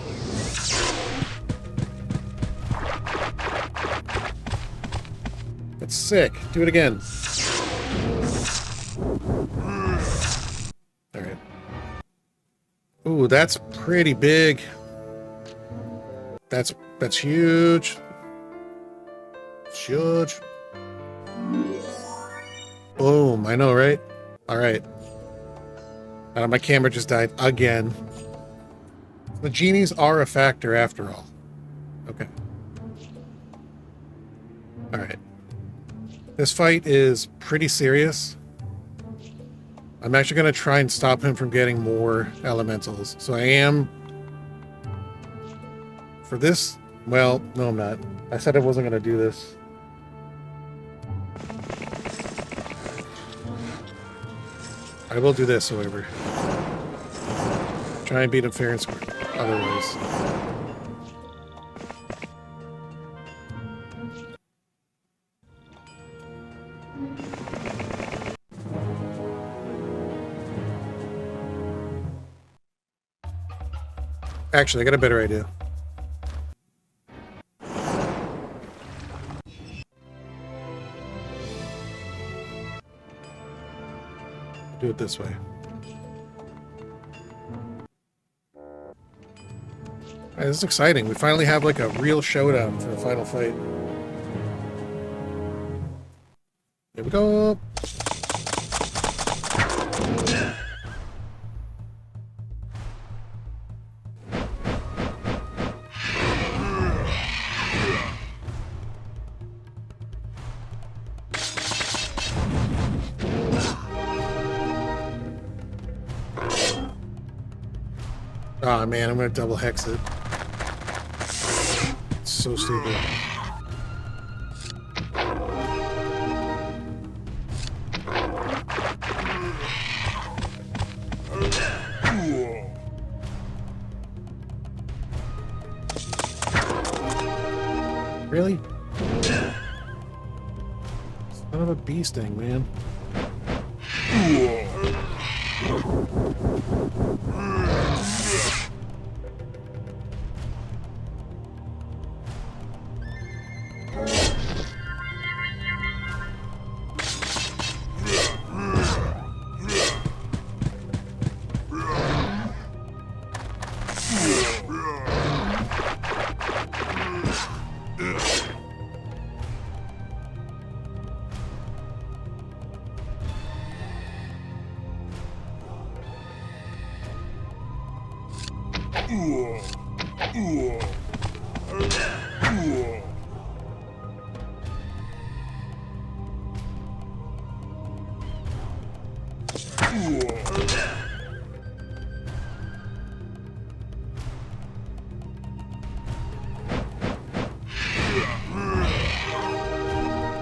That's sick. Do it again. Alright. Ooh, that's pretty big. That's huge. Huge. Boom. I know, right? All right. My camera just died again. The genies are a factor after all. Okay. All right. This fight is pretty serious. I'm actually going to try and stop him from getting more elementals. So I am... For this... Well, no, I'm not. I said I wasn't going to do this. I will do this, however. Try and beat him fair and square. Otherwise... Actually, I got a better idea. Do it this way. Alright, this is exciting. We finally have like a real showdown for a final fight. Here we go. Oh man, I'm gonna double hex it. It's so stupid. Really? Son of a bee sting, man.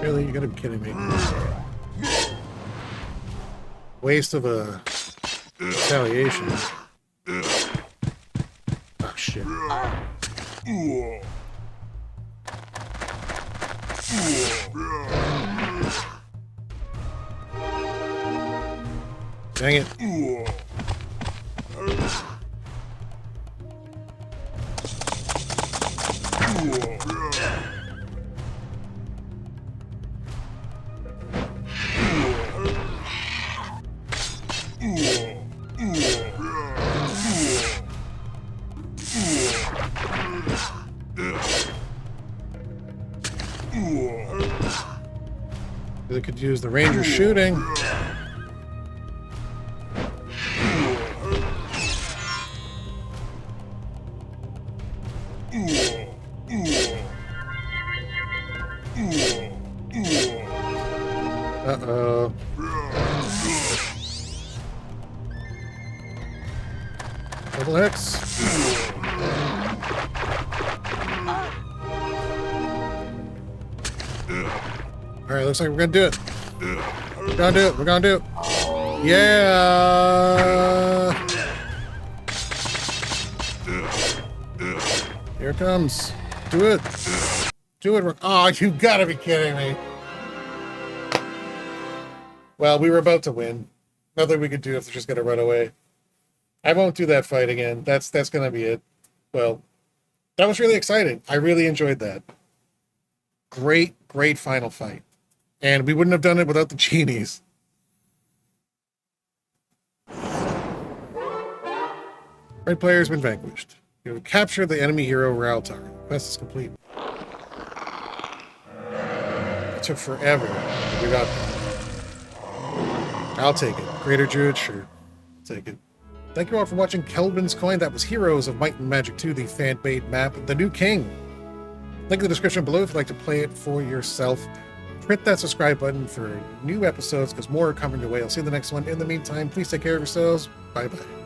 Really? You gotta be kidding me. Waste of a retaliation. Oh shit. Dang it. They could use the ranger shooting. Uh-oh. Double X. Alright, looks like we're gonna do it. We're gonna do it. We're gonna do it. Yeah! Here it comes. Do it. Do it. Oh, you gotta be kidding me. Well, we were about to win. Nothing we could do if they're just gonna run away. I won't do that fight again. That's gonna be it. Well, that was really exciting. I really enjoyed that. Great, great final fight. And we wouldn't have done it without the genies. Red player has been vanquished. You have captured the enemy hero Raltar. Quest is complete. It took forever. We got there. I'll take it. Greater Druid, sure. Take it. Thank you all for watching Kelvin's Coin. That was Heroes of Might and Magic 2, the fan-made map, The New King. Link in the description below if you'd like to play it for yourself. Hit that subscribe button for new episodes because more are coming your way. I'll see you in the next one. In the meantime, please take care of yourselves. Bye-bye.